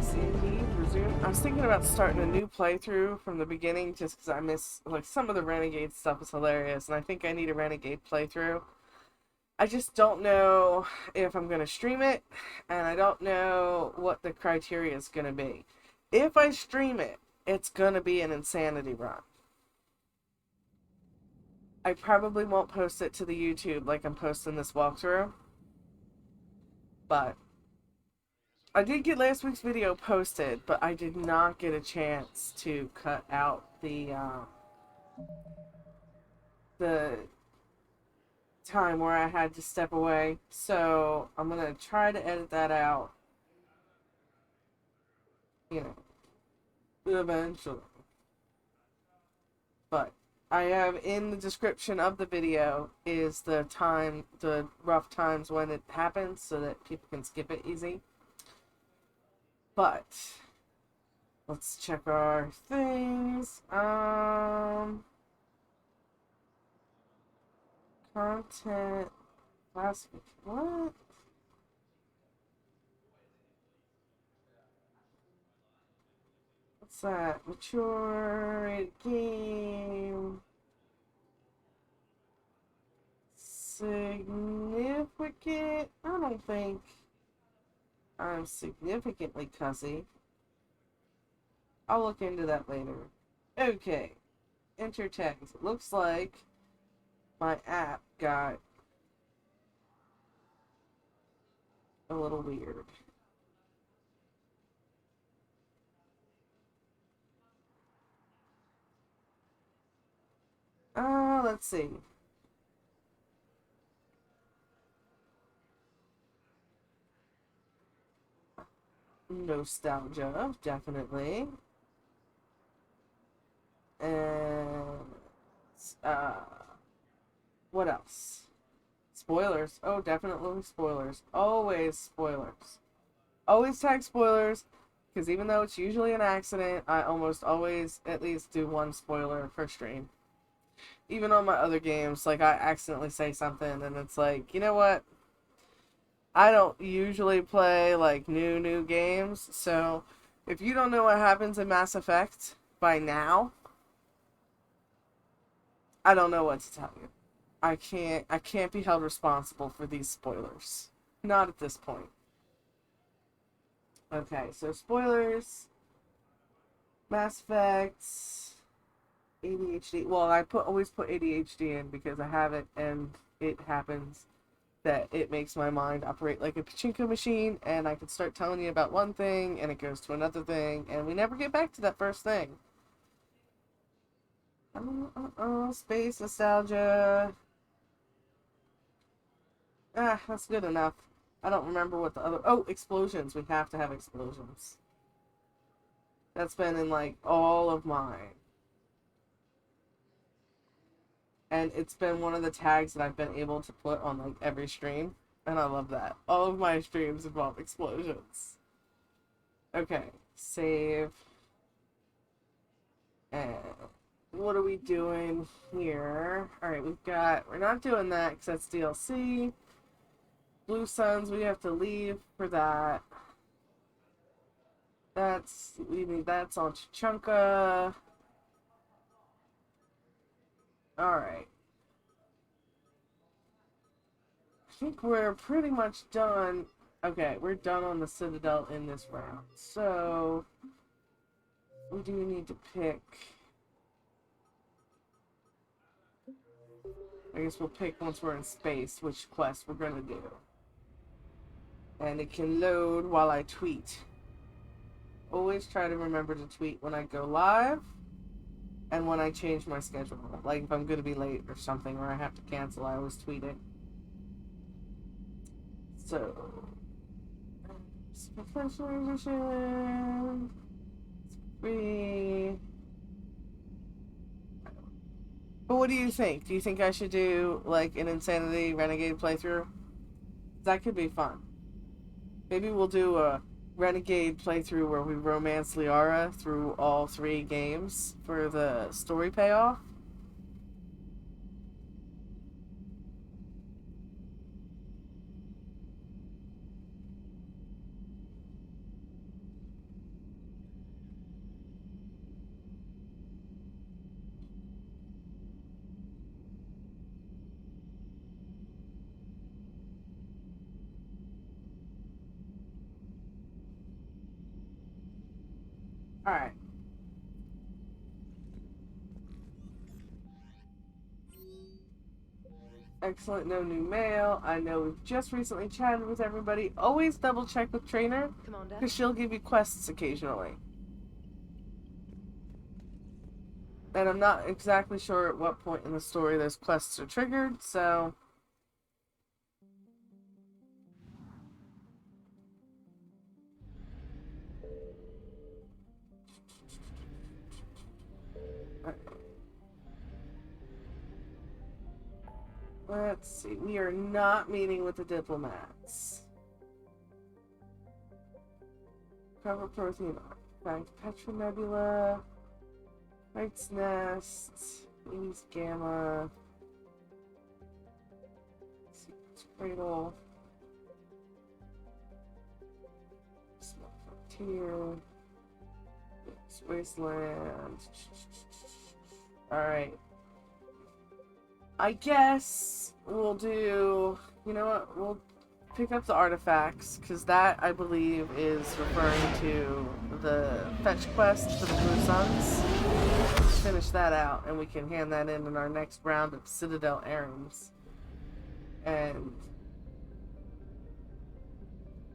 see leave, resume. I was thinking about starting a new playthrough from the beginning just because I miss, like, some of the Renegade stuff is hilarious, and I think I need a Renegade playthrough. I just don't know if I'm going to stream it, and I don't know what the criteria is going to be. If I stream it, it's going to be an insanity run. I probably won't post it to the YouTube like I'm posting this walkthrough, but I did get last week's video posted, but I did not get a chance to cut out the time where I had to step away. So I'm gonna try to edit that out, you know, eventually. But I have in the description of the video is the time, the rough times when it happens, so that people can skip it easy. But let's check our things. Content. Last week. What? What's that? Mature rated game. Significant? I don't think I'm significantly cussy. I'll look into that later. Okay. Enter tags. It looks like my app got a little weird. Let's see. Nostalgia, definitely. And uh what else? Spoilers. Oh, definitely spoilers. Always spoilers. Always tag spoilers, because even though it's usually an accident, I almost always at least do one spoiler per stream. Even on my other games, like I accidentally say something and it's like, you know what? I don't usually play like new games, so if you don't know what happens in Mass Effect by now, I don't know what to tell you. I can't be held responsible for these spoilers. Not at this point. Okay, so spoilers, Mass Effect, ADHD. Well, I always put ADHD in because I have it, and it happens that it makes my mind operate like a pachinko machine, and I can start telling you about one thing, and it goes to another thing, and we never get back to that first thing. Space nostalgia. That's good enough. I don't remember what the other. Oh, explosions. We have to have explosions. That's been in like all of mine. And it's been one of the tags that I've been able to put on like every stream. And I love that. All of my streams involve explosions. Okay, save. And what are we doing here? Alright, we're not doing that because that's DLC. Blue Suns, we have to leave for that. That's on Chunka. Alright. I think we're pretty much done. Okay, we're done on the Citadel in this round. So, we do need to pick. I guess we'll pick once we're in space which quest we're gonna do. And it can load while I tweet. Always try to remember to tweet when I go live and when I change my schedule. Like if I'm gonna be late or something or I have to cancel, I always tweet it. So, professional edition. Free. But what do you think? Do you think I should do like an Insanity Renegade playthrough? That could be fun. Maybe we'll do a Renegade playthrough where we romance Liara through all 3 games for the story payoff. Alright. Excellent, no new mail. I know we've just recently chatted with everybody. Always double check with Trainer, because she'll give you quests occasionally. And I'm not exactly sure at what point in the story those quests are triggered, so... Let's see, we are not meeting with the diplomats. Cover Prothean Artifact, Petra Nebula, Knight's Nest, East Gamma, Secret's Cradle, Small Frontier, Wasteland. Alright. I guess we'll do, you know what, we'll pick up the artifacts, because that, I believe, is referring to the fetch quest for the Blue Suns. Finish that out, and we can hand that in our next round of Citadel errands. And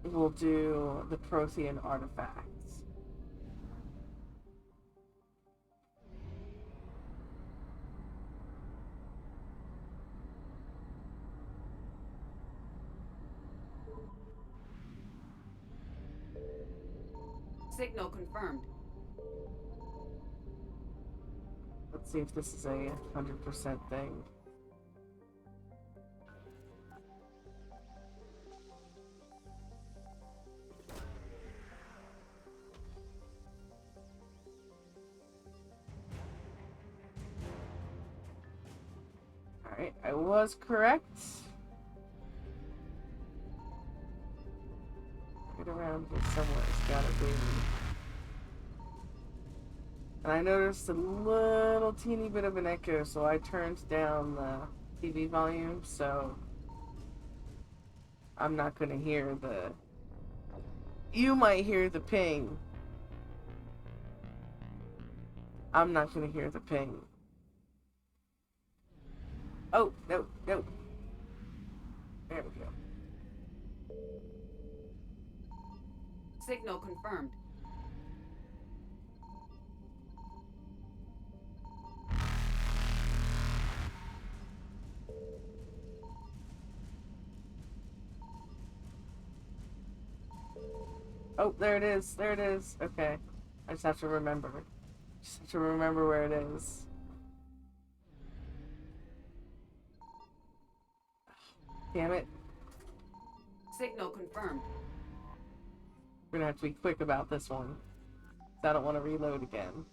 we'll do the Prothean artifacts. Signal confirmed. Let's see if this is a 100% thing. Alright, I was correct. Right around here somewhere, it's gotta be. And I noticed a little teeny bit of an echo, so I turned down the TV volume, so I'm not gonna hear the... You might hear the ping. I'm not gonna hear the ping. Oh, no, no. There we go. Signal confirmed. Oh, there it is. There it is. Okay. I just have to remember. Just have to remember where it is. Damn it. Signal confirmed. We're gonna have to be quick about this one. I don't want to reload again.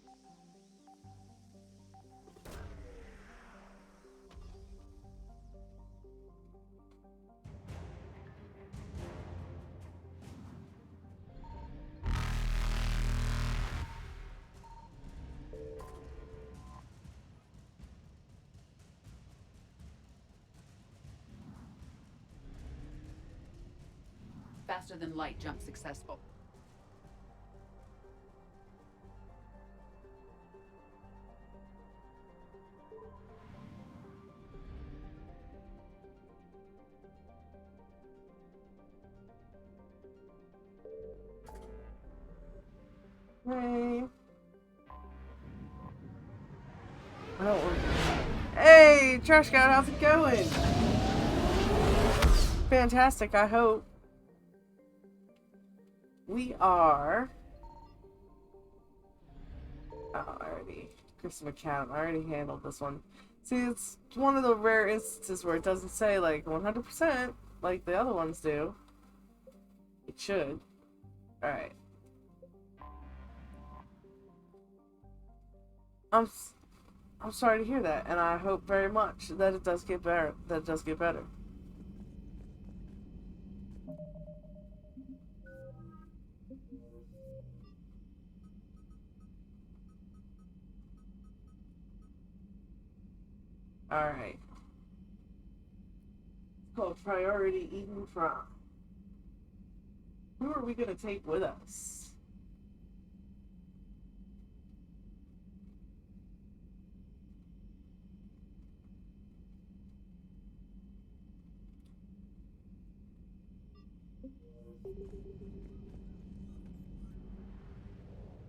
Faster than light jump successful. Hey. I don't want... Hey, Trash God, how's it going? Fantastic, I hope. We are... Oh, I already... Chris McCann, I already handled this one. See, it's one of the rare instances where it doesn't say, like, 100%, like the other ones do. It should. Alright. I'm sorry to hear that, and I hope very much that it does get better. That it does get better. Alright. It's called Priority Eden Prime. Who are we gonna take with us?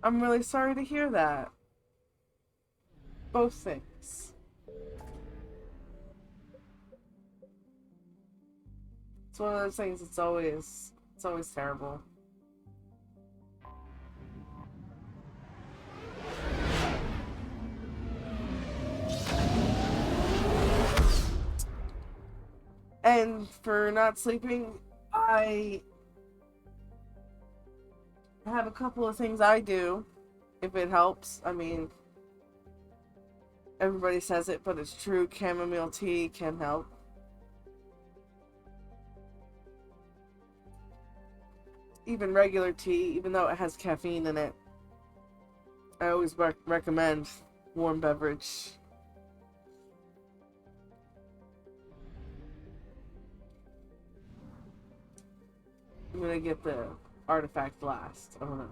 I'm really sorry to hear that. Both things. It's one of those things. It's always terrible. And for not sleeping, I have a couple of things I do, if it helps. I mean, everybody says it, but it's true. Chamomile tea can help. Even regular tea, even though it has caffeine in it, I always recommend warm beverage. I'm gonna get the artifact last. I don't know.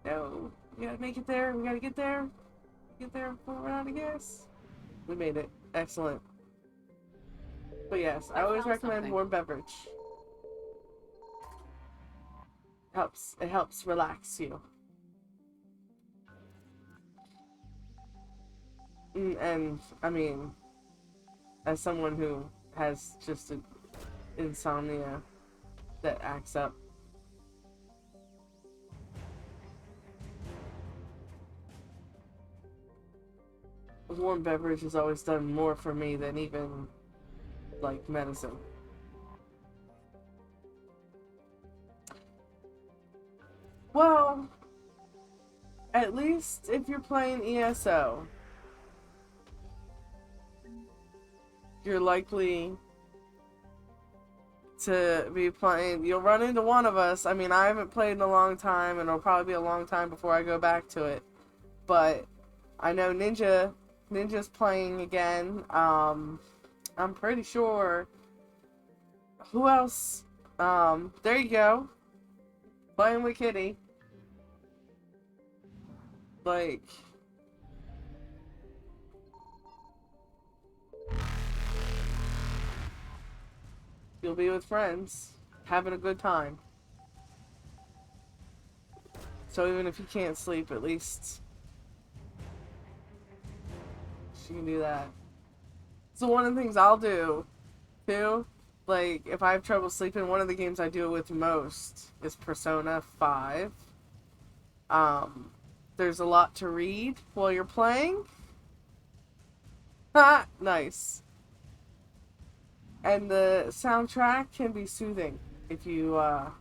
No, we gotta make it there. We gotta get there. Get there before we're out of gas. We made it. Excellent. But yes, I always recommend warm beverage. It helps relax you. And I mean, as someone who has just an insomnia that acts up, warm beverage has always done more for me than even like medicine. Well, at least if you're playing ESO, you're likely to be playing. You'll run into one of us. I mean, I haven't played in a long time, and it'll probably be a long time before I go back to it. But I know Ninja's playing again. I'm pretty sure. Who else? There you go. Playing with Kitty. Like, you'll be with friends, having a good time. So even if you can't sleep, at least she can do that. So one of the things I'll do, too, like, if I have trouble sleeping, one of the games I do it with most is Persona 5. There's a lot to read while you're playing. Ha! Nice. And the soundtrack can be soothing if you, Damn.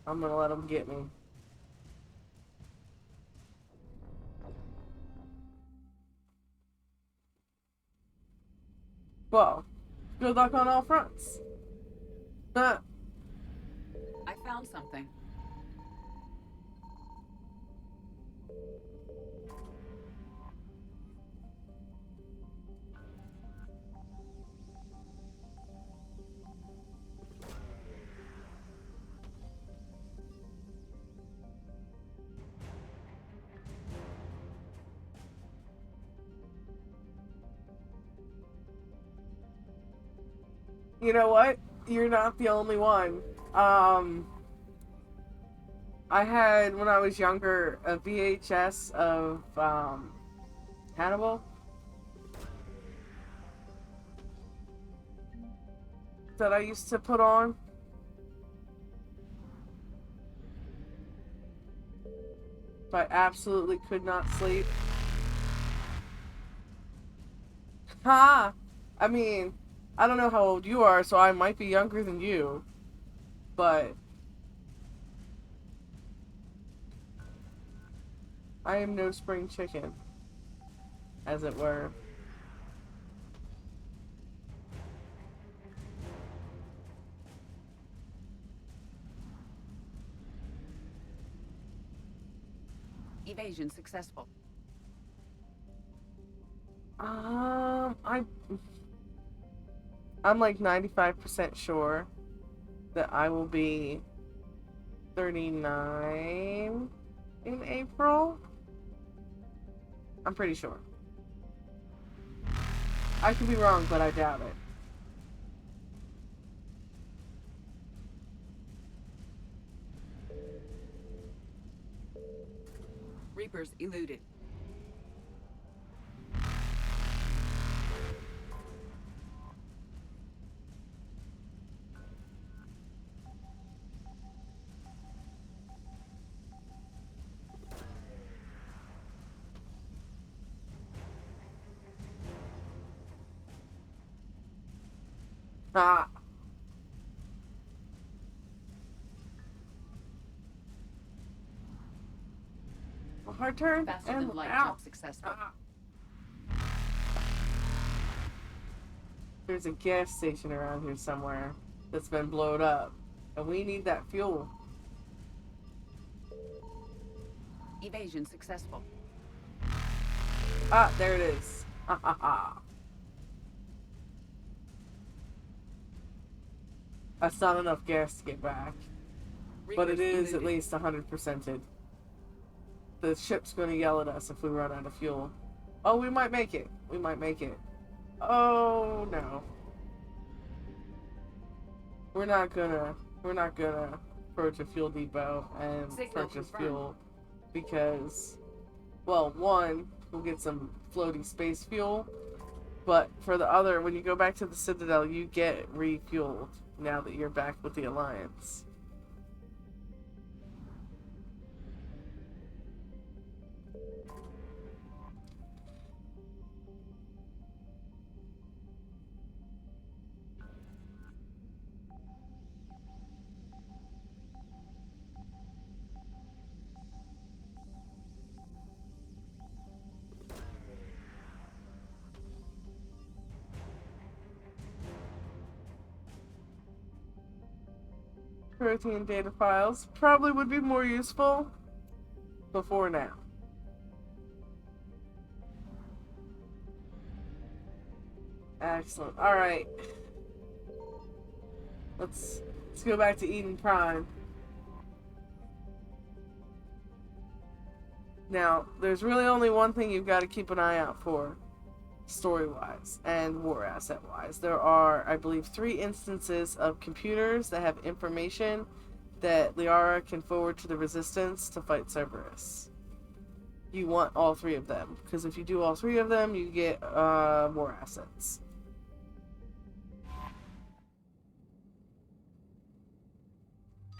I'm gonna let them get me. Well, good luck on all fronts. I found something. You know what? You're not the only one. I had, when I was younger, a VHS of, Hannibal that I used to put on. But I absolutely could not sleep. Ha! I mean, I don't know how old you are, so I might be younger than you. But I am no spring chicken, as it were. Evasion successful. I'm like 95% sure that I will be 39 in April. I'm pretty sure. I could be wrong, but I doubt it. Troopers eluded. Ah. A hard turn Faster and than light ow. jump successful. Ah. There's a gas station around here somewhere that's been blown up, and we need that fuel. Evasion successful. Ah, there it is. Ha ha ha. That's not enough gas to get back, but it Reapers is at eluded. least 100%ed. The ship's going to yell at us if we run out of fuel. Oh, we might make it. We might make it. Oh, no. We're not gonna approach a fuel depot and Signal purchase confirmed. fuel because, well, one, we'll get some floaty space fuel, but for the other, when you go back to the Citadel, you get refueled now that you're back with the Alliance. Protein data files probably would be more useful before now. Excellent. All right. Let's go back to Eden Prime. Now, there's really only one thing you've got to keep an eye out for, story-wise and war asset-wise. There are, I believe, 3 instances of computers that have information that Liara can forward to the Resistance to fight Cerberus. You want all 3 of them, because if you do all 3 of them, you get more assets.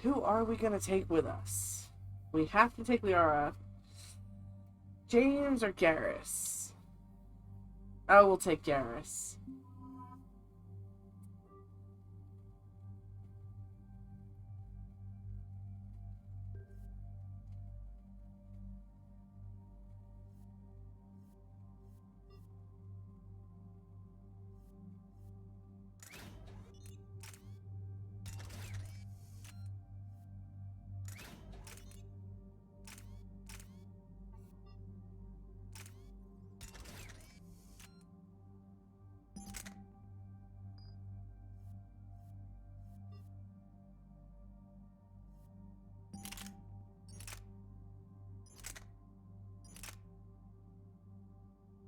Who are we going to take with us? We have to take Liara. James or Garrus? I will take Garrus.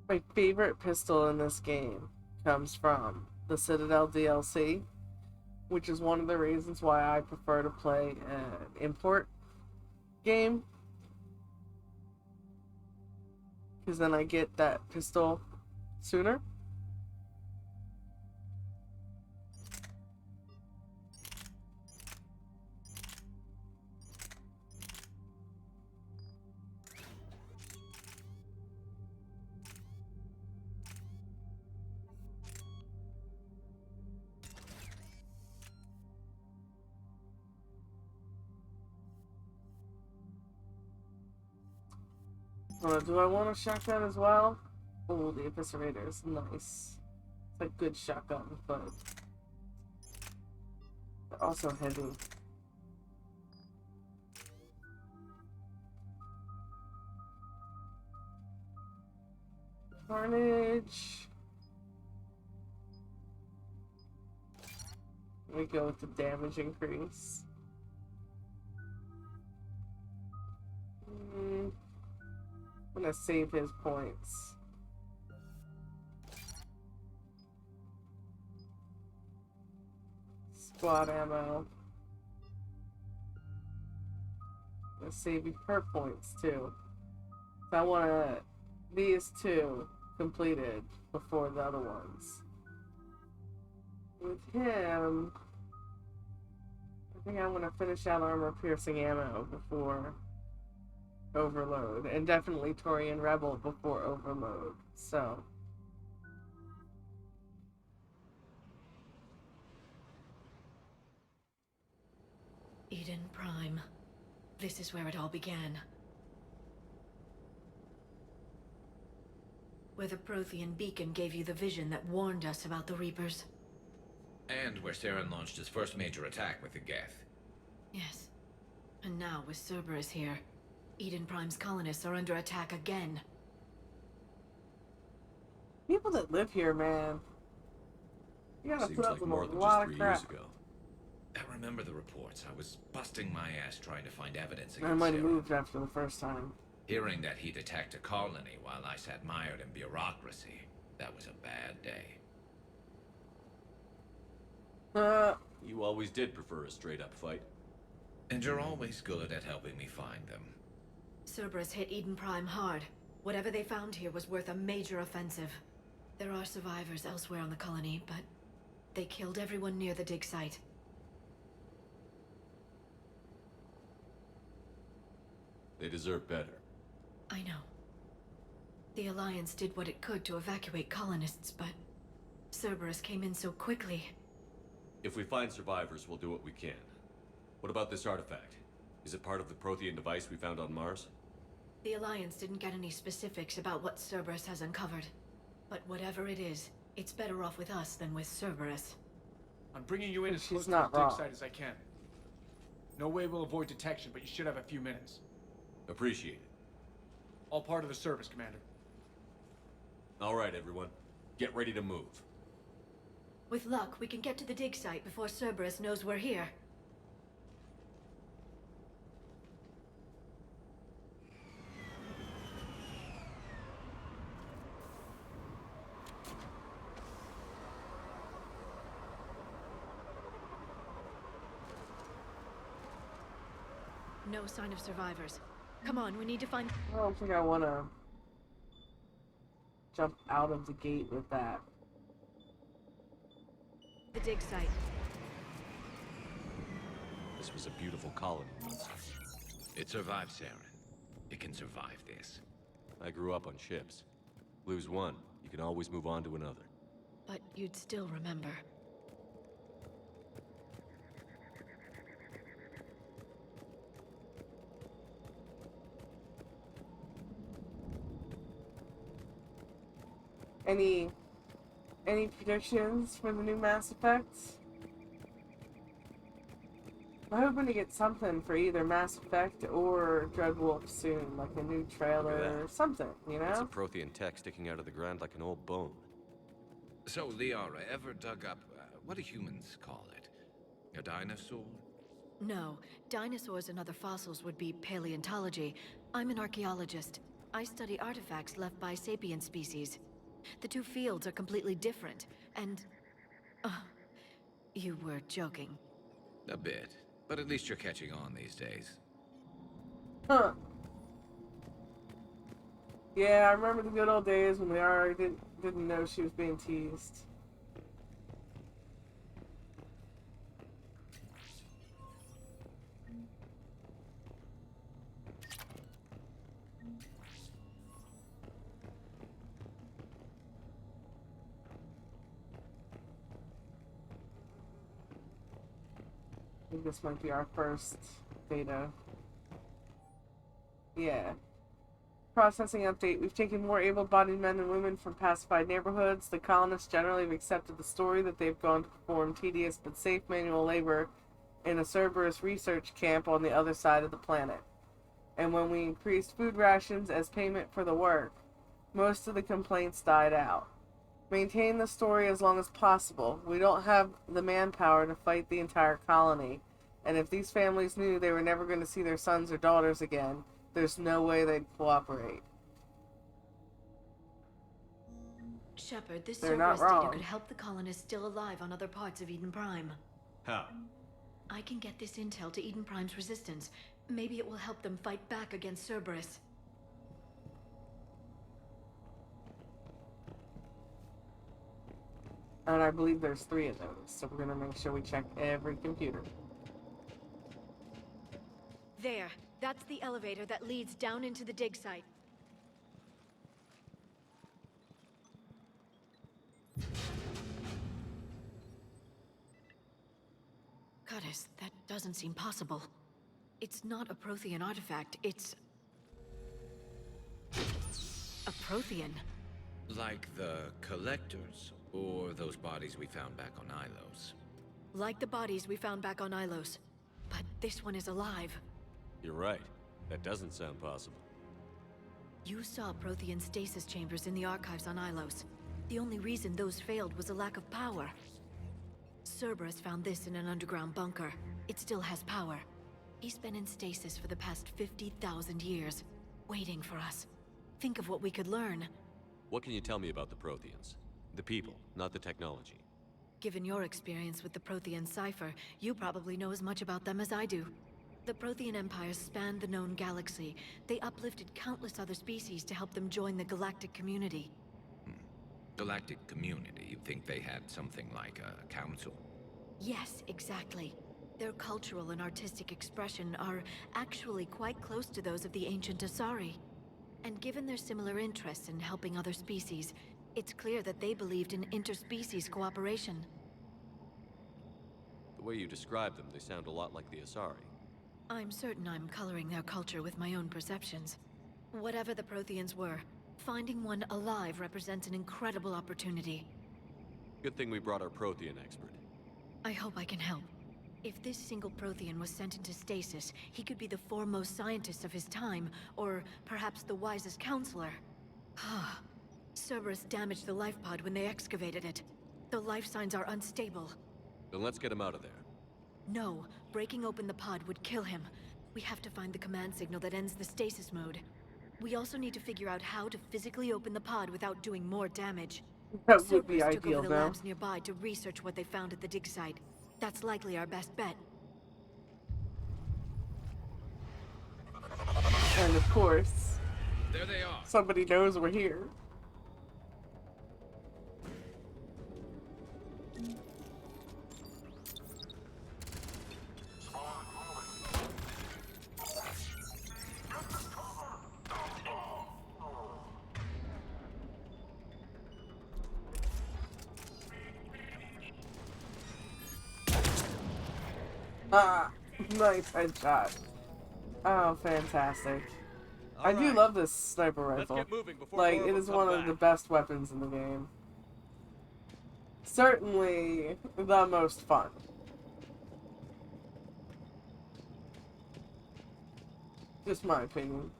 My favorite pistol in this game comes from the Citadel DLC, which is one of the reasons why I prefer to play an import game, because then I get that pistol sooner. Do I want a shotgun as well? Oh, the Eviscerator is nice. It's a good shotgun, but they're also heavy. Carnage. We go with the damage increase. I'm gonna save his points. Squad ammo. I'm gonna save you per points too. So I want these two completed before the other ones. With him, I think I want to finish out armor-piercing ammo before Overload, and definitely Torian Rebel before Overload. So Eden Prime. This is where it all began. Where the Prothean beacon gave you the vision that warned us about the Reapers. And where Saren launched his first major attack with the Geth. Yes. And now, with Cerberus here, Eden Prime's colonists are under attack again. people that live here, man, you gotta Seems put up like with more a than lot just of 3 years crap. ago. I remember the reports. I was busting my ass trying to find evidence I against might have Saren. moved after the first time. Hearing that he'd attacked a colony while I sat mired in bureaucracy, that was a bad day. You always did prefer a straight-up fight. And you're always good at helping me find them. Cerberus hit Eden Prime hard. Whatever they found here was worth a major offensive. There are survivors elsewhere on the colony, but they killed everyone near the dig site. They deserve better. I know. The Alliance did what it could to evacuate colonists, but Cerberus came in so quickly. If we find survivors, we'll do what we can. What about this artifact? Is it part of the Prothean device we found on Mars? The Alliance didn't get any specifics about what Cerberus has uncovered. But whatever it is, it's better off with us than with Cerberus. I'm bringing you in as She's close to not the dig wrong. site as I can. No way we'll avoid detection, but you should have a few minutes. Appreciate it. All part of the service, Commander. All right, everyone. Get ready to move. With luck, we can get to the dig site before Cerberus knows we're here. No sign of survivors. Come on, we need to find... I don't think I want to jump out of the gate with that. the dig site. This was a beautiful colony once. It survived Saren. It can survive this. I grew up on ships. Lose one, you can always move on to another. But you'd still remember. Any predictions for the new Mass Effect? I'm hoping to get something for either Mass Effect or Dread Wolf soon, like a new trailer or something, you It's a know? Prothean tech sticking out of the ground like an old bone. So, Liara, ever dug up, what do humans call it? A dinosaur? No, dinosaurs and other fossils would be paleontology. I'm an archaeologist. I study artifacts left by sapient species. The two fields are completely different, and... you were joking. A bit. But at least you're catching on these days. Huh. Yeah, I remember the good old days when Liara didn't know she was being teased. I think this might be our first data. Yeah. Processing update. We've taken more able-bodied men and women from pacified neighborhoods. The colonists generally have accepted the story that they've gone to perform tedious but safe manual labor in a Cerberus research camp on the other side of the planet. And when we increased food rations as payment for the work, most of the complaints died out. Maintain the story as long as possible. We don't have the manpower to fight the entire colony. And if these families knew they were never going to see their sons or daughters again, there's no way they'd cooperate. Shepard, this They're not Cerberus data wrong. could help the colonists still alive on other parts of Eden Prime. How? I can get this intel to Eden Prime's resistance. Maybe it will help them fight back against Cerberus. And I believe there's 3 of those, so we're gonna make sure we check every computer. There. That's the elevator that leads down into the dig site. Goddess, that doesn't seem possible. It's not a Prothean artifact, it's... a Prothean. Like the Collectors, or those bodies we found back on Ilos. Like the bodies we found back on Ilos. But this one is alive. You're right. That doesn't sound possible. You saw Prothean stasis chambers in the archives on Ilos. The only reason those failed was a lack of power. Cerberus found this in an underground bunker. It still has power. He's been in stasis for the past 50,000 years, waiting for us. Think of what we could learn. What can you tell me about the Protheans? The people, not the technology. Given your experience with the Prothean cipher, you probably know as much about them as I do. The Prothean empires spanned the known galaxy. They uplifted countless other species to help them join the galactic community. Galactic community, you'd think they had something like a council? Yes, exactly. Their cultural and artistic expression are actually quite close to those of the ancient Asari. And given their similar interests in helping other species, it's clear that they believed in interspecies cooperation. The way you describe them, they sound a lot like the Asari. I'm certain I'm coloring their culture with my own perceptions. Whatever the Protheans were, finding one alive represents an incredible opportunity. Good thing we brought our Prothean expert. I hope I can help. If this single Prothean was sent into stasis, he could be the foremost scientist of his time, or perhaps the wisest counselor. Cerberus damaged the life pod when they excavated it. The life signs are unstable. Then let's get him out of there. No, breaking open the pod would kill him. We have to find the command signal that ends the stasis mode. We also need to figure out how to physically open the pod without doing more damage. That would be Cerberus took ideal, over the though. labs nearby to research what they found at the dig site. That's likely our best bet. And of course, There they are. somebody knows we're here. Ah, nice headshot. Oh, fantastic. I do love this sniper Let's rifle. get moving before Like, more it them is come one of back. the best weapons in the game. Certainly the most fun. Just my opinion.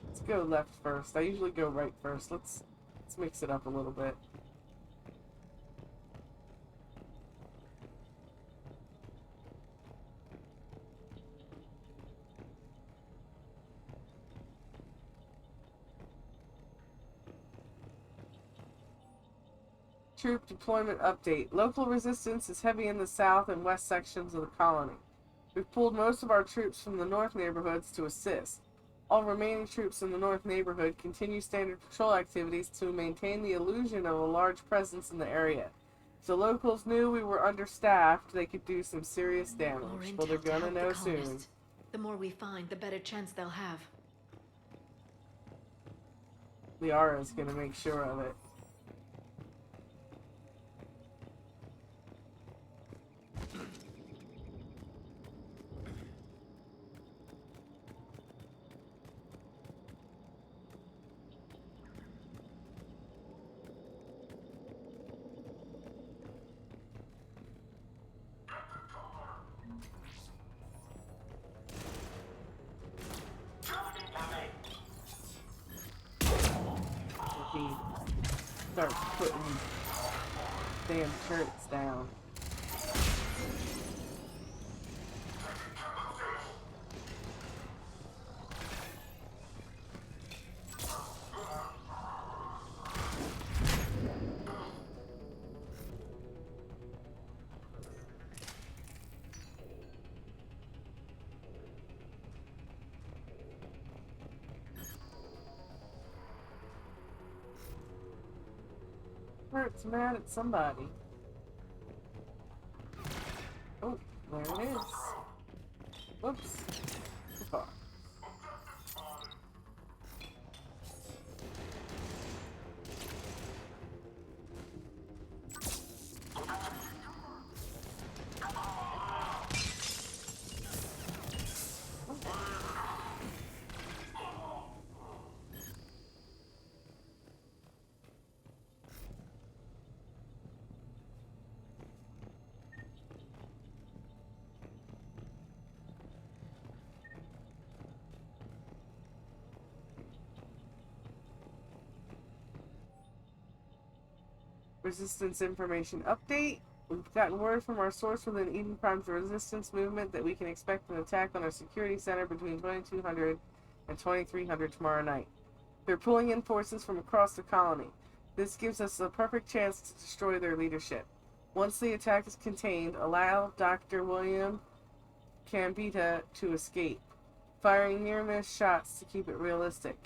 Let's go left first. I usually go right first. Let's mix it up a little bit. Troop deployment update. Local resistance is heavy in the south and west sections of the colony. We've pulled most of our troops from the north neighborhoods to assist. All remaining troops in the north neighborhood continue standard patrol activities to maintain the illusion of a large presence in the area. If the locals knew we were understaffed, they could do some serious More damage. intel Well, they're to gonna help the know soon. colonists. The more we find, the better chance they'll have. Liara's gonna make sure of it. He starts putting damn turrets down. Hurt's mad at somebody. Oh, there it is. Whoops. Too far. Resistance information update. We've gotten word from our source within Eden Prime's resistance movement that we can expect an attack on our security center between 2200 and 2300 tomorrow night. They're pulling in forces from across the colony. This gives us a perfect chance to destroy their leadership. Once the attack is contained, allow Dr. William Gambetta to escape, firing near-miss shots to keep it realistic.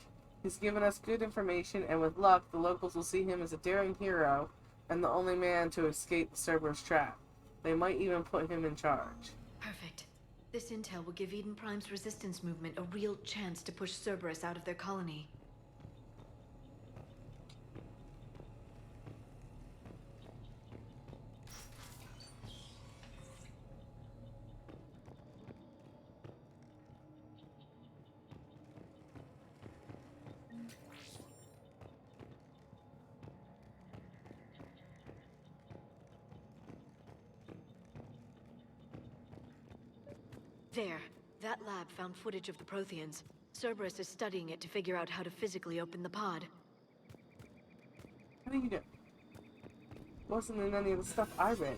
He's given us good information, and with luck, the locals will see him as a daring hero and the only man to escape the Cerberus trap. They might even put him in charge. Perfect. This intel will give Eden Prime's resistance movement a real chance to push Cerberus out of their colony. There. That lab found footage of the Protheans. Cerberus is studying it to figure out how to physically open the pod. How do you do? Wasn't in any of the stuff I read.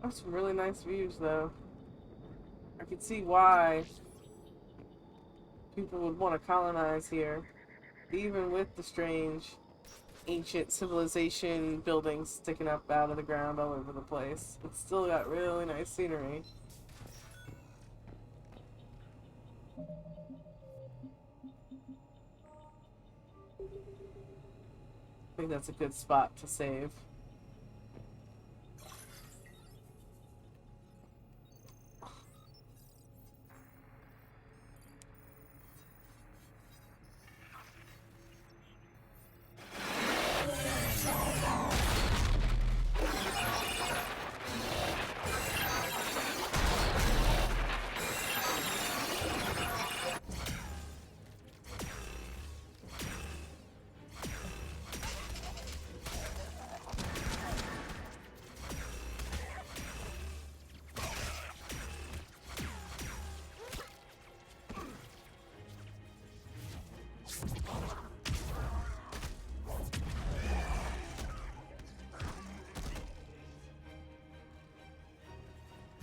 That's some really nice views, though. I can see why people would want to colonize here, even with the strange ancient civilization buildings sticking up out of the ground all over the place. It's still got really nice scenery. I think that's a good spot to save.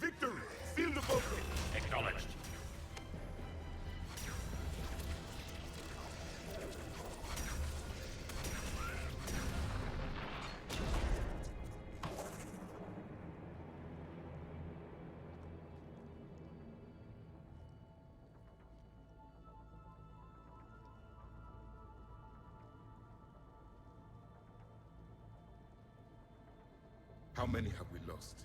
Victory! Seal the boat! Acknowledged. How many have we lost?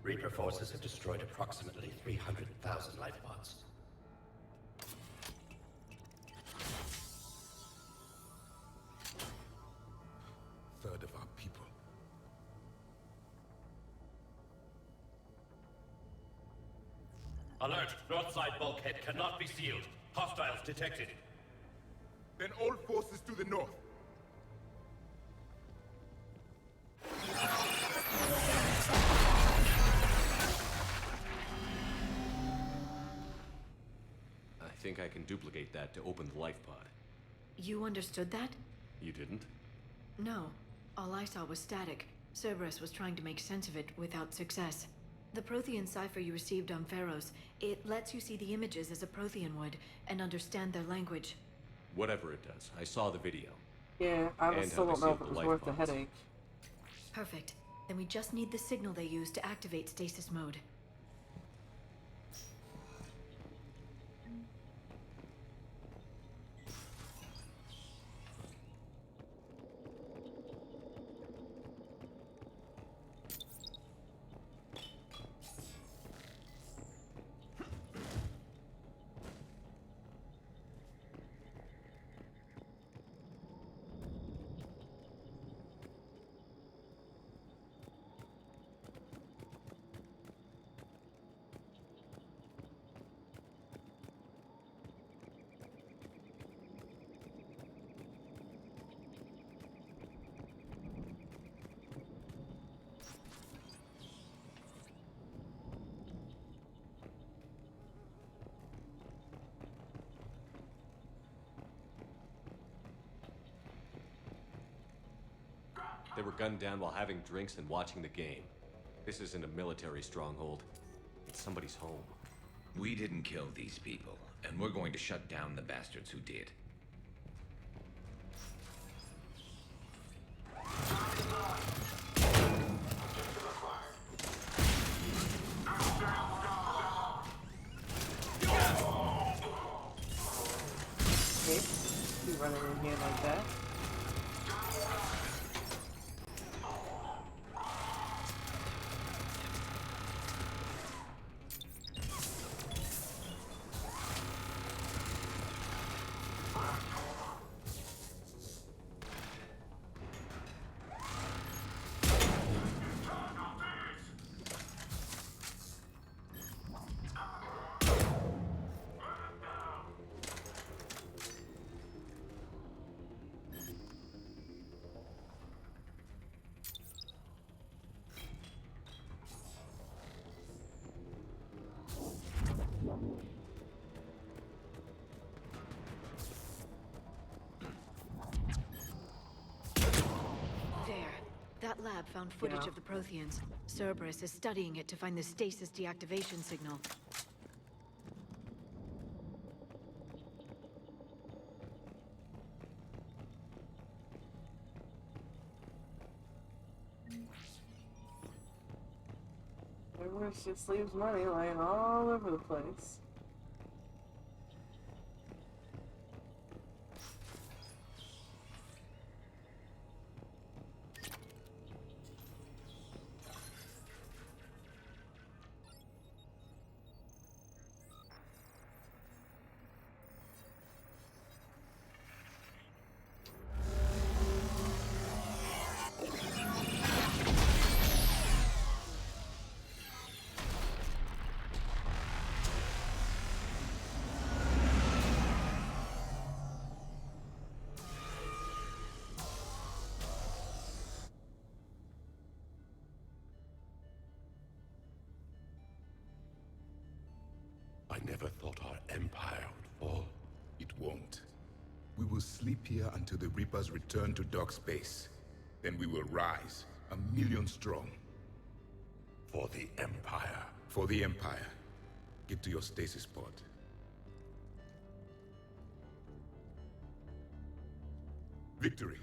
Reaper forces have destroyed approximately 300,000 life pods. Third of our people. Alert! North side bulkhead cannot be sealed. Hostiles detected. Then all forces to the north. I think I can duplicate that to open the life pod. You understood that? You didn't? No. All I saw was static. Cerberus was trying to make sense of it without success. The Prothean cipher you received on Pharaohs, it lets you see the images as a Prothean would, and understand their language. Whatever it does, I saw the video. Yeah, I And still how don't they know if sealed it the was life worth the pods. headache. Perfect. Then we just need the signal they use to activate stasis mode. They were gunned down while having drinks and watching the game. This isn't a military stronghold. It's somebody's home. We didn't kill these people, and we're going to shut down the bastards who did. Okay. Be running in here like that. That lab found footage Yeah. of the Protheans. Cerberus is studying it to find the stasis deactivation signal. Cerberus just leaves money lying all over the place. I never thought our empire would fall. It won't. We will sleep here until the Reapers return to dark space. Then we will rise, 1,000,000 strong. For the Empire. For the Empire. Get to your stasis pod. Victory.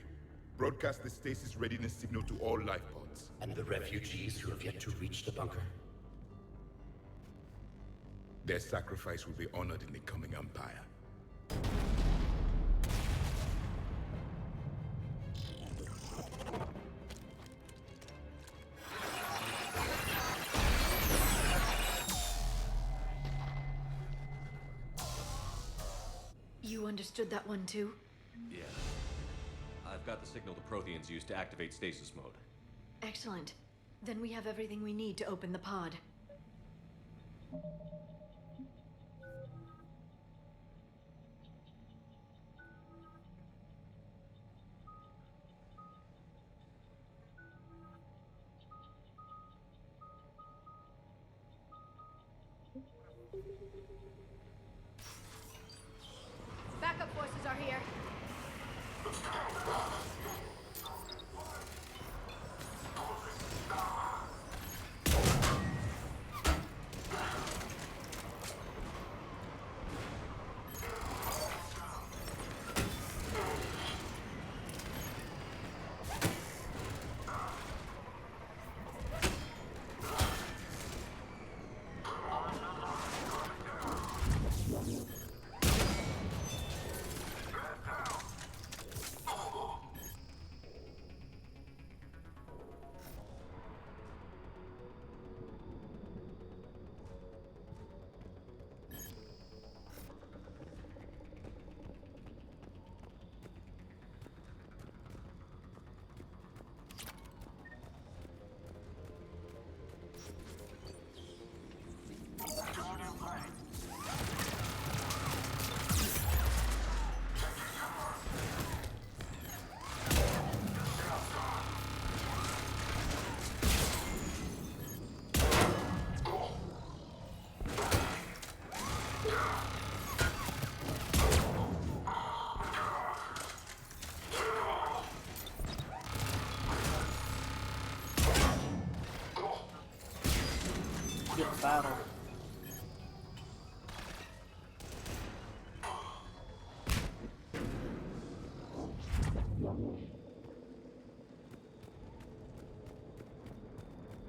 Broadcast the stasis readiness signal to all life pods. And the refugees who have yet to reach the bunker. Their sacrifice will be honored in the coming Empire. You understood that one too? Yeah. I've got the signal the Protheans use to activate stasis mode. Excellent. Then we have everything we need to open the pod. Backup forces are here. get the battle.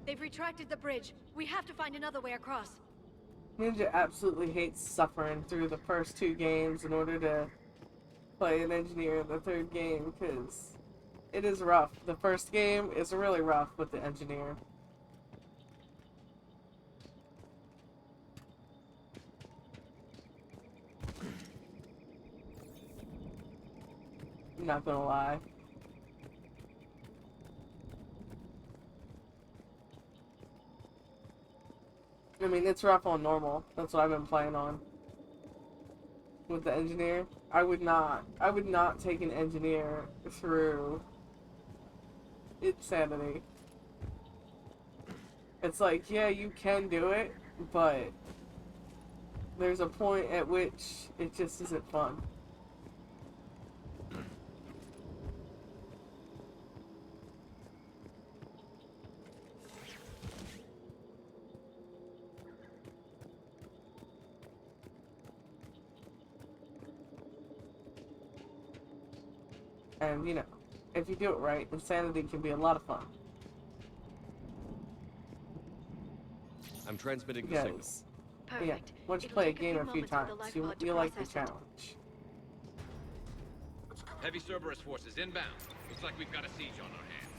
They've retracted the bridge. We have to find another way across. Ninja absolutely hates suffering through the first 2 games in order to play an engineer in the 3rd game, because it is rough. The first game is really rough with the engineer. I'm not gonna lie. I mean, it's rough on normal. That's what I've been playing on. With the engineer. I would not take an engineer through insanity. It's like, yeah, you can do it, but there's a point at which it just isn't fun. And, you know, if you do it right, insanity can be a lot of fun. I'm transmitting the signal. Because, Perfect. yeah, once you It'll play a take game a few moments for the times, life you pod to like the process it. challenge. Heavy Cerberus forces inbound. Looks like we've got a siege on our hands.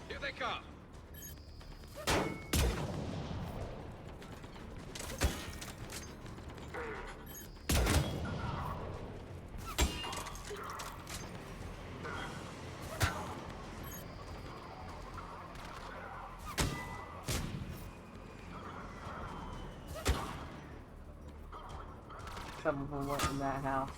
Here they come. Some of them weren't in that house.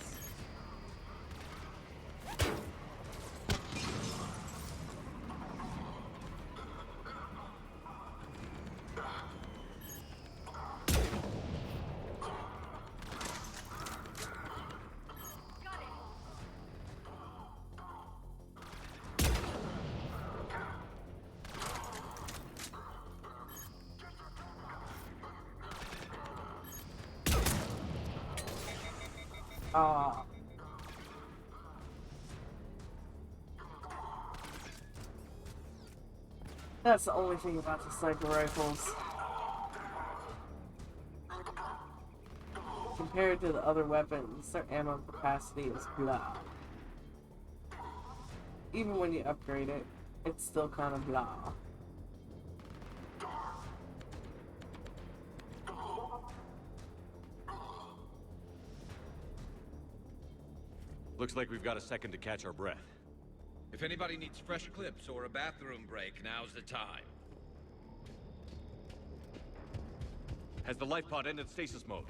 Ah. That's the only thing about the sniper rifles. Compared to the other weapons, their ammo capacity is blah. Even when you upgrade it, it's still kind of blah. Looks like we've got a second to catch our breath. If anybody needs fresh clips or a bathroom break, now's the time. Has the life pod ended stasis mode?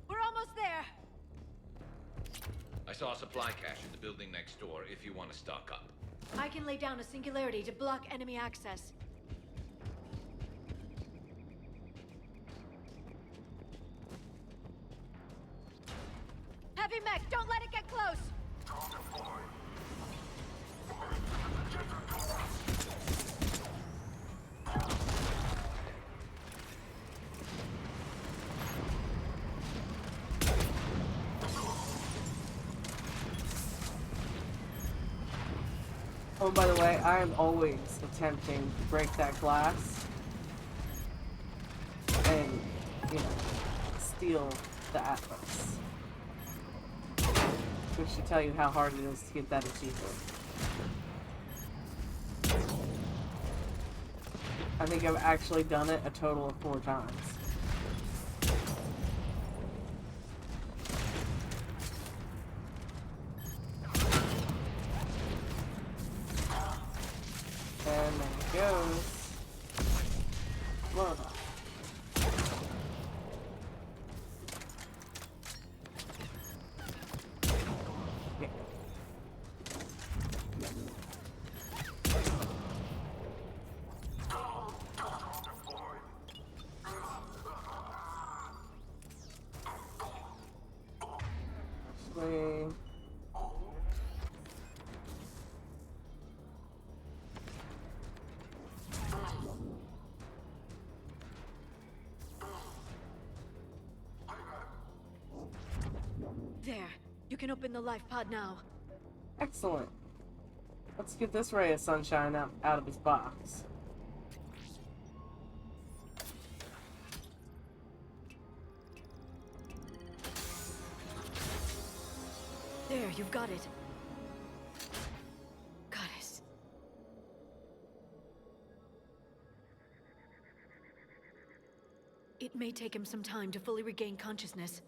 We're almost there. I saw a supply cache in the building next door if you want to stock up. I can lay down a singularity to block enemy access. Heavy mech, don't let it get close! Oh, by the way, I am always attempting to break that glass and, you know, steal the Atlas. Which should tell you how hard it is to get that achievement. I think I've actually done it a total of 4 times. And there it goes. Whoa. Yeah. Actually, You can open the life pod now. Excellent. Let's get this ray of sunshine out of his box. There, you've got it. Goddess. It may take him some time to fully regain consciousness.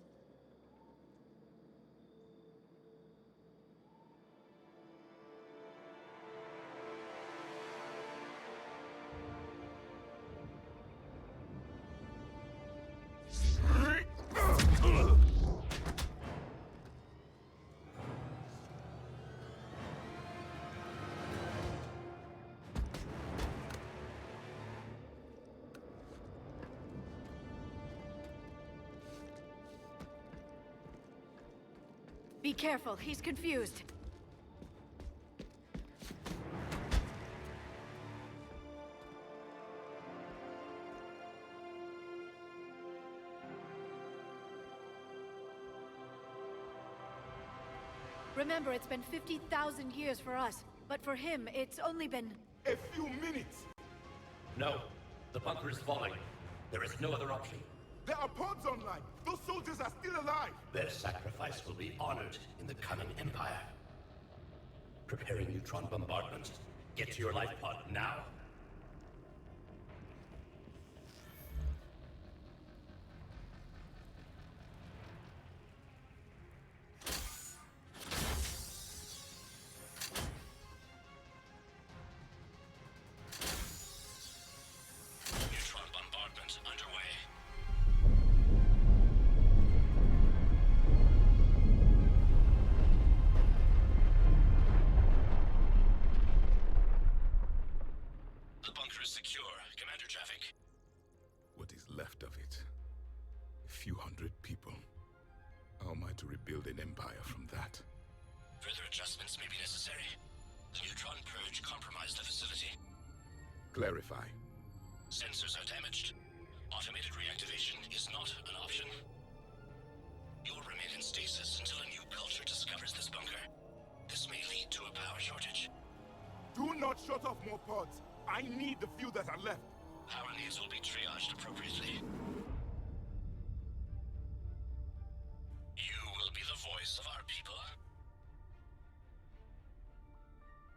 Be careful, he's confused. Remember, it's been 50,000 years for us, but for him, it's only been... A few minutes! No. The bunker is falling. There is no other option. There are pods online! Those soldiers are still alive! Their sacrifice will be honored in the coming Empire. Preparing neutron bombardment. Get to your life pod now. Neutron bombardment underway. The bunker is secure. Commander traffic. What is left of it? A few hundred people. How am I to rebuild an empire from that? Further adjustments may be necessary. The neutron purge compromised the facility. Clarify. Sensors are damaged. Automated reactivation is not an option. You'll remain in stasis until a new culture discovers this bunker. This may lead to a power shortage. Do not shut off more pods! I need the few that are left! Power needs will be triaged appropriately. You will be the voice of our people.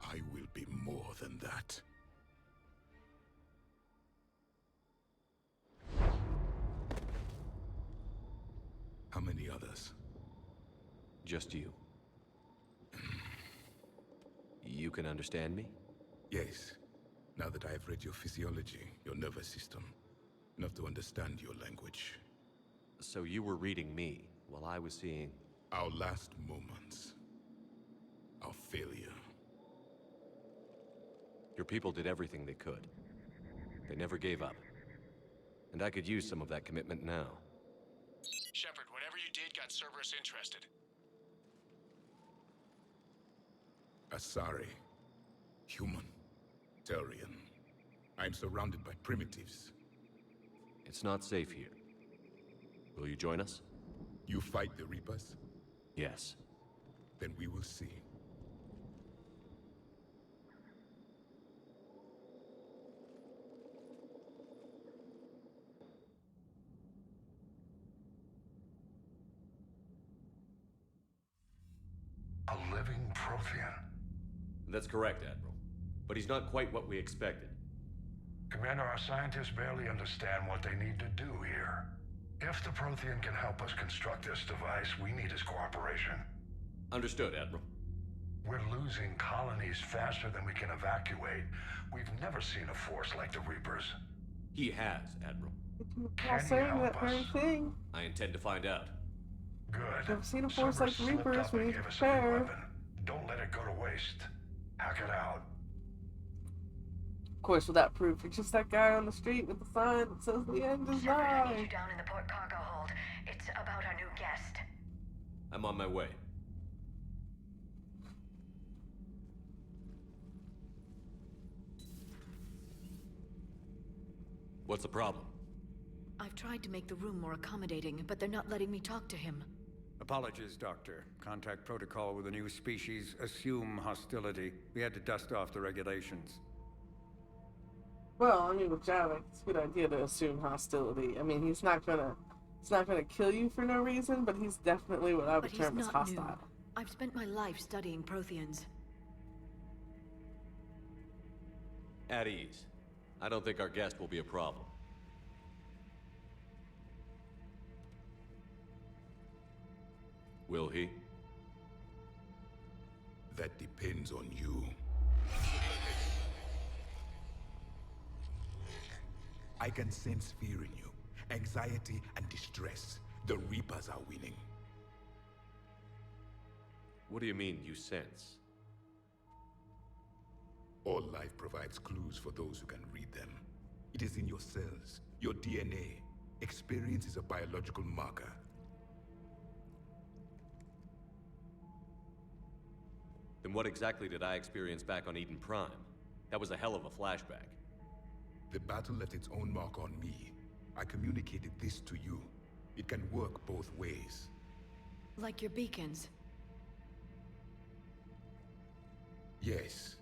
I will be more than that. How many others? Just you. You can understand me? Yes. Now that I have read your physiology, your nervous system, enough to understand your language. So you were reading me, while I was seeing... Our last moments. Our failure. Your people did everything they could. They never gave up. And I could use some of that commitment now. Shepard, whatever you did got Cerberus interested. Asari. Human. Turian. I'm surrounded by primitives. It's not safe here. Will you join us? You fight the Reapers? Yes. Then we will see. A living Prothean. That's correct, Admiral. But he's not quite what we expected. Commander, our scientists barely understand what they need to do here. If the Prothean can help us construct this device, we need his cooperation. Understood, Admiral. We're losing colonies faster than we can evacuate. We've never seen a force like the Reapers. He has, Admiral. While you saying help that very us? thing. I intend to find out. Good. I've seen a force Cerberus like the slipped Reapers, up we and need to gave us a new prepare. weapon. Don't let it go to waste. Hack it out. Of course, without proof, it's just that guy on the street with the sign that says the end is Shepard, I need nigh. you down in the port cargo hold. It's about our new guest. I'm on my way. What's the problem? I've tried to make the room more accommodating, but they're not letting me talk to him. Apologies, Doctor. Contact protocol with a new species. Assume hostility. We had to dust off the regulations. Well, I mean, with Javik, it's a good idea to assume hostility. I mean, he's not gonna kill you for no reason, but he's definitely what I would term as hostile. New. I've spent my life studying Protheans. At ease. I don't think our guest will be a problem. Will he? That depends on you. I can sense fear in you, anxiety and distress. The Reapers are winning. What do you mean, you sense? All life provides clues for those who can read them. It is in your cells, your DNA. Experience is a biological marker. Then what exactly did I experience back on Eden Prime? That was a hell of a flashback. The battle left its own mark on me. I communicated this to you. It can work both ways. Like your beacons. Yes.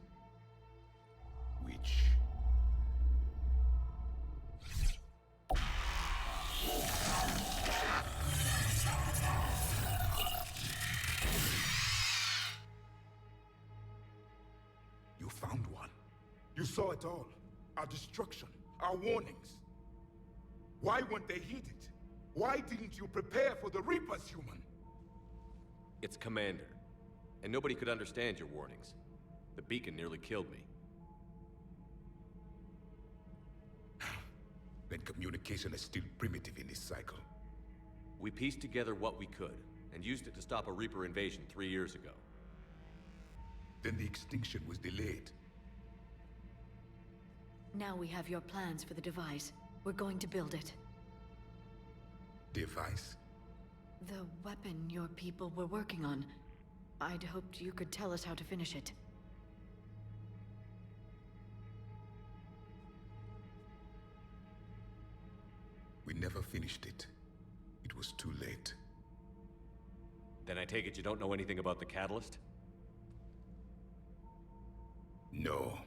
Which... You found one. You saw it all. Our destruction, our warnings. Why weren't they heeded? Why didn't you prepare for the Reapers, human? It's Commander. And nobody could understand your warnings. The beacon nearly killed me. Then communication is still primitive in this cycle. We pieced together what we could, and used it to stop a Reaper invasion 3 years ago. Then the extinction was delayed. Now we have your plans for the device. We're going to build it. Device? The weapon your people were working on. I'd hoped you could tell us how to finish it. We never finished it. It was too late. Then I take it you don't know anything about the catalyst? No.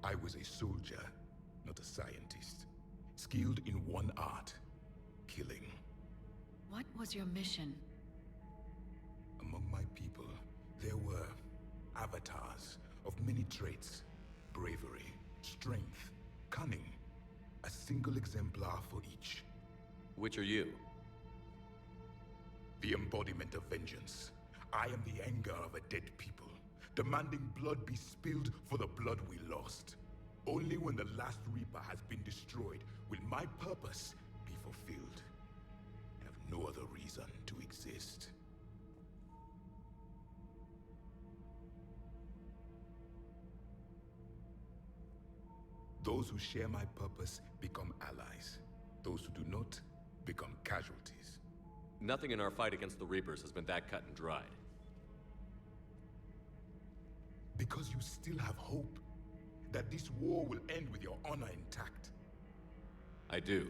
I was a soldier, not a scientist. Skilled in one art, killing. What was your mission? Among my people, there were avatars of many traits. Bravery, strength, cunning. A single exemplar for each. Which are you? The embodiment of vengeance. I am the anger of a dead people, demanding blood be spilled for the blood we lost. Only when the last Reaper has been destroyed will my purpose be fulfilled. I have no other reason to exist. Those who share my purpose become allies. Those who do not become casualties. Nothing in our fight against the Reapers has been that cut and dried. Because you still have hope that this war will end with your honor intact. I do.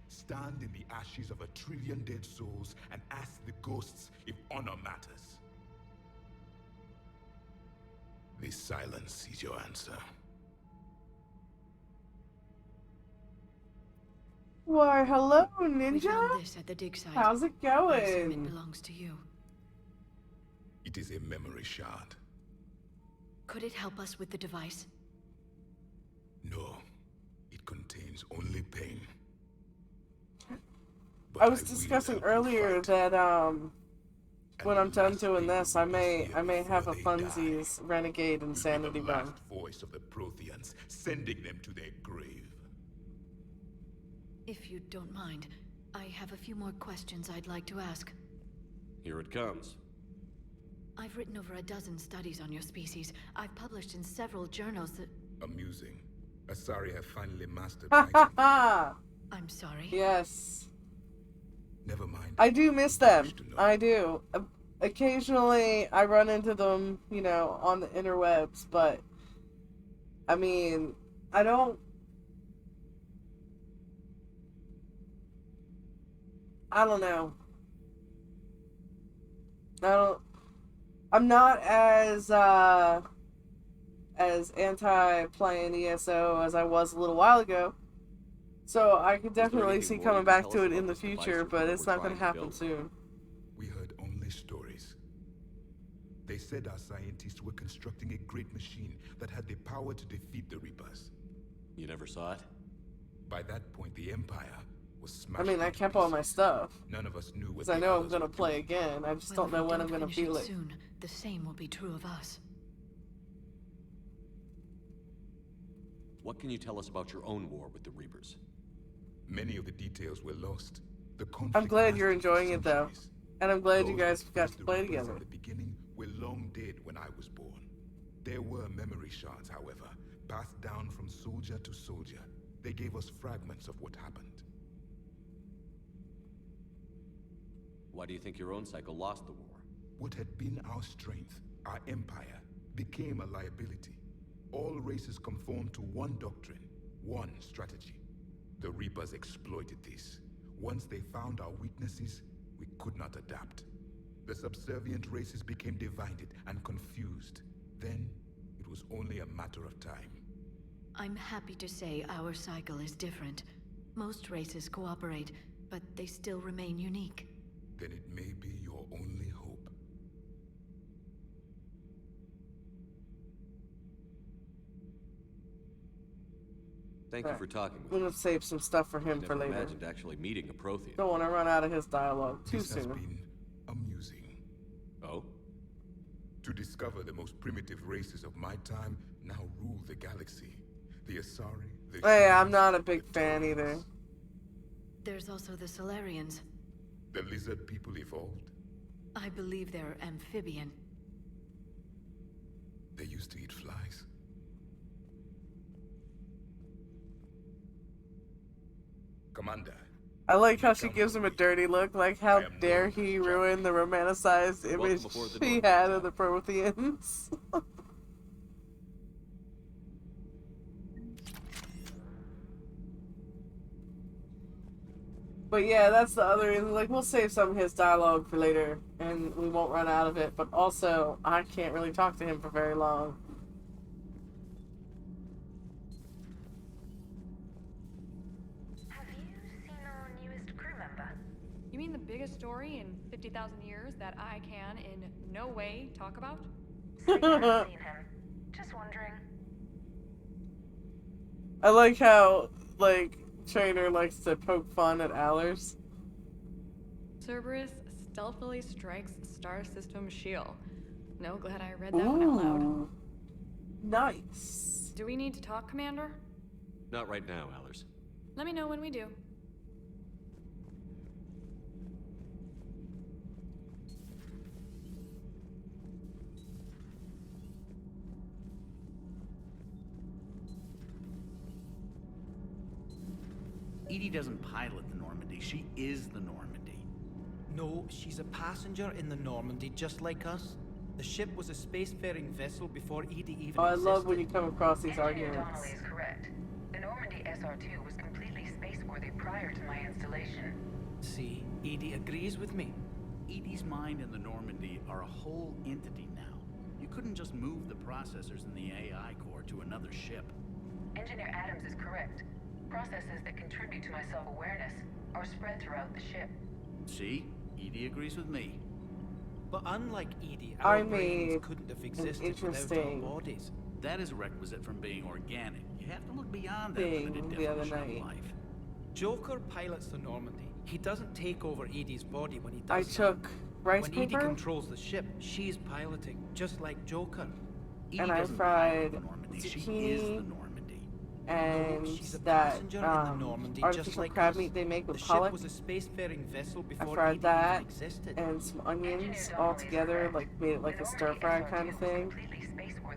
Stand in the ashes of 1 trillion dead souls and ask the ghosts if honor matters. This silence is your answer. Why, hello, We Ninja? found this at the dig site. How's it I assume it going? belongs to you. It is a memory shard. Could it help us with the device? No, it contains only pain. I was discussing earlier that when I'm done doing this, I may have a funsies renegade insanity the run. last voice of the Protheans, sending them to their grave. If you don't mind, I have a few more questions I'd like to ask. Here it comes. I've written over a dozen studies on your species. I've published in several journals that... Amusing. Asari have finally mastered Ha ha my ha! I'm sorry. Yes. Never mind. I do miss them. I do. Occasionally, I run into them, you know, on the interwebs, but I mean, I don't. I don't know. I'm not as anti playing ESO as I was a little while ago. So I could definitely see coming back to it in the future, but it's not going to happen soon. We heard only stories. They said our scientists were constructing a great machine that had the power to defeat the Reapers. You never saw it? By that point, the Empire was smashed. I mean, I kept all my stuff. None of us knew what. Because I know I'm going to play again. I just don't know when I'm going to feel it. Soon, the same will be true of us. What can you tell us about your own war with the Reapers? Many of the details were lost. The conflict I'm glad you're enjoying it though, and I'm glad you guys got to play together. At the beginning were long dead when I was born. There were memory shards, however, passed down from soldier to soldier. They gave us fragments of what happened. Why do you think your own cycle lost the war? What had been our strength, our empire, became a liability. All races conformed to one doctrine, one strategy. The Reapers exploited this. Once they found our weaknesses, we could not adapt. The subservient races became divided and confused. Then, it was only a matter of time. I'm happy to say our cycle is different. Most races cooperate, but they still remain unique. Then it may be your only hope. Thank you for talking with I'm me. gonna save some stuff for him for Never later. imagined actually meeting a Prothean. Don't want to run out of his dialogue too This has soon. been amusing. Oh? To discover the most primitive races of my time now rule the galaxy. The Asari, the Hey, I'm humans, not a big the fan Taurans. either. There's also the Solarians. The lizard people evolved. I believe they're amphibian. They used to eat flies. Commander. I like how she gives him a dirty look, like how dare he ruin the romanticized image aboard the he North, had of the Protheans. But yeah, that's the other reason. Like, we'll save some of his dialogue for later, and we won't run out of it. But also, I can't really talk to him for very long. Have you seen our newest crew member? You mean the biggest story in 50,000 years that I can in no way talk about? So you haven't seen him. Just wondering. I like how, like, Trainer likes to poke fun at Allers. Cerberus stealthily strikes Star System shield. No, glad I read that one out loud. Ooh. Nice. Do we need to talk, Commander? Not right now, Allers. Let me know when we do. Edie doesn't pilot the Normandy, she is the Normandy. No, she's a passenger in the Normandy, just like us. The ship was a spacefaring vessel before Edie even Oh, I existed. love when you come across these Engineer arguments. Donnelly is correct. The Normandy SR-2 was completely spaceworthy prior to my installation. See, Edie agrees with me. Edie's mind and the Normandy are a whole entity now. You couldn't just move the processors in the AI core to another ship. Engineer Adams is correct. Processes that contribute to my self-awareness are spread throughout the ship. See? Edie agrees with me. But unlike Edie, I our brains made couldn't have an existed without our interesting bodies. That is a requisite from being organic. You have to look beyond that thing limited the other definition night. of life. Joker pilots the Normandy. He doesn't take over Edie's body when he does I that. took rice When Edie paper controls the ship, she's piloting, just like Joker. Edie and I doesn't fried pilot the Normandy, she is the zucchini Normandy. and She's a that passenger in the Normandy, just artificial like crab us. meat they make The with ship pollock. was a spacefaring vessel I before fried Edie that even existed. and some onions all together, like made it like a stir fry kind of thing.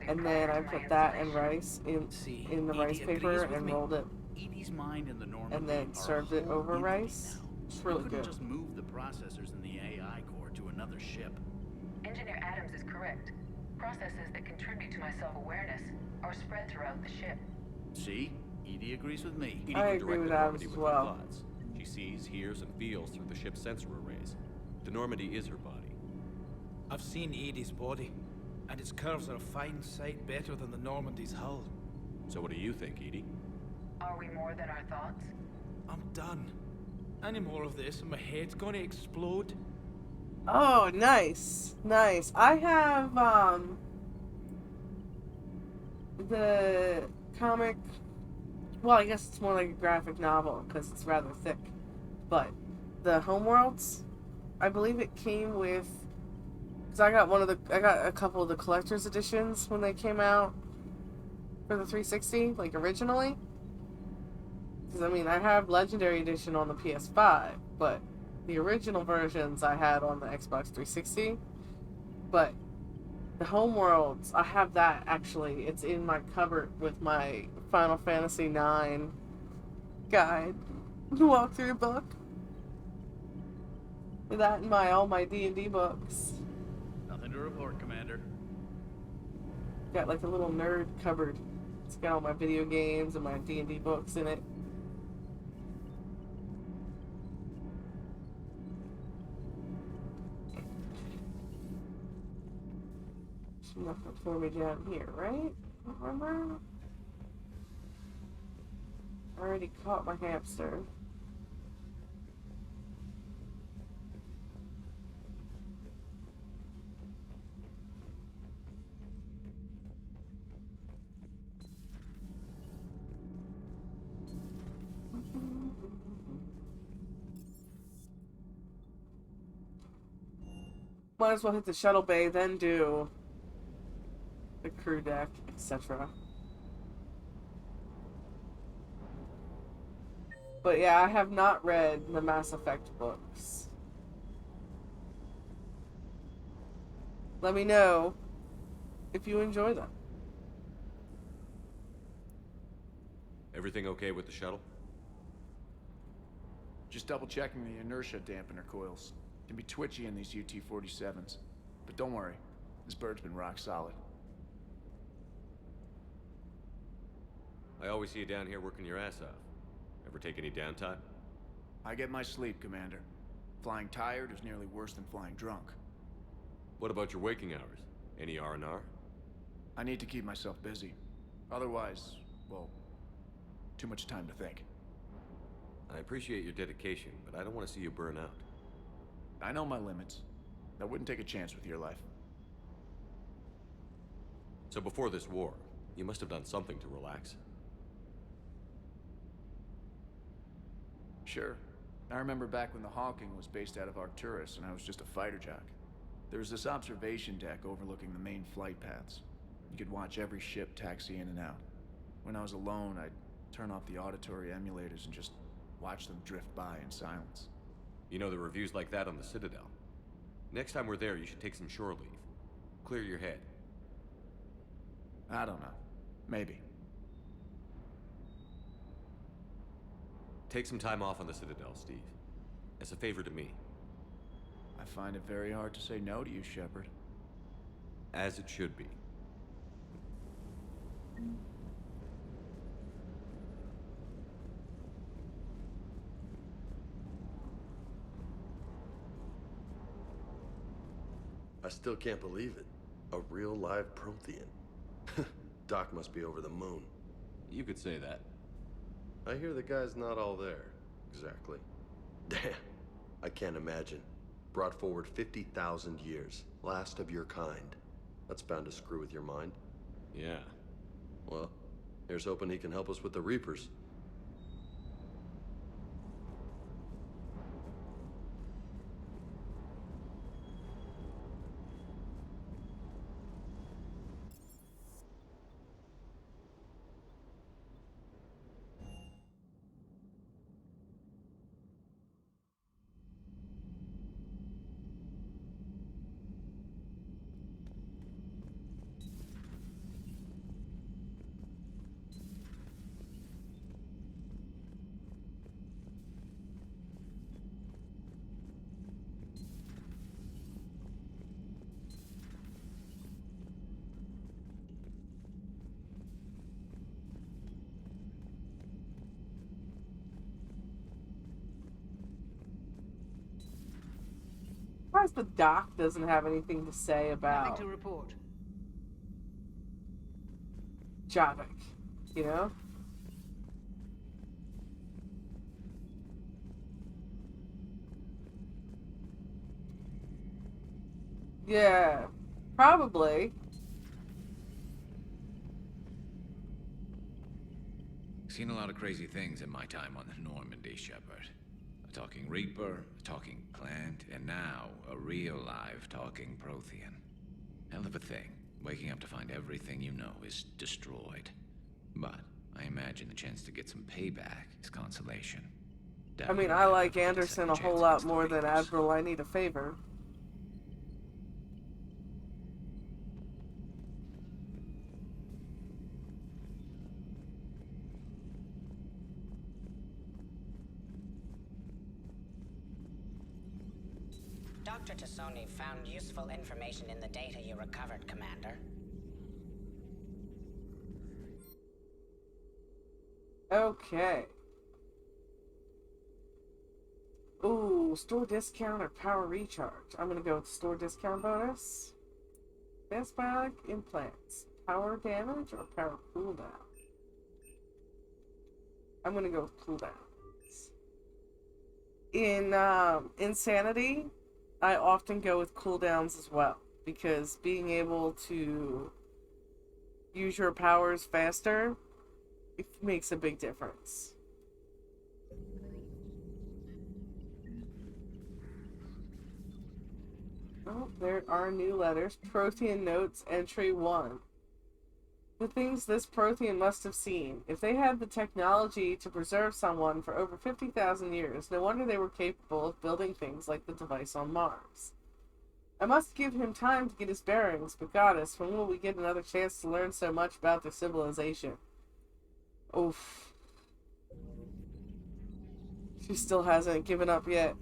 And then I put that and rice in the rice paper and rolled it, Edie's mind and the Normandy and then are served a it whole over entity rice. now. It's You really couldn't good. just move the processors in the AI core to another ship. Engineer Adams is correct. Processes that contribute to my self-awareness are spread throughout the ship. See? Edie agrees with me. Edie I can agree direct with the Adams Normandy as with her well. thoughts. She sees, hears, and feels through the ship's sensor arrays. The Normandy is her body. I've seen Edie's body, and its curves are a fine sight better than the Normandy's hull. So what do you think, Edie? Are we more than our thoughts? I'm done. Any more of this and my head's gonna explode. Oh, nice. Nice. I have, the comic... Well, I guess it's more like a graphic novel, because it's rather thick. But the Homeworlds, I believe it came with... Because I got a couple of the collector's editions when they came out for the 360, like originally. Because, I mean, I have Legendary Edition on the PS5, but the original versions I had on the Xbox 360. But the Homeworlds, I have that actually. It's in my cupboard with my Final Fantasy IX guide, walkthrough book. That and all my D&D books. Nothing to report, Commander. Got like a little nerd cupboard. It's got all my video games and my D&D books in it. There's nothing for me down here, right? Remember? I already caught my hamster. Might as well hit the shuttle bay, then do the crew deck, etc. But yeah, I have not read the Mass Effect books. Let me know if you enjoy them. Everything okay with the shuttle? Just double checking the inertia dampener coils. Can be twitchy in these UT-47s. But don't worry, this bird's been rock solid. I always see you down here working your ass off. Ever take any downtime? I get my sleep, Commander. Flying tired is nearly worse than flying drunk. What about your waking hours? Any R&R? I need to keep myself busy. Otherwise, well, too much time to think. I appreciate your dedication, but I don't want to see you burn out. I know my limits. I wouldn't take a chance with your life. So before this war, you must have done something to relax. Sure. I remember back when the Hawking was based out of Arcturus and I was just a fighter jock. There was this observation deck overlooking the main flight paths. You could watch every ship taxi in and out. When I was alone, I'd turn off the auditory emulators and just watch them drift by in silence. You know, the reviews like that on the Citadel. Next time we're there, you should take some shore leave. Clear your head. I don't know. Maybe. Take some time off on the Citadel, Steve. As a favor to me. I find it very hard to say no to you, Shepard. As it should be. I still can't believe it. A real live Prothean. Doc must be over the moon. You could say that. I hear the guy's not all there. Exactly. Damn. I can't imagine. Brought forward 50,000 years. Last of your kind. That's bound to screw with your mind. Yeah. Well, here's hoping he can help us with the Reapers. surprised the doc doesn't have anything to say about Nothing to report. Javik, you know? Yeah, probably. Seen a lot of crazy things in my time on the Normandy, Shepard. A talking Reaper, a talking Plant, and now a real live talking Prothean. Hell of a thing, waking up to find everything you know is destroyed. But I imagine the chance to get some payback is consolation. I mean, I like Anderson a whole lot more than Admiral I Need a Favor. Dr. Tassoni found useful information in the data you recovered, Commander. Okay. Ooh, store discount or power recharge. I'm gonna go with store discount bonus. Best bionic implants. Power damage or power cooldown? I'm gonna go with cooldowns. In Insanity, I often go with cooldowns as well, because being able to use your powers faster, it makes a big difference. Oh, there are new letters. Prothean Notes, Entry 1. The things this Prothean must have seen. If they had the technology to preserve someone for over 50,000 years, no wonder they were capable of building things like the device on Mars. I must give him time to get his bearings, but Goddess, when will we get another chance to learn so much about their civilization? Oof. She still hasn't given up yet.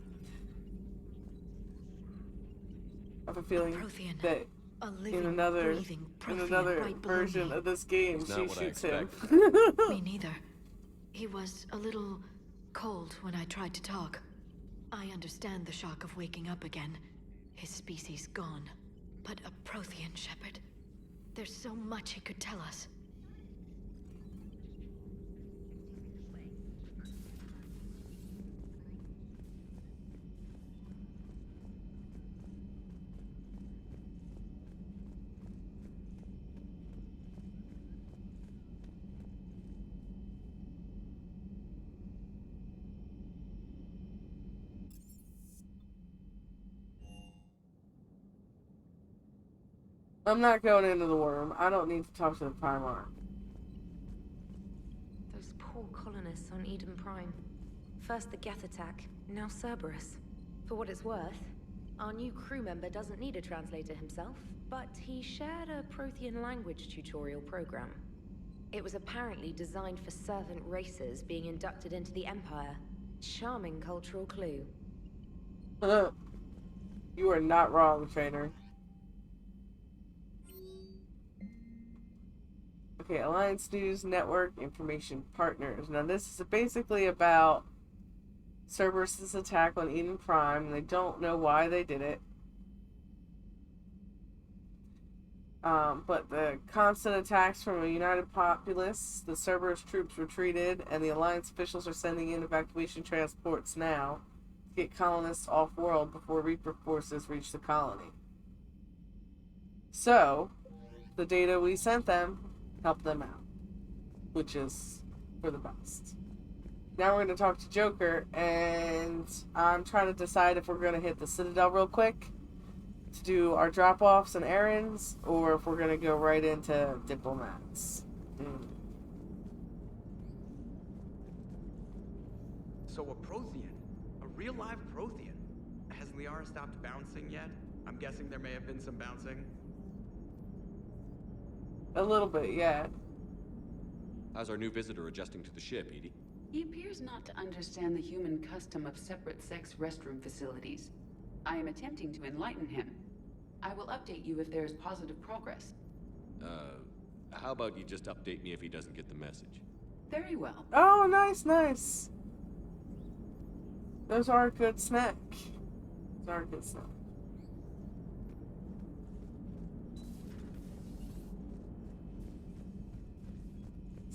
I have a feeling that in another version of this game, she shoots him. Me neither. He was a little cold when I tried to talk. I understand the shock of waking up again. His species gone. But a Prothean, Shepard. There's so much he could tell us. I'm not going into the worm. I don't need to talk to the Primarch. Those poor colonists on Eden Prime. First the Geth attack, now Cerberus. For what it's worth, our new crew member doesn't need a translator himself, but he shared a Prothean language tutorial program. It was apparently designed for servant races being inducted into the Empire. Charming cultural clue. You are not wrong, trainer. Okay, Alliance News Network Information Partners. Now this is basically about Cerberus' attack on Eden Prime. They don't know why they did it. But the constant attacks from a united populace, the Cerberus troops retreated, and the Alliance officials are sending in evacuation transports now to get colonists off-world before Reaper forces reach the colony. So, the data we sent them help them out, which is for the best. Now we're going to talk to Joker, and I'm trying to decide if we're going to hit the Citadel real quick to do our drop-offs and errands, or if we're going to go right into diplomats. So a Prothean, a real live Prothean. Has Liara stopped bouncing yet? I'm guessing there may have been some bouncing. A little bit, yeah. How's our new visitor adjusting to the ship, Edie? He appears not to understand the human custom of separate-sex restroom facilities. I am attempting to enlighten him. I will update you if there is positive progress. How about you just update me if he doesn't get the message? Very well. Oh, nice, nice. Those are a good snack. Those are a good snack.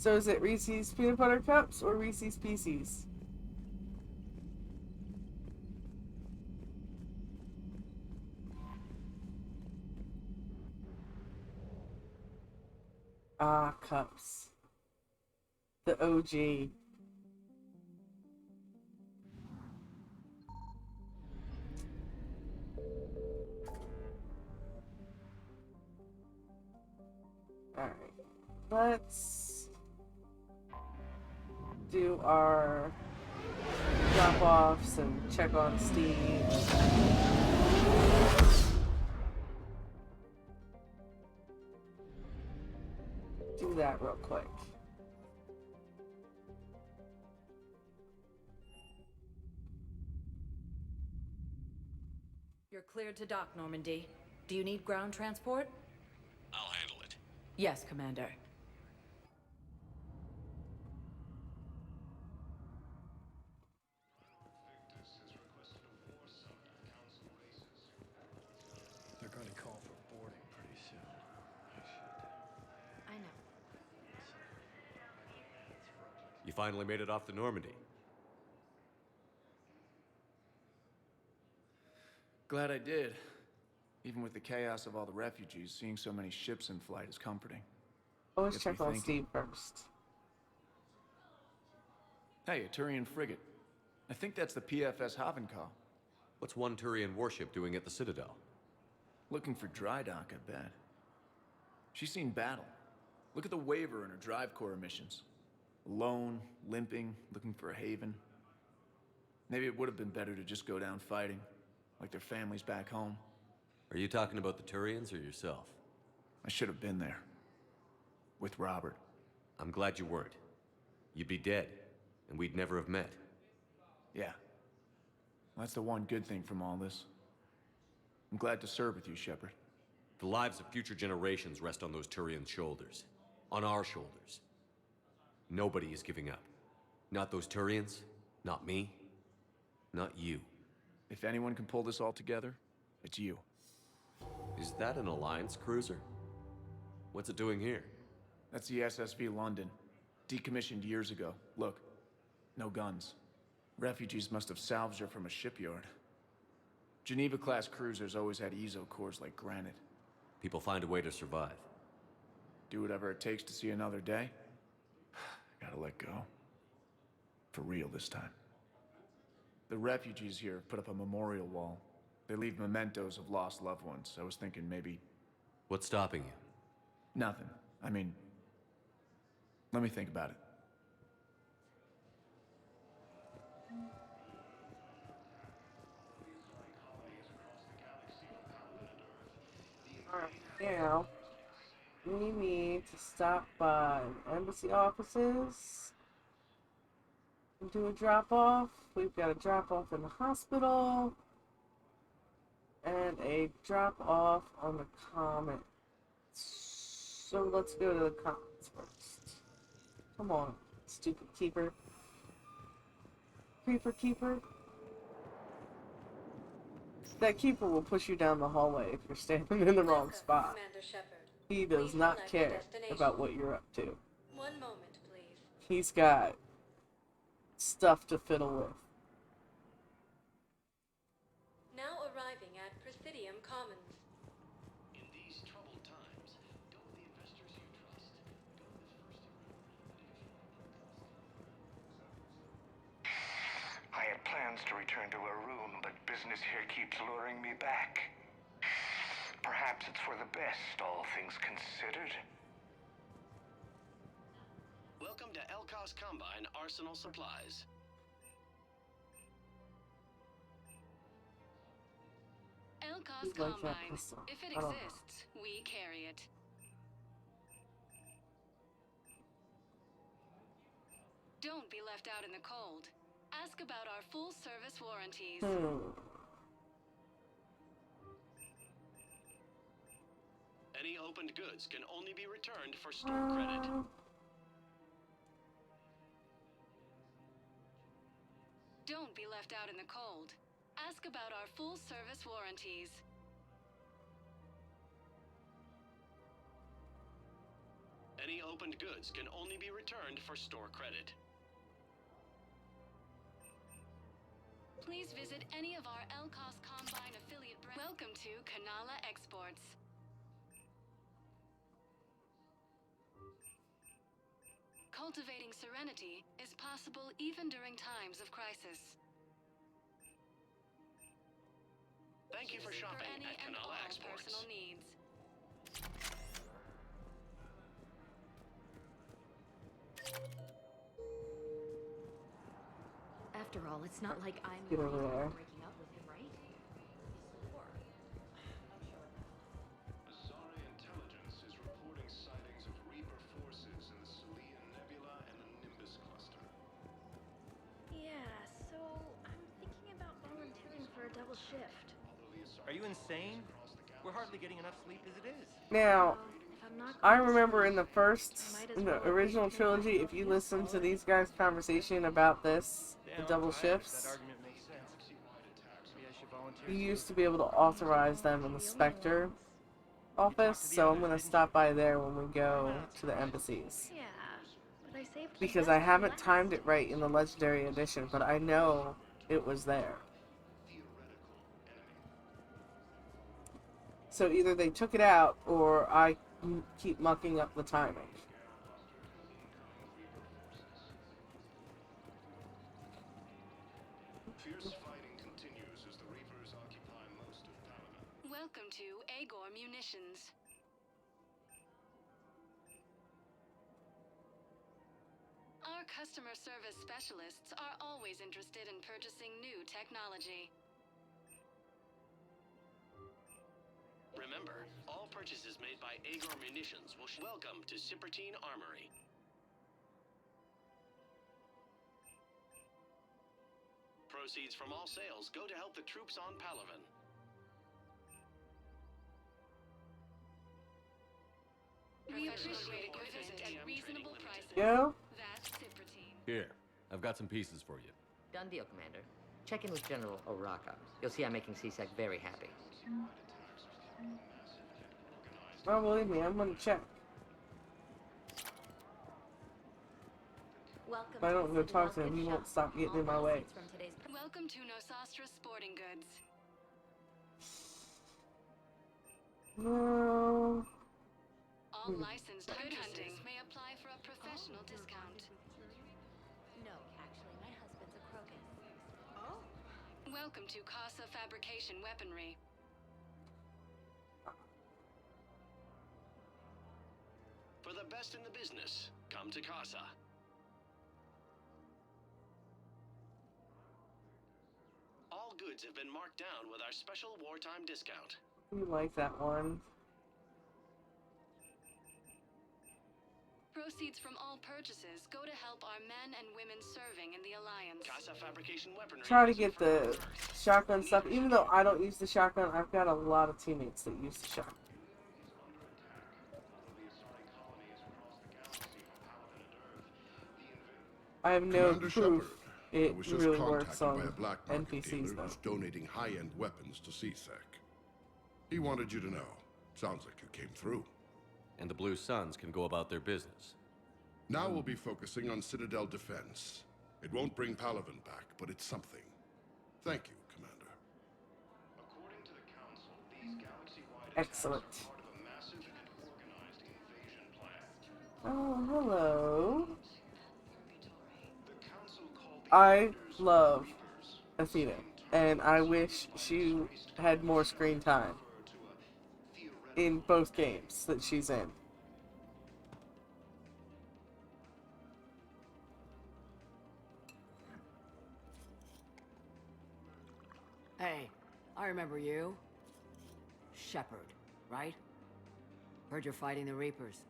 So is it Reese's Peanut Butter Cups or Reese's Pieces? Ah, cups. The OG. Alright. Let's do our drop-offs and check on Steve. Do that real quick. You're cleared to dock, Normandy. Do you need ground transport? I'll handle it. Yes, Commander. They're gonna call for boarding pretty soon. I know. You finally made it off the Normandy. Glad I did. Even with the chaos of all the refugees, seeing so many ships in flight is comforting. Always Gets check me on thinking. Steve first. Hey, a Turian frigate. I think that's the PFS Havenkaw. What's one Turian warship doing at the Citadel? Looking for dry dock, I bet. She's seen battle. Look at the waiver in her drive corps emissions. Alone, limping, looking for a haven. Maybe it would have been better to just go down fighting, like their families back home. Are you talking about the Turians or yourself? I should have been there. With Robert. I'm glad you weren't. You'd be dead, and we'd never have met. Yeah. That's the one good thing from all this. I'm glad to serve with you, Shepard. The lives of future generations rest on those Turians' shoulders. On our shoulders. Nobody is giving up. Not those Turians, not me, not you. If anyone can pull this all together, it's you. Is that an Alliance cruiser? What's it doing here? That's the SSV London. Decommissioned years ago. Look, no guns. Refugees must have salvaged her from a shipyard. Geneva-class cruisers always had eezo cores like granite. People find a way to survive. Do whatever it takes to see another day. Gotta let go. For real this time. The refugees here have put up a memorial wall. They leave mementos of lost loved ones. I was thinking maybe... What's stopping you? Nothing. I mean... Let me think about it. Alright, now we need to stop by embassy offices and do a drop-off. We've got a drop-off in the hospital and a drop-off on the comet. So let's go to the comments first. Come on, stupid keeper. Creeper keeper. That keeper will push you down the hallway if you're standing in the wrong spot. Commander Shepard. He does not Select care destination. about what you're up to. One moment, please. He's got stuff to fiddle with. Now arriving at Presidium Commons. In these troubled times, don't the investors you trust go the first I had plans to return to Arun, but business here keeps luring me back. Perhaps it's for the best, all things considered. Welcome to Elkos Combine Arsenal Supplies. Like Elkos that Combine. pistol. If it I don't know. exists, we carry it. Don't be left out in the cold. Ask about our full service warranties. Any opened goods can only be returned for store credit. Don't be left out in the cold. Ask about our full service warranties. Any opened goods can only be returned for store credit. Please visit any of our LCOS Combine affiliate brands. Welcome to Kanala Exports. Cultivating serenity is possible even during times of crisis. Thank you for shopping For any at and Kanala all Exports. personal needs. After all, it's not like I'm Get over there. breaking up with him, right? Azari intelligence is reporting sightings of Reaper forces in the Salian Nebula and the Nimbus cluster. Yeah, so I'm thinking about volunteering for a double shift. Are you insane? We're hardly getting enough sleep as it is. Now, If I'm not I going to remember in sleep, in the original trilogy, if you listen to these guys' conversation about this, the double shifts, Argument makes sense. Maybe I should volunteer you too. used to be able to authorize them in the Spectre office, so I'm going to stop by there when we go to the embassies. Yeah, but I saved the Because best I for haven't last. timed it right in the Legendary Edition, but I know it was there. So either they took it out, or I keep mucking up the timing. Fierce fighting continues as the Reapers occupy most of Palaven. Welcome to Agor Munitions. Our customer service specialists are always interested in purchasing new technology. Remember, all purchases made by Agor Munitions will welcome to Cypertine Armory. Proceeds from all sales go to help the troops on Palaven. We appreciate your visit at reasonable prices. Yo? That's Cypertine. Here, I've got some pieces for you. Done deal, Commander. Check in with General Oraka. You'll see I'm making C-Sec very happy. Oh, believe me, I'm going to check. If I don't go talk to him, he won't stop getting in my way. Welcome to Nosastra Sporting Goods. No. All licensed good hunting may apply for a professional discount. No, actually, my husband's a crocus. Oh. Welcome to Casa Fabrication Weaponry. For the best in the business, come to Casa. All goods have been marked down with our special wartime discount. You like that one? Proceeds from all purchases go to help our men and women serving in the Alliance. Casa Fabrication Weaponry. Try to get the shotgun stuff. Even though I don't use the shotgun, I've got a lot of teammates that use the shotgun. I have no Commander proof Shepard, it I was just really works contacted by on a black market NPCs dealer though. who's donating high-end weapons to C-Sec. He wanted you to know. Sounds like you came through. And the Blue Suns can go about their business. Now we'll be focusing on Citadel defense. It won't bring Palaven back, but it's something. Thank you, Commander. According to the Council, these galaxy-wide Excellent. attacks are part of a massive and organized invasion plan. Oh, hello. The Council called the I love Athena, and I wish she had more screen time in both games that she's in. Hey, I remember you. Shepard, right? Heard you're fighting the Reapers.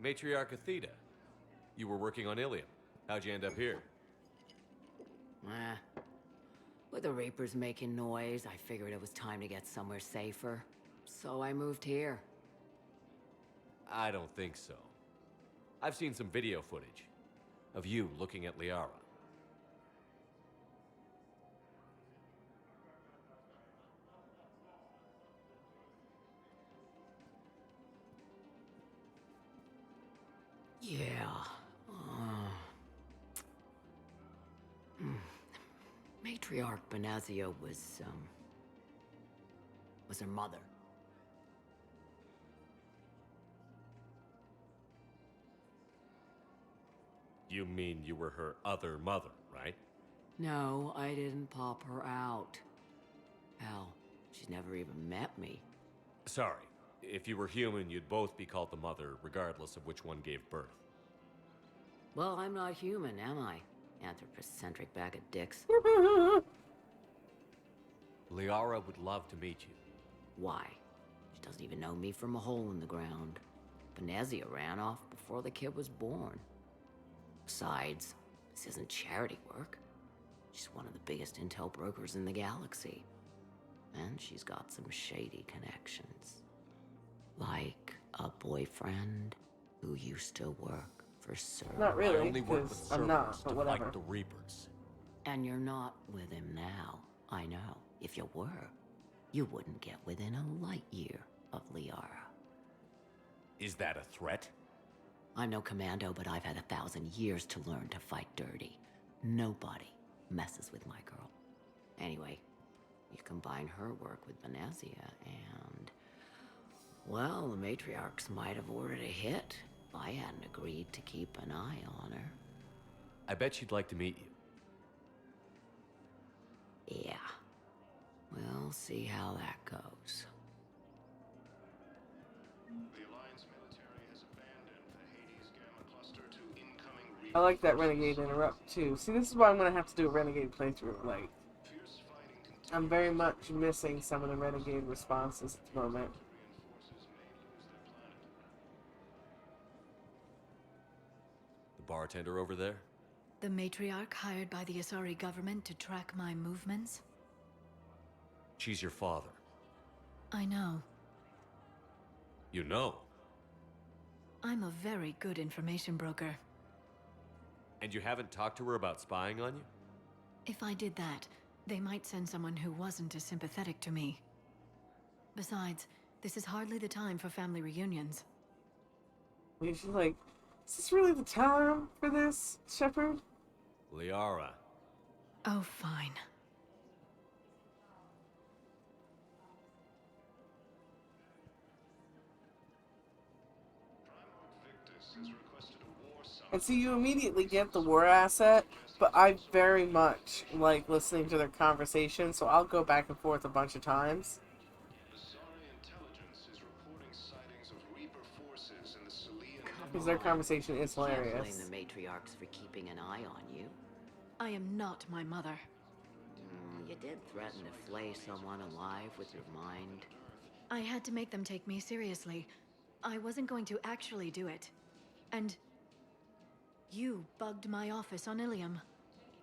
Matriarch Athena, you were working on Ilium. How'd you end up here? With the Reapers making noise, I figured it was time to get somewhere safer. So I moved here. I don't think so. I've seen some video footage of you looking at Liara. Yeah. Matriarch Benazia was her mother. You mean you were her other mother, right? No, I didn't pop her out. Hell, she's never even met me. Sorry. If you were human, you'd both be called the mother, regardless of which one gave birth. Well, I'm not human, am I? Anthropocentric bag of dicks. Liara would love to meet you. Why? She doesn't even know me from a hole in the ground. Benazia ran off before the kid was born. Besides, this isn't charity work. She's one of the biggest intel brokers in the galaxy. And she's got some shady connections. Like a boyfriend who used to work for Sir. Not really, I only work with because I'm not, Cerberus but to whatever. fight the Reapers. And you're not with him now. I know. If you were, you wouldn't get within a light year of Liara. Is that a threat? I'm no commando, but I've had 1,000 years to learn to fight dirty. Nobody messes with my girl. Anyway, you combine her work with Benazia and... well, the matriarchs might have ordered a hit if I hadn't agreed to keep an eye on her. I bet she'd like to meet you. Yeah. We'll see how that goes. I like that Renegade interrupt too. See, this is why I'm gonna have to do a Renegade playthrough. Like, I'm very much missing some of the Renegade responses at the moment. The bartender over there? The matriarch hired by the Asari government to track my movements? She's your father. I know. You know? I'm a very good information broker. And you haven't talked to her about spying on you? If I did that, they might send someone who wasn't as sympathetic to me. Besides, this is hardly the time for family reunions. She's like, is this really the time for this, Shepard? Liara. Oh, fine. And so you immediately get the war asset, but I very much like listening to their conversation, so I'll go back and forth a bunch of times. Because their conversation is Can't blame hilarious. the matriarchs for keeping an eye on you. I am not my mother. You did threaten to flay someone alive with your mind. I had to make them take me seriously. I wasn't going to actually do it. And you bugged my office on Ilium.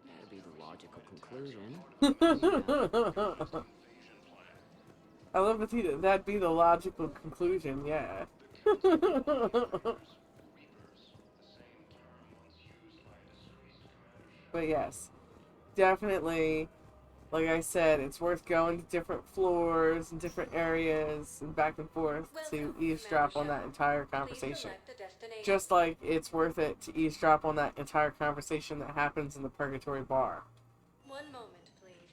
That'd be the logical conclusion. I love that that'd be the logical conclusion, yeah. But yes, definitely, like I said, it's worth going to different floors and different areas and back and forth to eavesdrop on that entire conversation. Just like it's worth it to eavesdrop on that entire conversation that happens in the Purgatory Bar. One moment, please.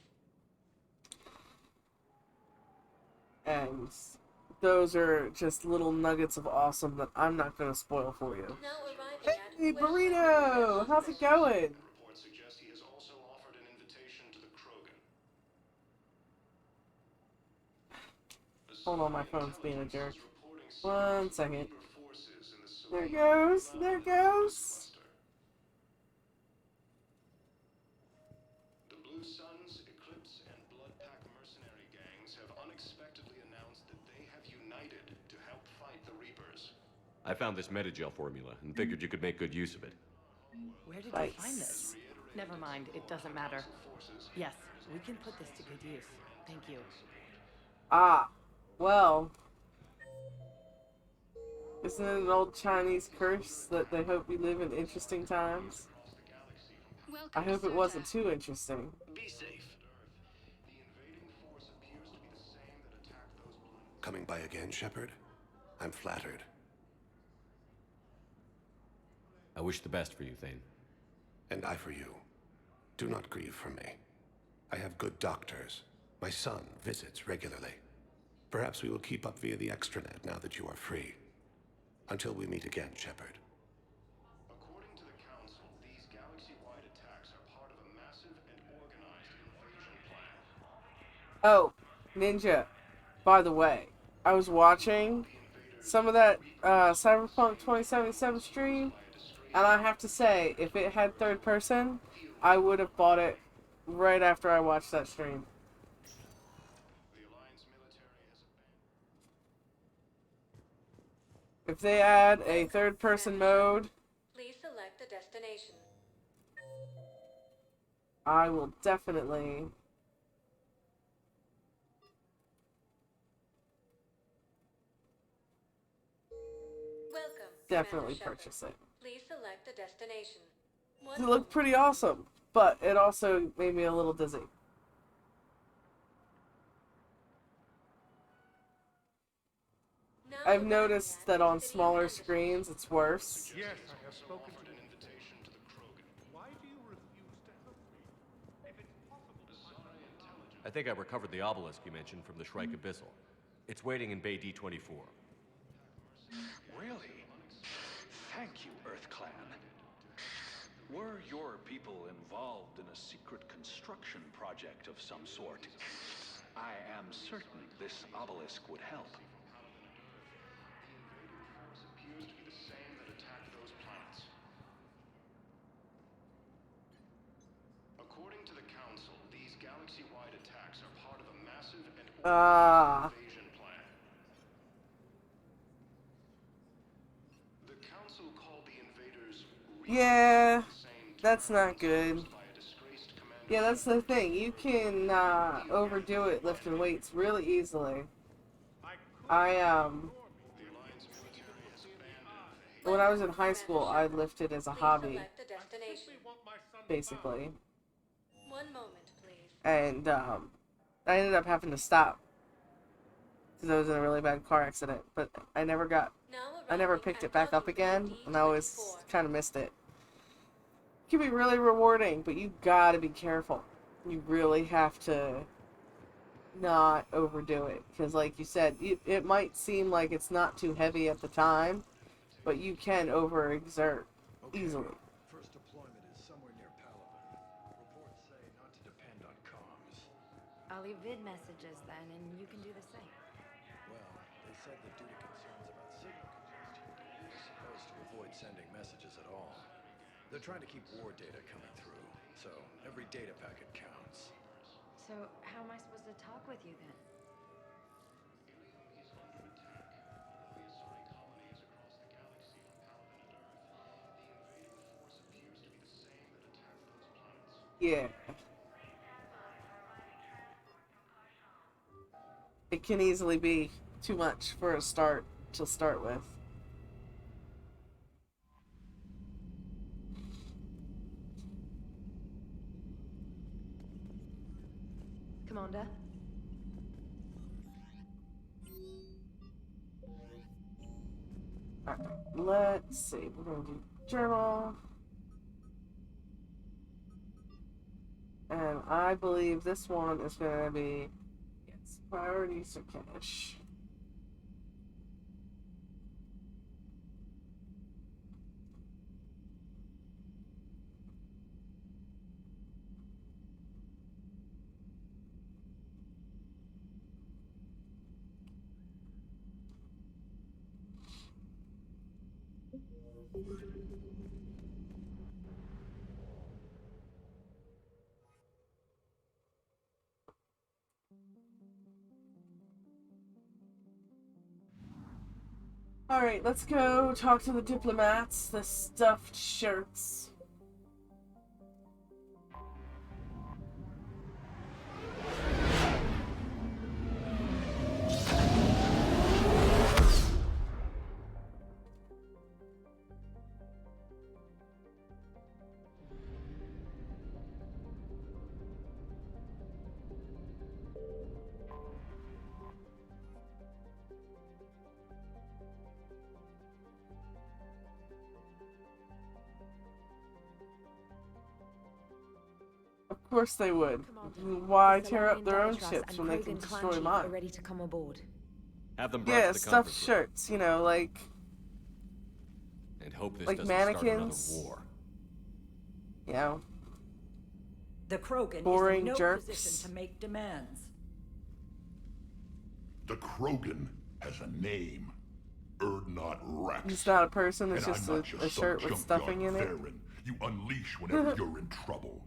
And those are just little nuggets of awesome that I'm not going to spoil for you. Hey, Burrito! How's it going? Hold on, my phone's being a jerk. 1 second. There it goes. There it goes. The Blue Suns, Eclipse, and Bloodpack mercenary gangs have unexpectedly announced that they have united to help fight the Reapers. I found this metagel formula and figured you could make good use of it. Where did you find this? Never mind, it doesn't matter. Yes, we can put this to good use. Thank you. Ah, well. Isn't it an old Chinese curse that they hope we live in interesting times? I hope it wasn't too interesting. Be safe. Coming by again, Shepard? I'm flattered. I wish the best for you, Thane. And I for you. Do not grieve for me. I have good doctors. My son visits regularly. Perhaps we will keep up via the extranet now that you are free. Until we meet again, Shepard. According to the Council, these galaxy-wide attacks are part of a massive and organized invasion plan. Oh, Ninja. By the way, I was watching some of that Cyberpunk 2077 stream, and I have to say, if it had third person, I would have bought it right after I watched that stream. If they add a third person mode, Please select the destination. I will definitely purchase it. Please select the destination. It looked pretty awesome, but it also made me a little dizzy. I've noticed that on smaller screens it's worse. Yes, I have spoken to an invitation to the Krogan. Why do you refuse to help me? If it's possible to find I think I recovered the obelisk you mentioned from the Shrike Abyssal. It's waiting in Bay D-24. Really? Thank you, Earth Clan. Were your people involved in a secret construction project of some sort, I am certain this obelisk would help. According to the Council, these galaxy-wide attacks are part of a massive and organized invasion plan. The Council called the invaders... Yeah, that's not good. Yeah, that's the thing. You can overdo it lifting weights really easily. When I was in high school, I lifted as a hobby, basically. One moment, please. And I ended up having to stop because I was in a really bad car accident. But I never picked it back up again, and I always kind of missed it. It can be really rewarding, but you gotta be careful. You really have to not overdo it, because like you said, it might seem like it's not too heavy at the time, but you can overexert easily. First deployment is somewhere near Palaven. Reports say not to depend on comms. I'll leave vid messages then, and you can do the same. Well, they said that due to concerns about signal congestion, we're supposed to avoid sending messages at all. They're trying to keep war data coming through, so every data packet counts. So, how am I supposed to talk with you then? Yeah. It can easily be too much for a start to start with. Commander? Alright, let's see. We're going to do journal. And I believe this one is going to be, yes, priority Sur'Kesh. Alright, let's go talk to the diplomats, the stuffed shirts. course they would. Why The tear up Solarian their own Dalatrass ships and when they can Krogan clan destroy chief mine? are ready to come aboard. Have them brought Yeah, to the stuffed conference room. shirts, you know, like And hope this like doesn't start another mannequins. war. You know, The Krogan boring is in no jerks. position to make demands. The Krogan has a name. Erdnot Rex. He's not a person, it's And just I'm a not just some shirt with junkyard stuffing in it. Theron you unleash whenever you're in trouble.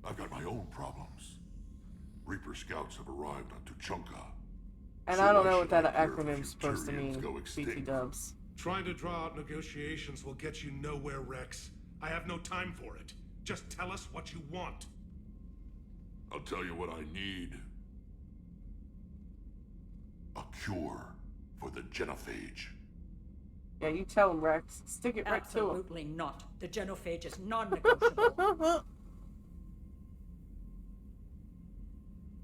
I've got my own problems. Reaper scouts have arrived on Tuchanka. And So I don't why know what should that I care if acronym's supposed to Futurians mean. go BT extinct? dubs. Trying to draw out negotiations will get you nowhere, Rex. I have no time for it. Just tell us what you want. I'll tell you what I need. A cure for the genophage. Yeah, you tell him, Rex. Stick it right to him. Absolutely not. The genophage is non-negotiable.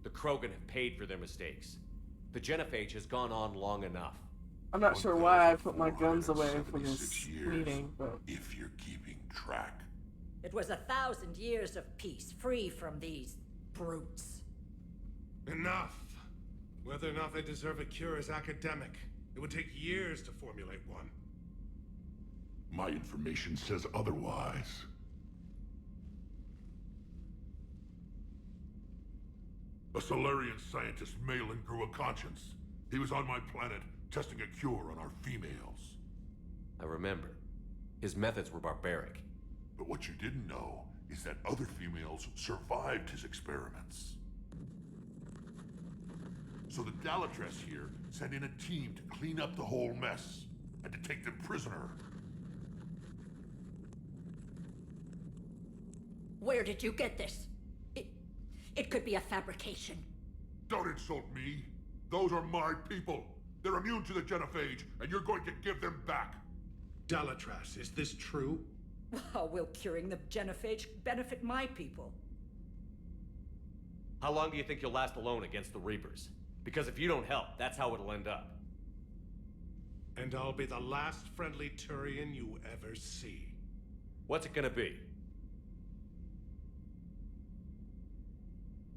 The Krogan have paid for their mistakes. The genophage has gone on long enough. I'm not sure why I put my guns away from this meeting, but if you're keeping track. It was 1,000 years of peace, free from these brutes. Enough. Whether or not they deserve a cure is academic. It would take years to formulate one. My information says otherwise. A Solarian scientist, Malin, grew a conscience. He was on my planet, testing a cure on our females. I remember. His methods were barbaric. But what you didn't know is that other females survived his experiments. So the Dalatrass here sent in a team to clean up the whole mess, and to take them prisoner. Where did you get this? It could be a fabrication. Don't insult me. Those are my people. They're immune to the genophage, and you're going to give them back. Dalatrass, is this true? How will curing the genophage benefit my people? How long do you think you'll last alone against the Reapers? Because if you don't help, that's how it'll end up. And I'll be the last friendly Turian you ever see. What's it gonna be?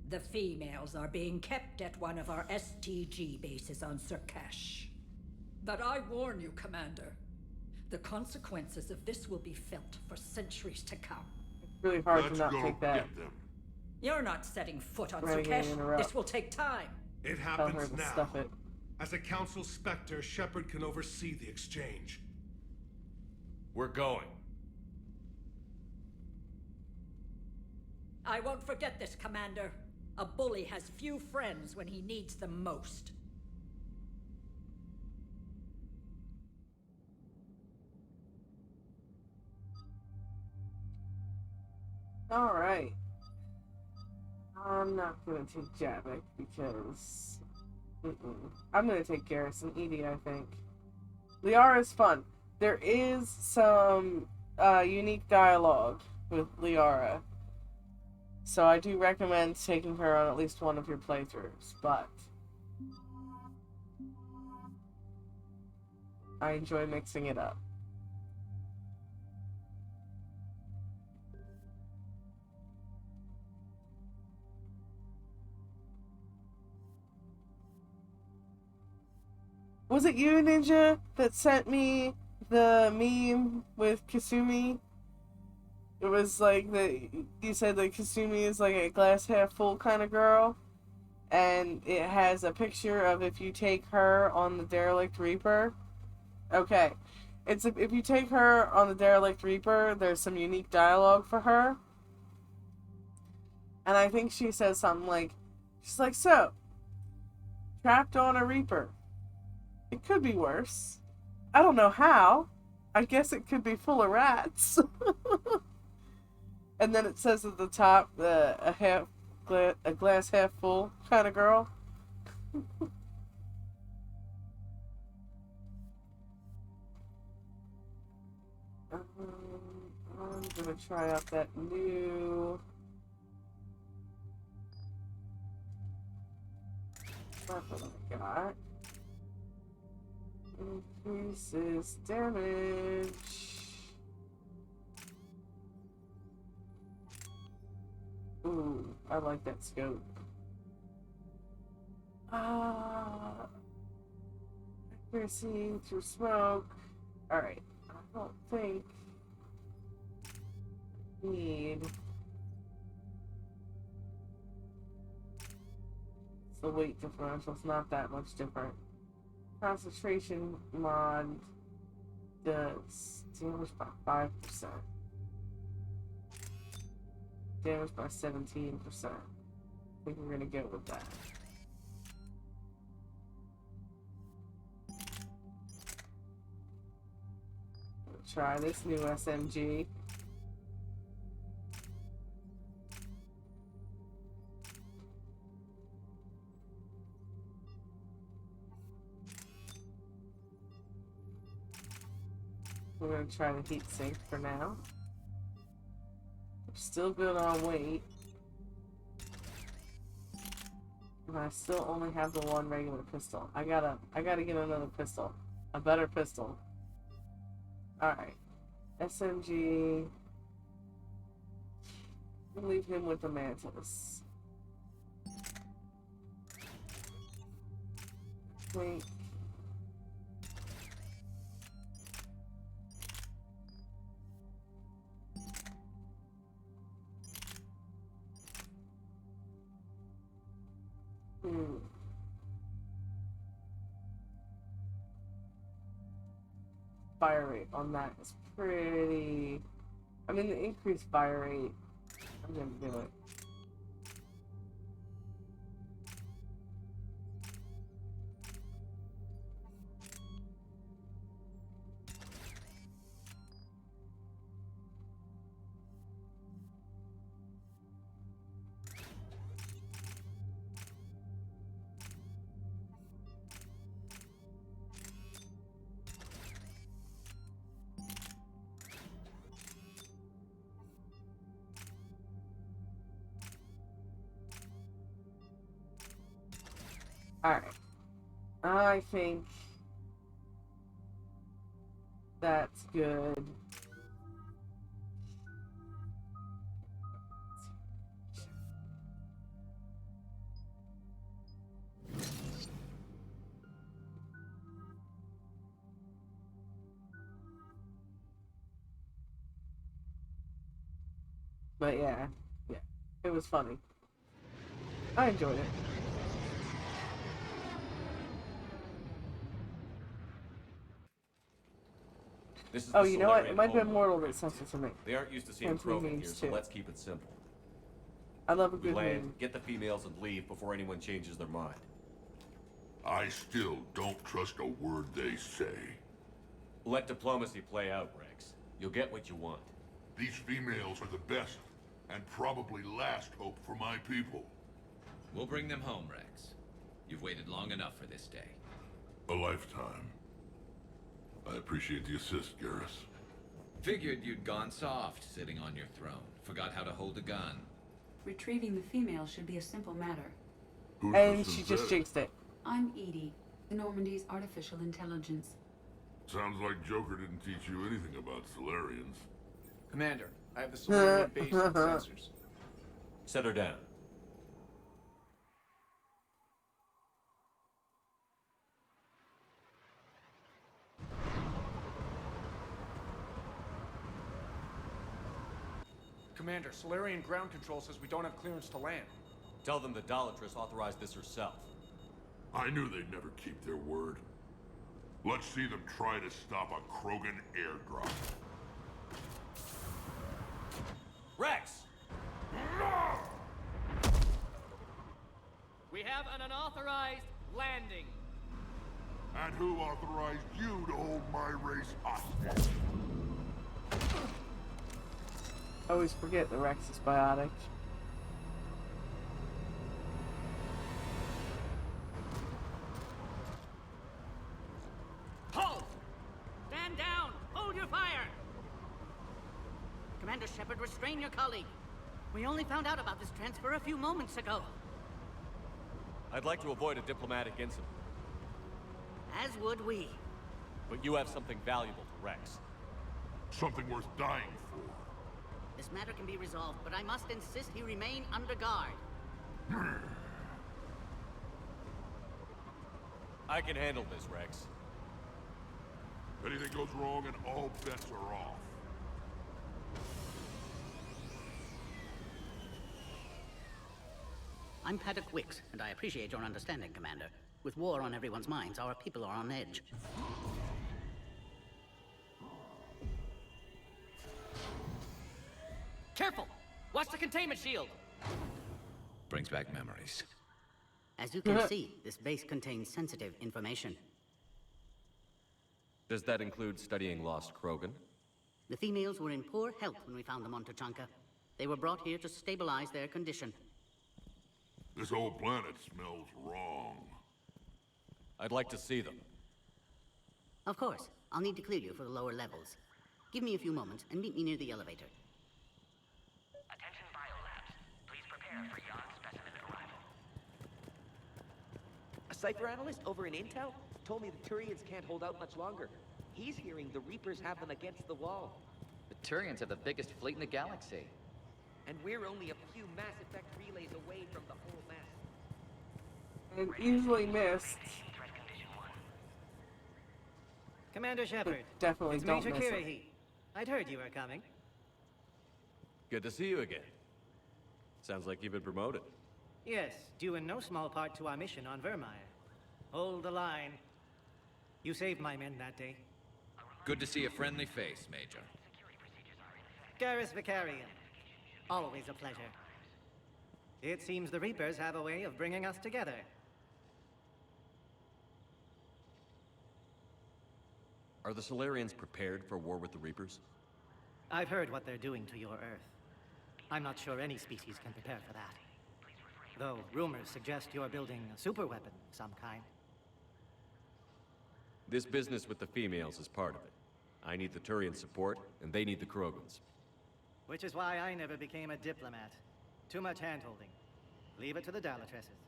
The females are being kept at one of our STG bases on Sur'Kesh. But I warn you, Commander, the consequences of this will be felt for centuries to come. it's really hard to not take that. You're not setting foot on Right, Sur'Kesh. interrupt. This will take time. It Tell her happens to now. stuff it. As a Council Spectre, Shepard can oversee the exchange. We're going. I won't forget this, Commander. A bully has few friends when he needs them most. Alright. I'm not gonna take Javik because... I'm gonna take Garrison Edie, I think. Liara is fun. There is some unique dialogue with Liara. So I do recommend taking her on at least one of your playthroughs, but... I enjoy mixing it up. Was it you, Ninja, that sent me the meme with Kasumi? It was like you said that Kasumi is like a glass half full kind of girl, and it has a picture of if you take her on the Derelict Reaper. Okay, if you take her on the Derelict Reaper, there's some unique dialogue for her, and I think she says something like, she's like, so, trapped on a Reaper. It could be worse. I don't know how. I guess it could be full of rats. And then it says at the top, a glass half full kind of girl. I'm gonna try out that new weapon I got. Increases damage. Ooh, I like that scope. Accuracy through smoke. Alright, I don't think I need. It's the weight differential, it's not that much different. Concentration mod does damage by 5%. Damage by 17%. I think we're gonna go with that. Try this new SMG. We're gonna try the heat sink for now. We're still good on weight. And I still only have the one regular pistol. I gotta get another pistol. A better pistol. Alright. SMG. We'll leave him with the mantis. Wait. Fire rate on that is pretty. I mean, the increased fire rate, I'm gonna do it. Alright. I think that's good. But yeah, it was funny. I enjoyed it. This is Oh, the you know what? Solarian It might be home Mortal that sent it to me. They aren't used to seeing Sent me trophy here, memes, so too. let's keep it simple. I love a We good land, meme. get the females, and leave before anyone changes their mind. I still don't trust a word they say. Let diplomacy play out, Rex. You'll get what you want. These females are the best, and probably last hope for my people. We'll bring them home, Rex. You've waited long enough for this day. A lifetime. I appreciate the assist, Garrus. Figured you'd gone soft sitting on your throne. Forgot how to hold a gun. Retrieving the female should be a simple matter. And she just jinxed it. I'm Edie, Normandy's artificial intelligence. Sounds like Joker didn't teach you anything about Solarians. Commander, I have the Solarian base and sensors. Set her down. Commander, Solarian ground control says we don't have clearance to land. Tell them the Dolatress authorized this herself. I knew they'd never keep their word. Let's see them try to stop a Krogan airdrop. Rex! We have an unauthorized landing. And who authorized you to hold my race hostage? I always forget the Rex is biotic. Halt! Stand down! Hold your fire! Commander Shepard, restrain your colleague. We only found out about this transfer a few moments ago. I'd like to avoid a diplomatic incident. As would we. But you have something valuable to Rex. Something worth dying for. This matter can be resolved, but I must insist he remain under guard. I can handle this, Rex. If anything goes wrong, and all bets are off. I'm Paddock Wicks, and I appreciate your understanding, Commander. With war on everyone's minds, our people are on edge. Careful! Watch the containment shield! Brings back memories. As you can see, this base contains sensitive information. Does that include studying lost Krogan? The females were in poor health when we found them on Tuchanka. They were brought here to stabilize their condition. This whole planet smells wrong. I'd like to see them. Of course. I'll need to clear you for the lower levels. Give me a few moments and meet me near the elevator. Attention biolabs. Please prepare for yon specimen arrival. A cipher analyst over in Intel told me the Turians can't hold out much longer. He's hearing the Reapers have them against the wall. The Turians have the biggest fleet in the galaxy. And we're only a few Mass Effect relays away from the whole mess. And easily missed. Commander Shepard. Definitely it's don't Major miss it. Kirahi. I'd heard you were coming. Good to see you again. Sounds like you've been promoted. Yes, due in no small part to our mission on Vermeer. Hold the line. You saved my men that day. Good to see a friendly face, Major. Garrus Vicarian. Always a pleasure. It seems the Reapers have a way of bringing us together. Are the Solarians prepared for war with the Reapers? I've heard what they're doing to your Earth. I'm not sure any species can prepare for that. Though rumors suggest you're building a superweapon of some kind. This business with the females is part of it. I need the Turian support, and they need the Krogans. Which is why I never became a diplomat. Too much hand-holding. Leave it to the Dalatresses.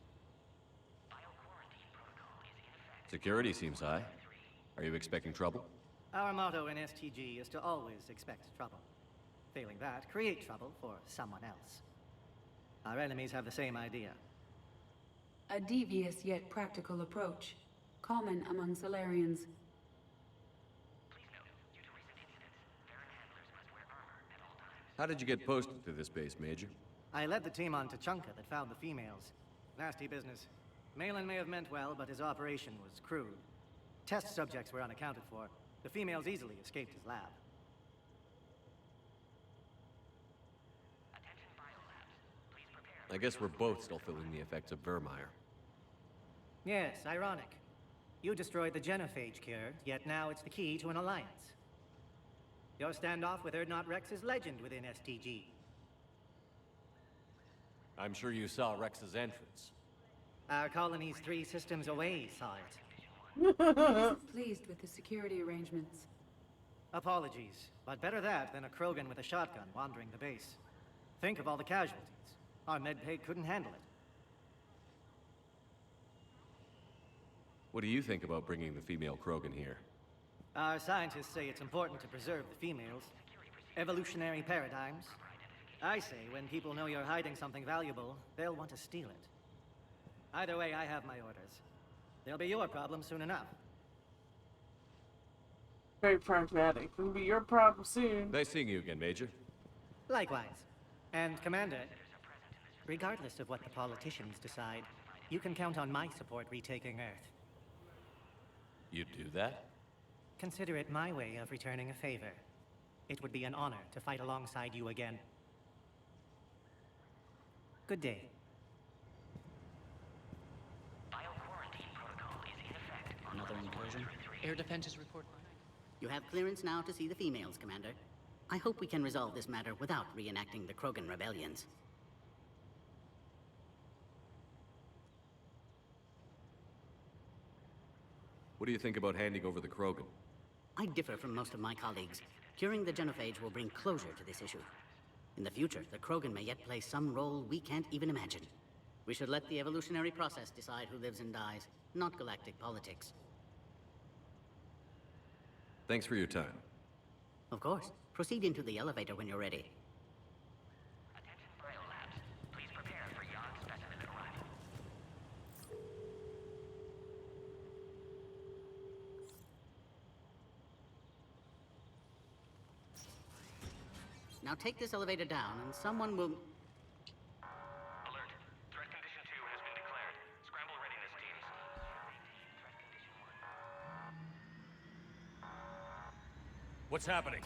Security seems high. Are you expecting trouble? Our motto in STG is to always expect trouble. Failing that, create trouble for someone else. Our enemies have the same idea. A devious yet practical approach. Common among Solarians. How did you get posted to this base, Major? I led the team on Tuchanka that found the females. Nasty business. Malin may have meant well, but his operation was crude. Test subjects were unaccounted for. The females easily escaped his lab. I guess we're both still feeling the effects of Vermeer. Yes, ironic. You destroyed the genophage cure, yet now it's the key to an alliance. Your standoff with Erdnot Rex is legend within STG. I'm sure you saw Rex's entrance. Our colony's 3 systems away saw it. He isn't pleased with the security arrangements. Apologies, but better that than a Krogan with a shotgun wandering the base. Think of all the casualties. Our medbay couldn't handle it. What do you think about bringing the female Krogan here? Our scientists say it's important to preserve the females. Evolutionary paradigms. I say when people know you're hiding something valuable, they'll want to steal it. Either way, I have my orders. They'll be your problem soon enough. Very pragmatic. It'll be your problem soon. Nice seeing you again, Major. Likewise. And Commander, regardless of what the politicians decide, you can count on my support retaking Earth. You'd do that? Consider it my way of returning a favor. It would be an honor to fight alongside you again. Good day. Bioquarantine protocol is in effect. Another incursion? Air defenses report. You have clearance now to see the females, Commander. I hope we can resolve this matter without reenacting the Krogan rebellions. What do you think about handing over the Krogan? I differ from most of my colleagues. Curing the genophage will bring closure to this issue. In the future, the Krogan may yet play some role we can't even imagine. We should let the evolutionary process decide who lives and dies, not galactic politics. Thanks for your time. Of course. Proceed into the elevator when you're ready. Now take this elevator down, and someone will... Alert. Threat condition 2 has been declared. Scramble readiness teams. What's happening?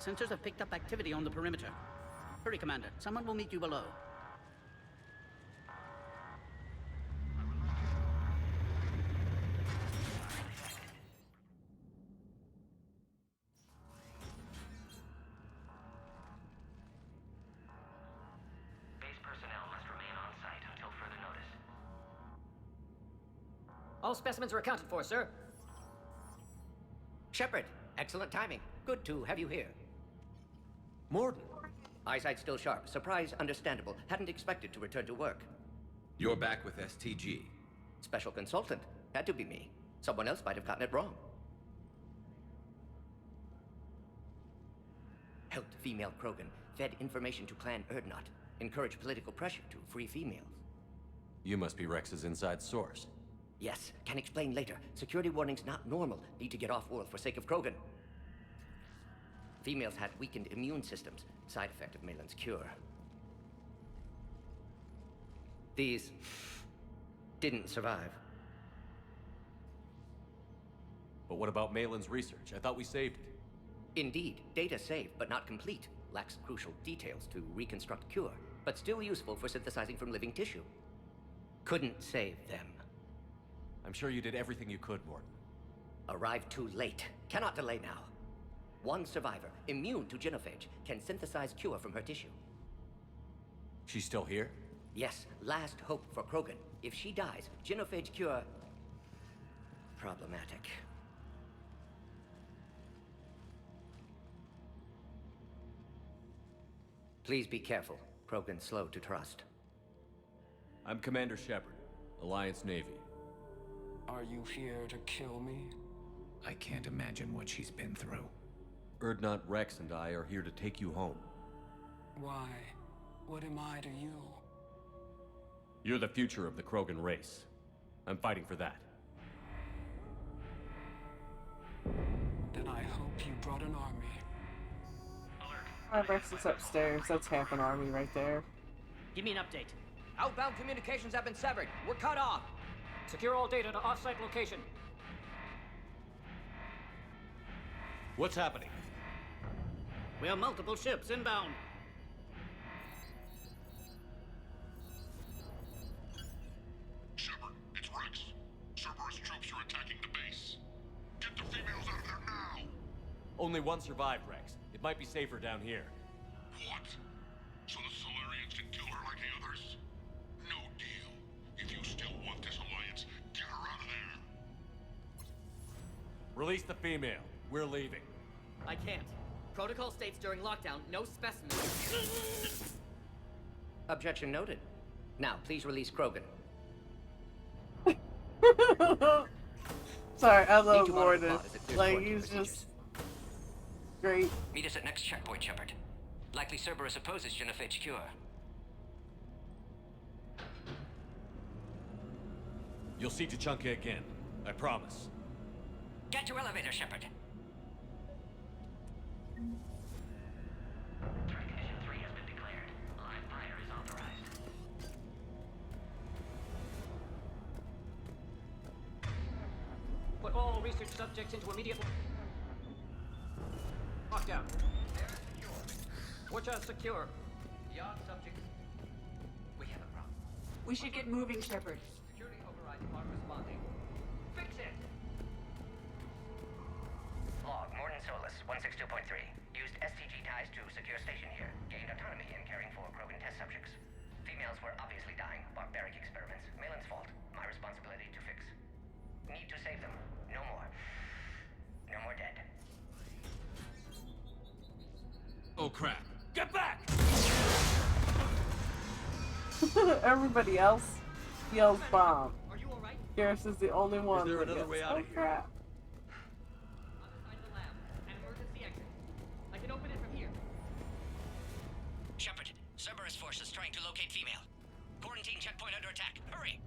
Sensors have picked up activity on the perimeter. Hurry, Commander. Someone will meet you below. Base personnel must remain on site until further notice. All specimens are accounted for, sir. Shepard, excellent timing. Good to have you here. Morden. Eyesight still sharp. Surprise understandable. Hadn't expected to return to work. You're back with STG. Special consultant. Had to be me. Someone else might have gotten it wrong. Helped female Krogan. Fed information to Clan Erdnot. Encouraged political pressure to free females. You must be Rex's inside source. Yes, can explain later. Security warnings not normal. Need to get off-world for sake of Krogan. Females had weakened immune systems. Side effect of Malin's cure. These didn't survive. But what about Malin's research? I thought we saved it. Indeed, data saved, but not complete. Lacks crucial details to reconstruct cure, but still useful for synthesizing from living tissue. Couldn't save them. I'm sure you did everything you could, Morden. Arrived too late. Cannot delay now. One survivor, immune to genophage, can synthesize cure from her tissue. She's still here? Yes, last hope for Krogan. If she dies, genophage cure... problematic. Please be careful. Krogan slow to trust. I'm Commander Shepard, Alliance Navy. Are you here to kill me? I can't imagine what she's been through. Erdnot, Rex, and I are here to take you home. Why? What am I to you? You're the future of the Krogan race. I'm fighting for that. Then I hope you brought an army. Rex is upstairs. That's half an army right there. Give me an update. Outbound communications have been severed. We're cut off. Secure all data to off-site location. What's happening? We have multiple ships inbound. Shepard, it's Rex. Cerberus troops are attacking the base. Get the females out of there now! Only one survived, Rex. It might be safer down here. What? So the Solarians can kill her like the others? No deal. If you still want this alliance, get her out of there. Release the female. We're leaving. I can't. Protocol states during lockdown, no specimens. Objection noted. Now, please release Krogan. Sorry, I love Need to monitor Morden. pod as it clears Like, quarantine he's procedures. just great. Meet us at next checkpoint, Shepard. Likely Cerberus opposes genophage cure. You'll see Tuchanka again. I promise. Get to elevator, Shepard. Threat condition 3 has been declared. Live fire is authorized. Put all research subjects into immediate lockdown. Watch out, secure. Beyond subjects. We have a problem. We should get moving, Shepard. Security overrides aren't responding. Fix it! Log, Morden Solus, 162.3. Used STG ties to secure station here. Gained autonomy in caring for Krogan test subjects. Females were obviously dying. Barbaric experiments. Malin's fault. My responsibility to fix. Need to save them. No more. No more dead. Oh crap. Get back! Everybody else yells bomb. Garrus is the only one. Is there that another gets, way out oh, of here? crap. I can open it from here. Shepard, Cerberus forces trying to locate female. Quarantine checkpoint under attack. Hurry!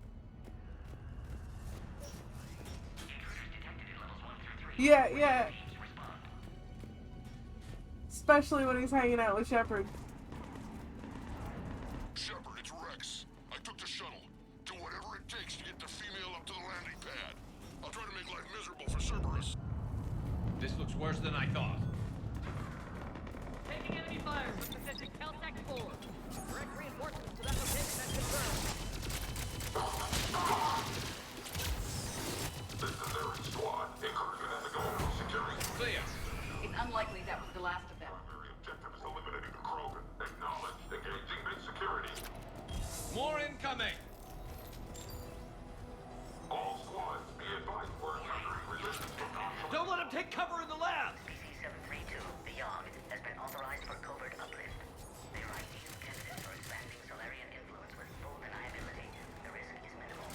Intruders detected in Yeah, yeah. Especially when he's hanging out with Shepard. Shepard, it's Rex. I took the shuttle. Do whatever it takes to get the female up to the landing pad. I'll try to make life miserable for Cerberus. This looks worse than I thought. Taking enemy fire from position Caltech 4. Direct reinforcements to that location has confirmed. This is Ares Squad. Incursion in the Global Security. Clear. It's unlikely that was the last of them. Primary objective is eliminating the Krogan. Acknowledged. Engaging mid-security. More incoming. All squads, be advised we're encountering resistance from non-select. Don't let him take cover in the lab. PC-732, the Yogg, has been authorized for covert uplift. They are ideal candidates for expanding Solarian influence with full deniability. The risk is minimal.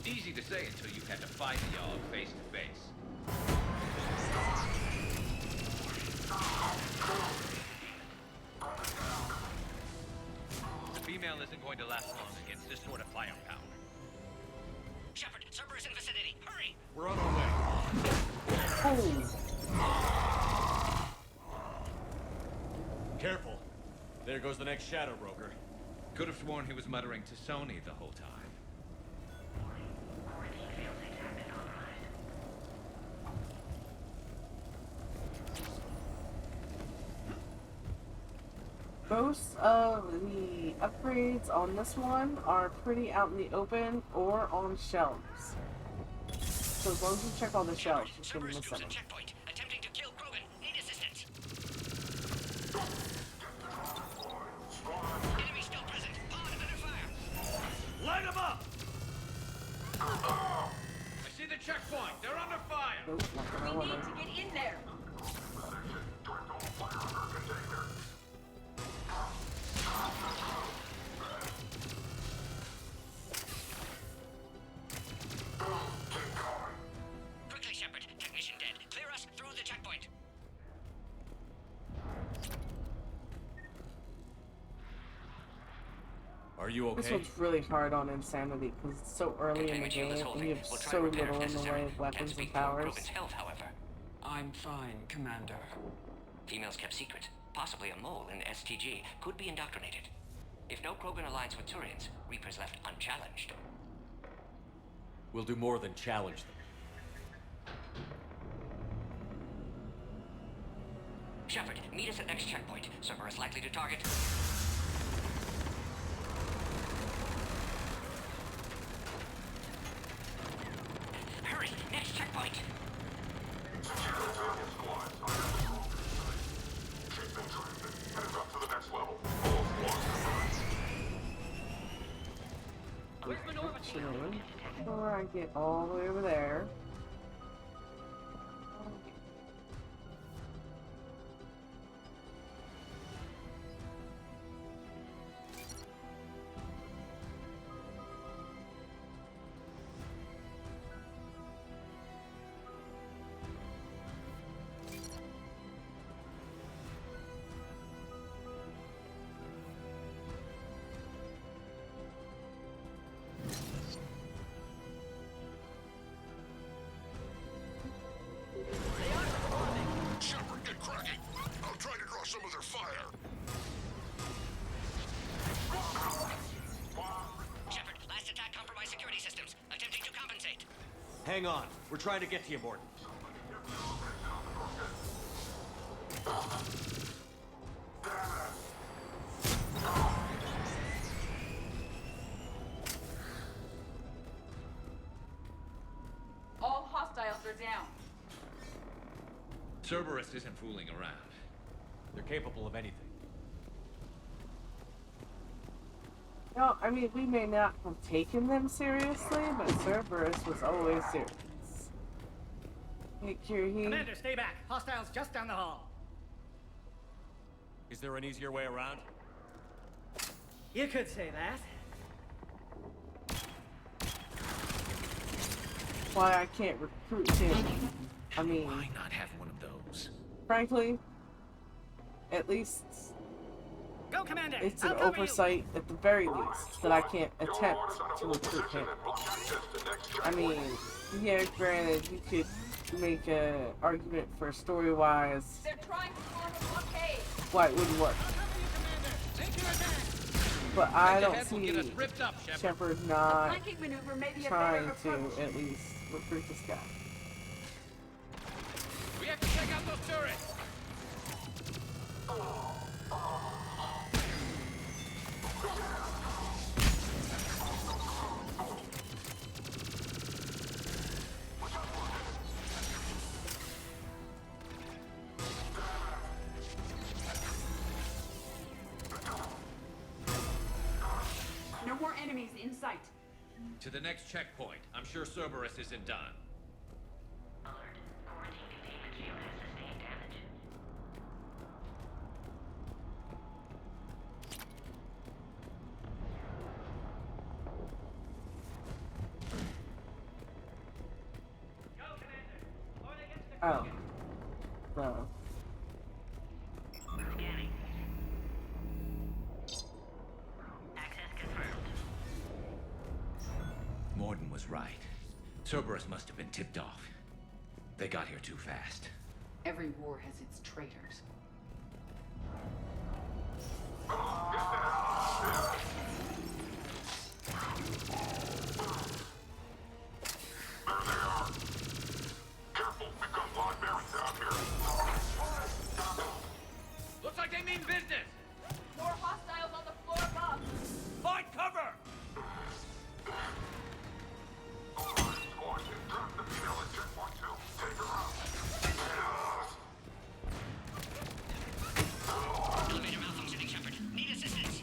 Easy to say until you've had to fight the Yogg face to face. The female isn't going to last long against this sort of firepower. Shepard, Cerberus in vicinity. Hurry! We're on our way. Careful. There goes the next Shadow Broker. Could have sworn he was muttering to Sony the whole time. Most of the upgrades on this one are pretty out in the open or on shelves. So as long as you check all the shelves, you can miss them. Checkpoint. Attempting to kill Krogan. Need assistance. Enemy still present. Pod under fire. Light them up! I see the checkpoint. They're under fire. Nope, not what I We need wanted. to get in there. Quickly, Shepard. Technician dead. Clear us through the checkpoint. Are you okay? This one's really hard on Insanity because it's so early in the game and you have so little in the way of weapons and powers. Krogan's health, however. I'm fine, Commander. Females kept secret. Possibly a mole in STG. Could be indoctrinated. If no Krogan aligns with Turians, Reapers left unchallenged. We'll do more than challenge them. Shepard, meet us at next checkpoint. Cerberus likely to target. Hurry! Next checkpoint! Before I get all the way over there. Shepard, get cracking. I'll try to draw some of their fire. Shepard, last attack compromised security systems. Attempting to compensate. Hang on. We're trying to get to you, Morton. All hostiles are down. Cerberus isn't fooling around. They're capable of anything. No, I mean, we may not have taken them seriously, but Cerberus was always serious. Hey, Kirhi. Commander, stay back. Hostiles just down the hall. Is there an easier way around? You could say that. Why I can't recruit him. I mean, Why not have one of those? frankly, at least Go, Commander. it's an I'll cover you. oversight at the very least that I can't attempt to recruit him. I mean, Yeah, granted, you could make a argument for story-wise They're trying to form a blockade. why it wouldn't work. But I don't ahead will get us see ripped up, Shepard. Shepard not Flanking maneuver may be a trying better to approach. at least recruit this guy. We have to take out those turrets. No more enemies in sight. To the next checkpoint. I'm sure Cerberus isn't done. Alert. Quarantine containment shield has sustained damage. Oh. No. Scanning. Access confirmed. Morden was right. Cerberus must have been tipped off. They got here too fast. Every war has its traitors. Looks like they mean business. More hostiles on the floor above. Find cover. Elevator malfunctioning, Shepard. Need assistance.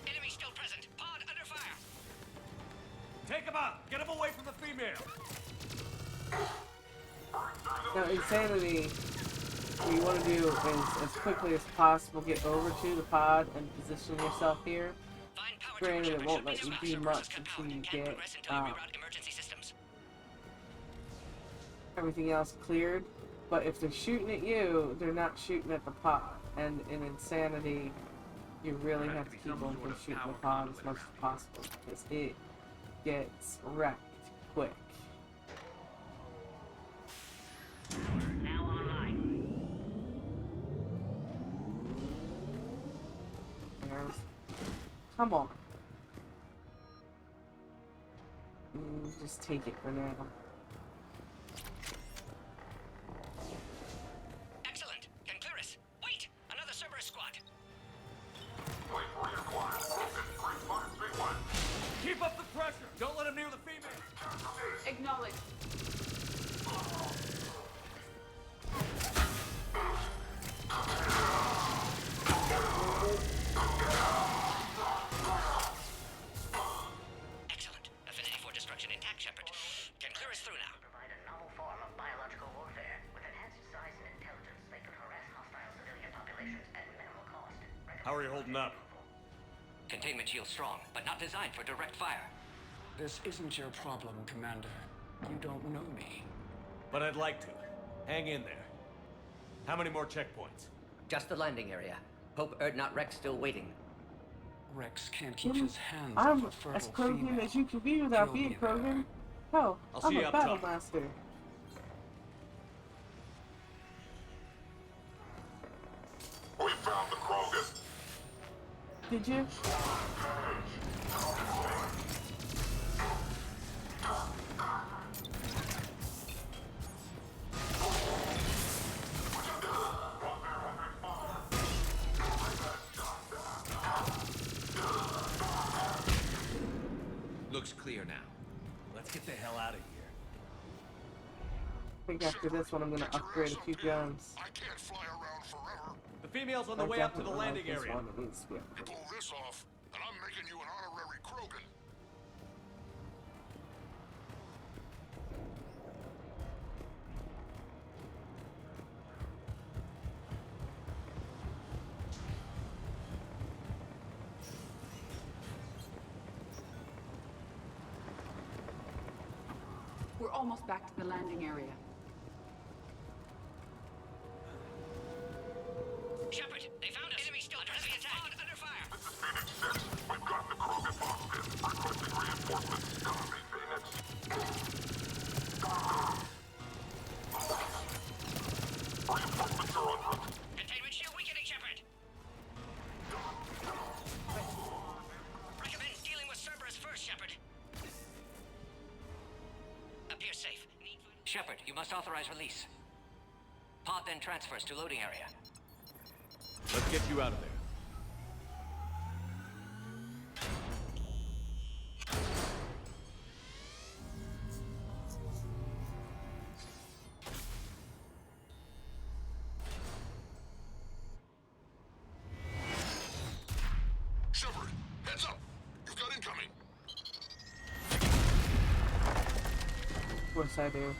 Enemy still present. Pod under fire. Take him out. Get him away from the female. Now, Insanity, what you want to do is, as quickly as possible, get over to the pod and position yourself here. Granted, it won't let you do much until you get Emergency systems. everything else cleared. But if they're shooting at you, they're not shooting at the pod. And in Insanity, you really have to keep them from shooting the pod as much as possible, because it gets wrecked quick. Now online. Come on. Just take it for now. Excellent. Can clear us. Wait! Another Cerberus squad. Keep up the pressure. Don't let him near the female. Acknowledge. Excellent. Affinity for destruction intact, Shepard. Can clear us through now. Provide a novel form of biological warfare. With enhanced size and intelligence, they could harass hostile civilian populations at minimal cost. How are you holding up? Containment shield strong, but not designed for direct fire. This isn't your problem, Commander. You don't know me. But I'd like to. Hang in there. How many more checkpoints? Just the landing area. Hope Erdnot Rex still waiting. Rex can't keep his hands I'm off a fertile as Krogan female. as you can be without He'll being be there. Krogan. Hell, I'll I'm see you a up battle top. master. We found the Krogan. Did you? Looks clear now. Let's get the hell out of here. I think after this one I'm gonna upgrade a few guns. I can't fly around forever. The female's on the I way up to the definitely like landing this area. one. It needs to be You upgraded. pull this off, and I'm making you an honorary Krogan. We're almost back to the landing area. Shepard, you must authorize release. Pod then transfers to loading area. Let's get you out of there. Shepard, heads up! You've got incoming! Of course I do.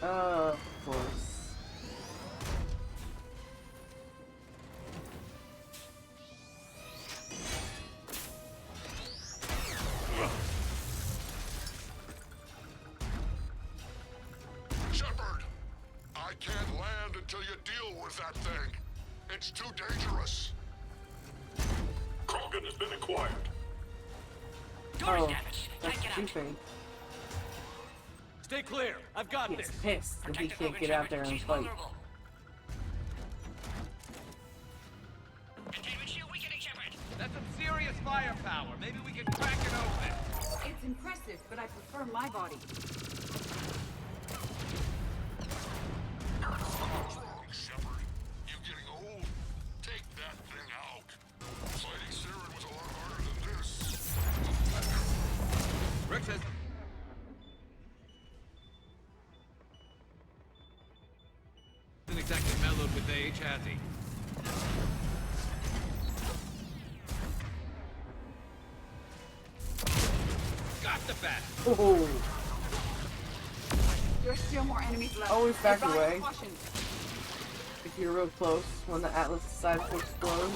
Of course. Shepard! I can't land until you deal with that thing. It's too dangerous. Krogan has been acquired. Oh, that's what you think. Stay clear. I've got He's this. pissed that he can't get out there and fight. Containment shield weakening, Shepard. That's some serious firepower. Maybe we can crack it open. It's impressive, but I prefer my body. What's wrong, Shepard? You getting old? Take that thing out. Fighting Saren was a lot harder than this. Rick says... Isn't exactly mellowed with age, has he? Got the bat. Oh, There's still more enemies left. always back Advise away caution. if you're real close when the Atlas decides to explode.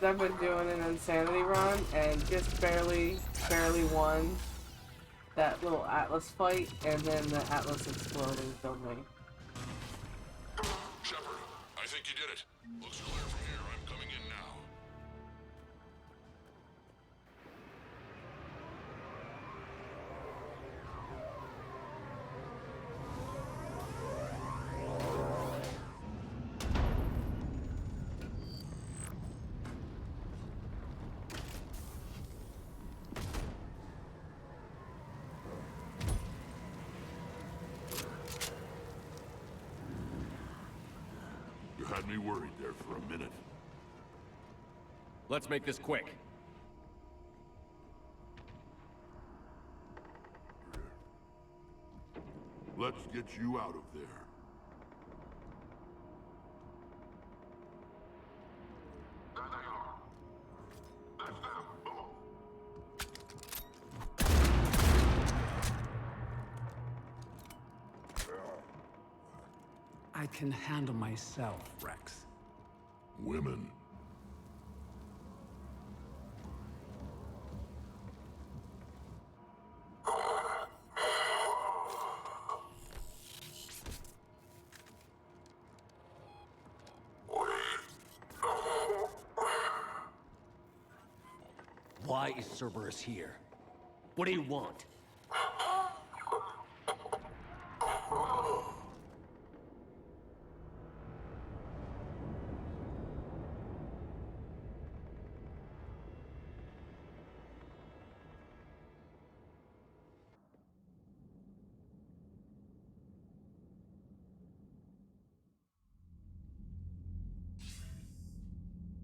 I've been doing an insanity run and just barely won that little Atlas fight, and then the Atlas exploded and killed me. Shepard, I think you did it. Looks clear from here. I'm coming in now. You had me worried there for a minute. Let's make this quick. Let's get you out of there. There they are. That's them. I can handle myself, Rex. Women. Why is Cerberus here? What do you want?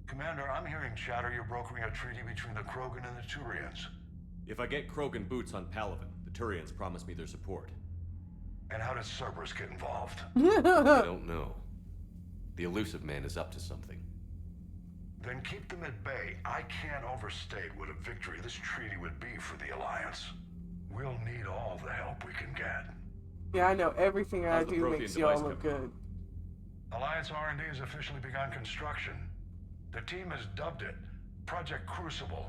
Commander, I'm hearing chatter you're brokering a treaty between the Krogan and the Turians. If I get Krogan boots on Palaven, the Turians promise me their support. And how does Cerberus get involved? I don't know. The elusive man is up to something. Then keep them at bay. I can't overstate what a victory this treaty would be for the Alliance. We'll need all the help we can get. Yeah, I know everything I How's the do Prothean makes y'all device look coming? good. Alliance R&D has officially begun construction. The team has dubbed it Project Crucible.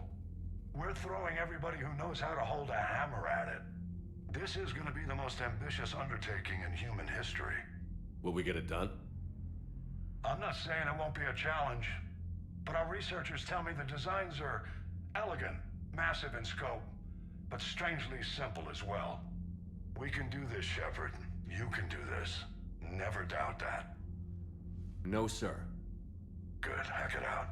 We're throwing everybody who knows how to hold a hammer at it. This is going to be the most ambitious undertaking in human history. Will we get it done? I'm not saying it won't be a challenge, but our researchers tell me the designs are elegant, massive in scope, but strangely simple as well. We can do this, Shepard. You can do this. Never doubt that. No, sir. Good. Hack it out.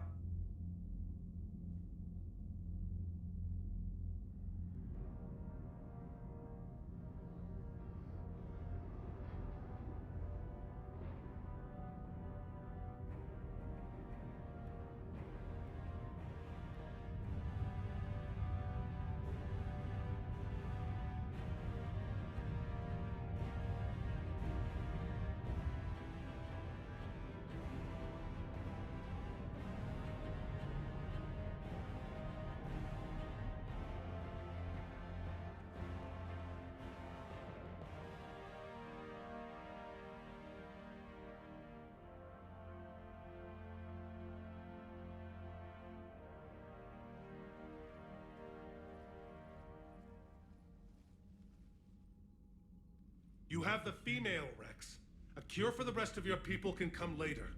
have the female, Rex. A cure for the rest of your people can come later.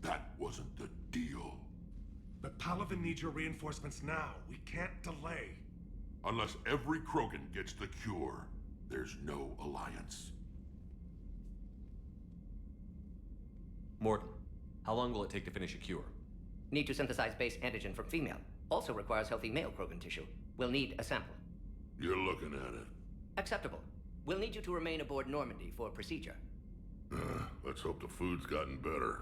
That wasn't the deal. But Palaven needs your reinforcements now. We can't delay. Unless every Krogan gets the cure, there's no alliance. Morton, how long will it take to finish a cure? Need to synthesize base antigen from female. Also requires healthy male Krogan tissue. We'll need a sample. You're looking at it. Acceptable. We'll need you to remain aboard Normandy for procedure. Let's hope the food's gotten better.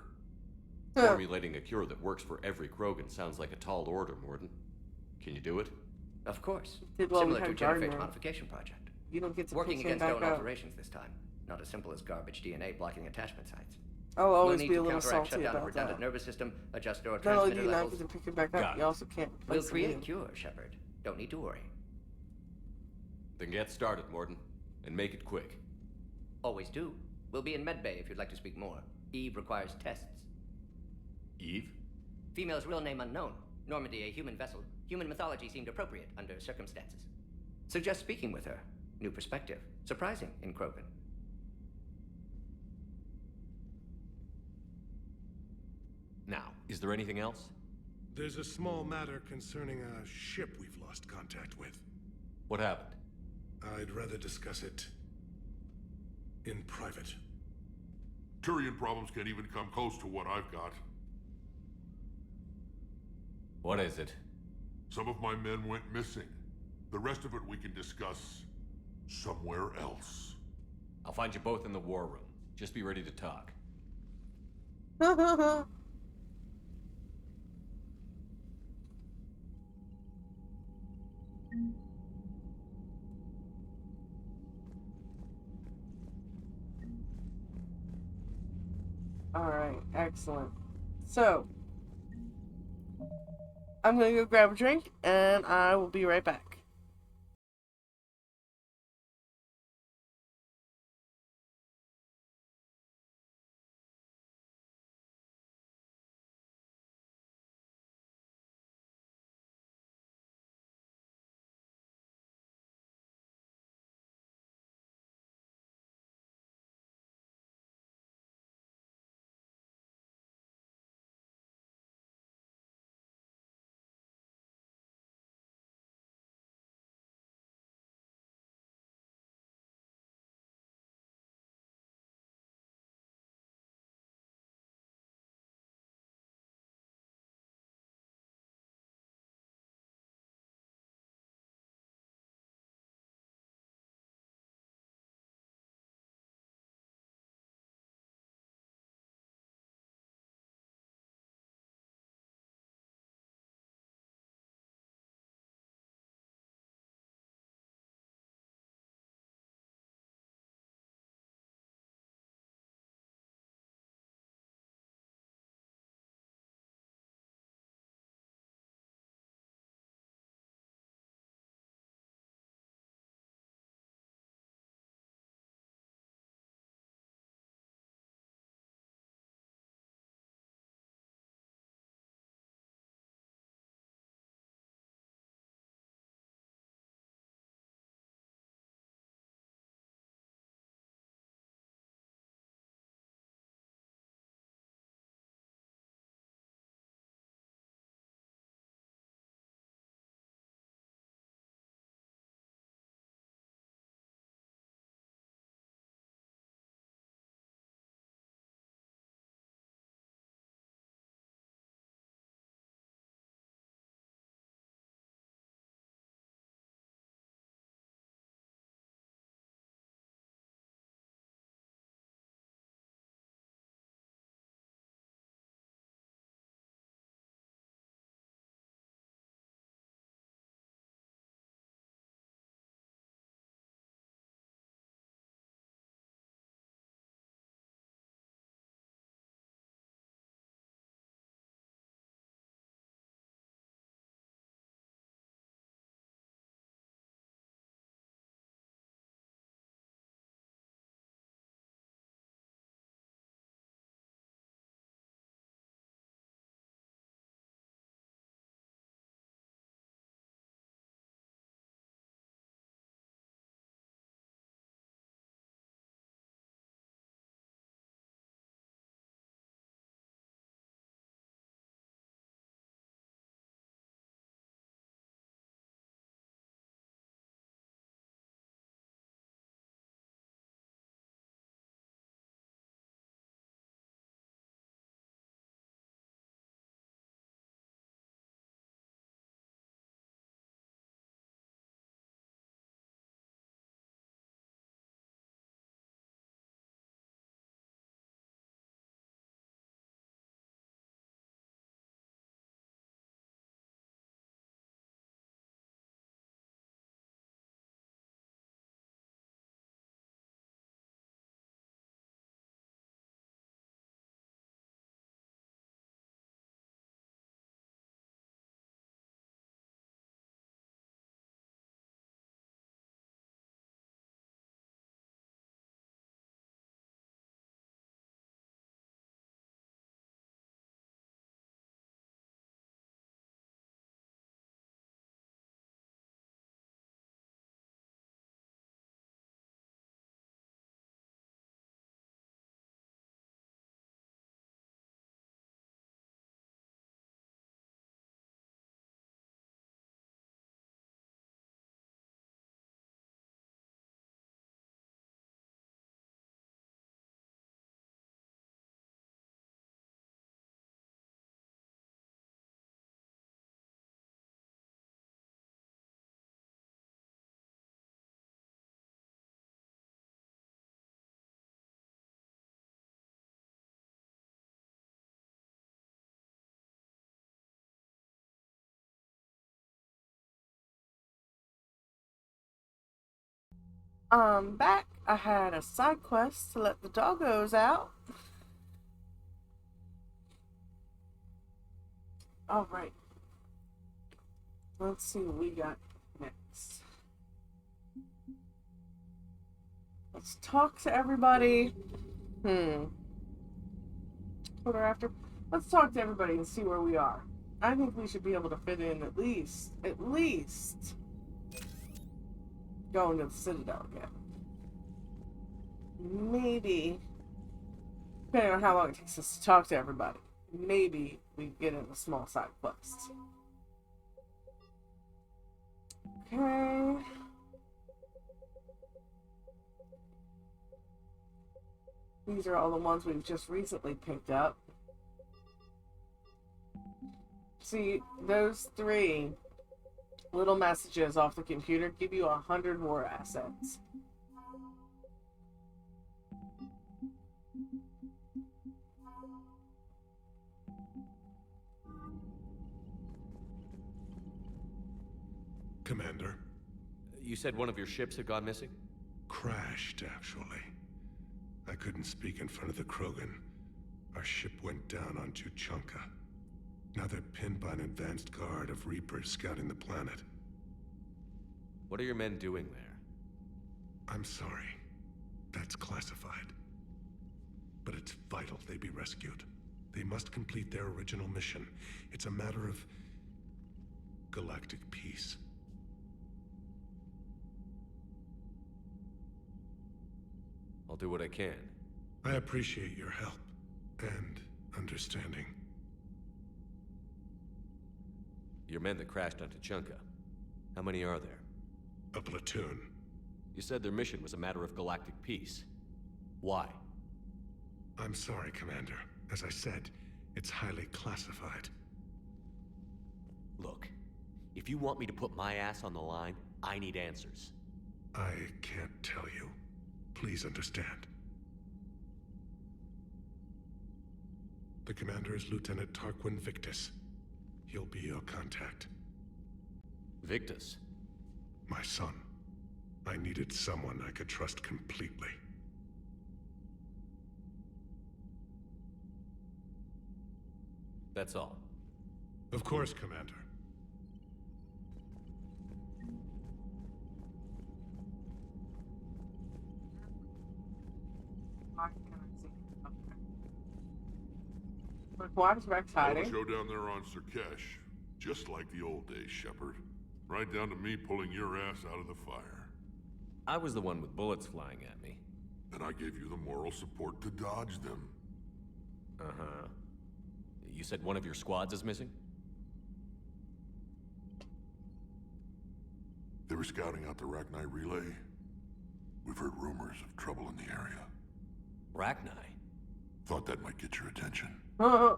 Formulating a cure that works for every Krogan sounds like a tall order, Morton. Can you do it? Of course. Did well Similar to with a Gardner. genophage modification project. You don't get to Working pick him against back own up. alterations this time. Not as simple as garbage DNA blocking attachment sites. I'll always we'll need be a to little counteract salty shutdown of about redundant that. nervous system, adjust neurotransmitter Not only do you not levels. get to pick him back up, Got you it. also can't We'll place him create a in. cure, Shepard. Don't need to worry. Then get started, Morton, and make it quick. Always do. We'll be in medbay if you'd like to speak more. Eve requires tests. Eve? Female's real name unknown. Normandy a human vessel. Human mythology seemed appropriate under circumstances. Suggest speaking with her. New perspective. Surprising in Krogan. Now, is there anything else? There's a small matter concerning a ship we've lost contact with. What happened? I'd rather discuss it in private. Turian problems can't even come close to what I've got. What is it? Some of my men went missing. The rest of it we can discuss somewhere else. I'll find you both in the war room. Just be ready to talk. Alright, excellent. So, I'm gonna go grab a drink, and I will be right back. Back. I had a side quest to let the doggos out. Alright. Let's see what we got next. Let's talk to everybody. Quarter after. Let's talk to everybody and see where we are. I think we should be able to fit in at least going to the Citadel again. Maybe, depending on how long it takes us to talk to everybody, maybe we get in a small side quest. Okay. These are all the ones we've just recently picked up. See, those 3 little messages off the computer give you 100 war assets. Commander? You said one of your ships had gone missing? Crashed, actually. I couldn't speak in front of the Krogan. Our ship went down on Tuchanka. Now they're pinned by an advanced guard of Reapers scouting the planet. What are your men doing there? I'm sorry. That's classified. But it's vital they be rescued. They must complete their original mission. It's a matter of galactic peace. I'll do what I can. I appreciate your help and understanding. Your men that crashed on Tuchanka. How many are there? A platoon. You said their mission was a matter of galactic peace. Why? I'm sorry, Commander. As I said, it's highly classified. Look, if you want me to put my ass on the line, I need answers. I can't tell you. Please understand. The commander is Lieutenant Tarquin Victus. He'll be your contact. Victus? My son. I needed someone I could trust completely. That's all. Of course, Commander. Why is Rex hiding? Show down there on Sur'Kesh. Just like the old days, Shepard. Right down to me pulling your ass out of the fire. I was the one with bullets flying at me. And I gave you the moral support to dodge them. Uh-huh. You said one of your squads is missing? They were scouting out the Rachni relay. We've heard rumors of trouble in the area. Rachni? Thought that might get your attention. I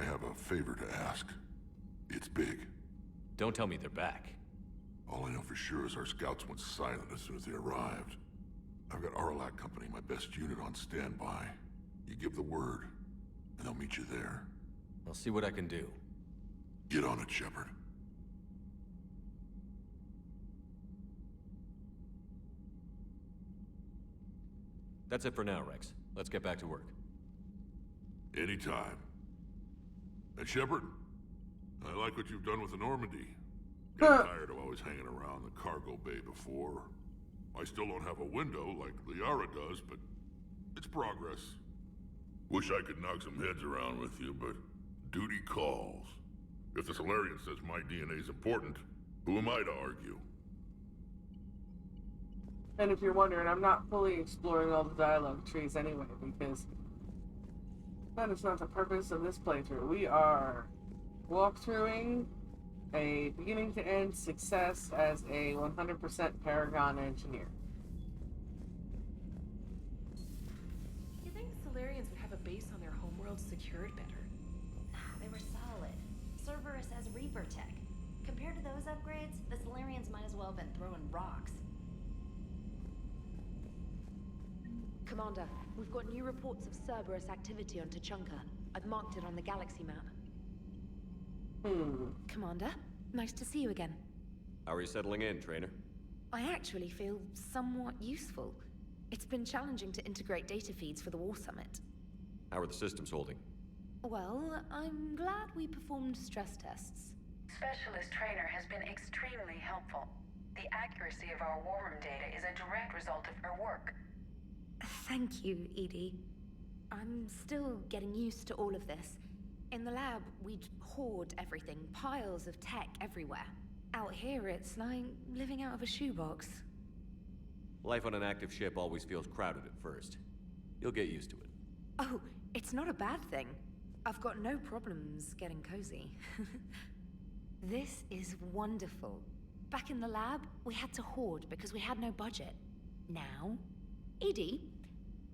have a favor to ask. It's big. Don't tell me they're back. All I know for sure is our scouts went silent as soon as they arrived. I've got Aralak Company, my best unit, on standby. You give the word, and they'll meet you there. I'll see what I can do. Get on it, Shepard. That's it for now, Rex. Let's get back to work. Anytime. And Shepard, I like what you've done with the Normandy. Got tired of always hanging around the cargo bay before. I still don't have a window like Liara does, but it's progress. Wish I could knock some heads around with you, but duty calls. If the Solarian says my DNA's important, who am I to argue? And if you're wondering, I'm not fully exploring all the dialogue trees anyway, because that is not the purpose of this playthrough. We are walkthroughing a beginning to end success as a 100% Paragon engineer. You think Solarians would have a base on their homeworld secured better? They were solid. Cerberus has Reaper tech. Compared to those upgrades, the Solarians might as well have been throwing rocks. Commander, we've got new reports of Cerberus activity on Tuchanka. I've marked it on the galaxy map. Hmm. Commander, nice to see you again. How are you settling in, trainer? I actually feel somewhat useful. It's been challenging to integrate data feeds for the War Summit. How are the systems holding? Well, I'm glad we performed stress tests. Specialist Trainer has been extremely helpful. The accuracy of our war room data is a direct result of her work. Thank you, Edie. I'm still getting used to all of this. In the lab, we'd hoard everything, piles of tech everywhere. Out here, it's like living out of a shoebox. Life on an active ship always feels crowded at first. You'll get used to it. Oh, it's not a bad thing. I've got no problems getting cozy. This is wonderful. Back in the lab, we had to hoard because we had no budget. Now, Edie,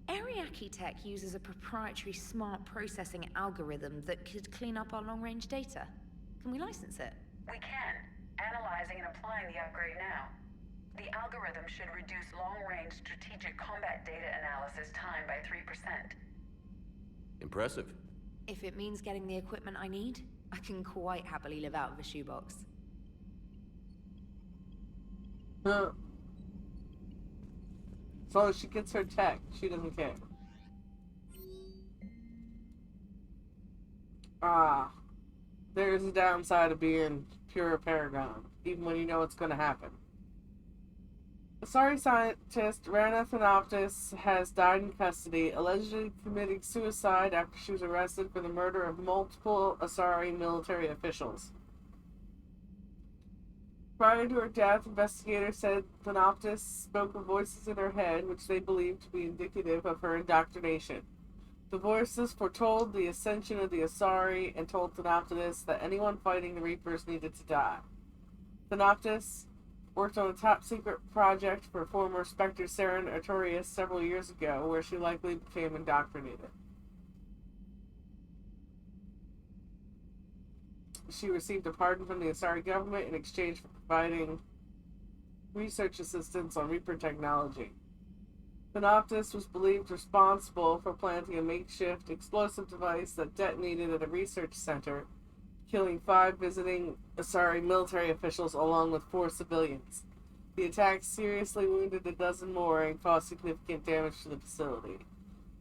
Ariake Tech uses a proprietary smart processing algorithm that could clean up our long-range data. Can we license it? We can. Analyzing and applying the upgrade now. The algorithm should reduce long-range strategic combat data analysis time by 3%. Impressive. If it means getting the equipment I need, I can quite happily live out of a shoebox. As long as she gets her tech, she doesn't care. Ah, there's a downside of being pure Paragon, even when you know what's going to happen. A sorry scientist, Rana Thanoptis, has died in custody, allegedly committing suicide after she was arrested for the murder of multiple Asari military officials. Prior to her death, investigators said Thanoptis spoke with voices in her head, which they believed to be indicative of her indoctrination. The voices foretold the ascension of the Asari and told Thanoptis that anyone fighting the Reapers needed to die. Thanoptis worked on a top-secret project for former Spectre Saren Artorias several years ago, where she likely became indoctrinated. She received a pardon from the Asari government in exchange for providing research assistance on Reaper technology. Thanoptis was believed responsible for planting a makeshift explosive device that detonated at a research center, killing 5 visiting Asari military officials along with 4 civilians. The attack seriously wounded a dozen more and caused significant damage to the facility.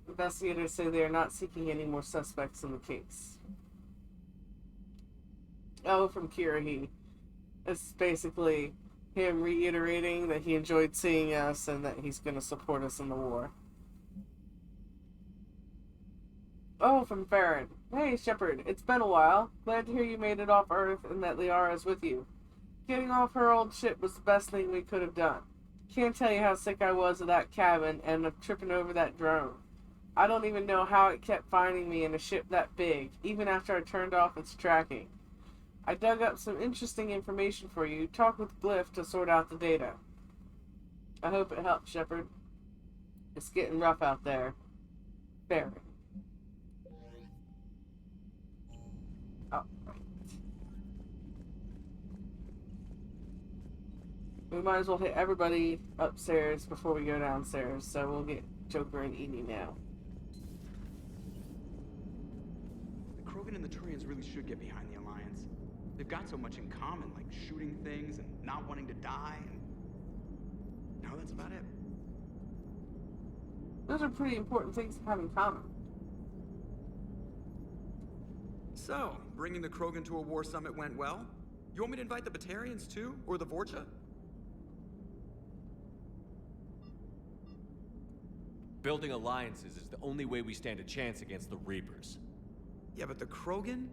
Investigators say they are not seeking any more suspects in the case. Oh, from Kirahi. This is basically him reiterating that he enjoyed seeing us and that he's going to support us in the war. Oh, from Farron. Hey, Shepard, it's been a while. Glad to hear you made it off Earth and that Liara's with you. Getting off her old ship was the best thing we could have done. Can't tell you how sick I was of that cabin and of tripping over that drone. I don't even know how it kept finding me in a ship that big, even after I turned off its tracking. I dug up some interesting information for you. Talk with Glyph to sort out the data. I hope it helps, Shepard. It's getting rough out there. Farron. Oh, right. We might as well hit everybody upstairs before we go downstairs, so we'll get Joker and Edie now. The Krogan and the Turians really should get behind the Alliance. They've got so much in common, like shooting things and not wanting to die, and now that's about it. Those are pretty important things to have in common. So, bringing the Krogan to a war summit went well? You want me to invite the Batarians too? Or the Vorcha? Building alliances is the only way we stand a chance against the Reapers. Yeah, but the Krogan?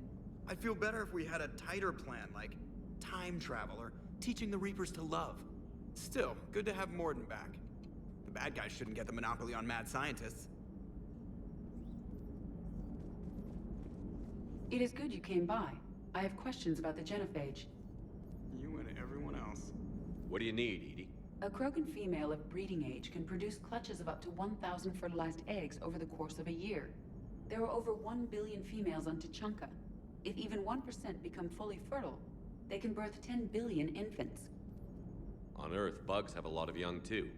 I'd feel better if we had a tighter plan, like time travel or teaching the Reapers to love. Still, good to have Morden back. The bad guys shouldn't get the monopoly on mad scientists. It is good you came by. I have questions about the genophage. You and everyone else. What do you need, Edie? A Krogan female of breeding age can produce clutches of up to 1,000 fertilized eggs over the course of a year. There are over 1 billion females on Tuchanka. If even 1% become fully fertile, they can birth 10 billion infants. On Earth, bugs have a lot of young too.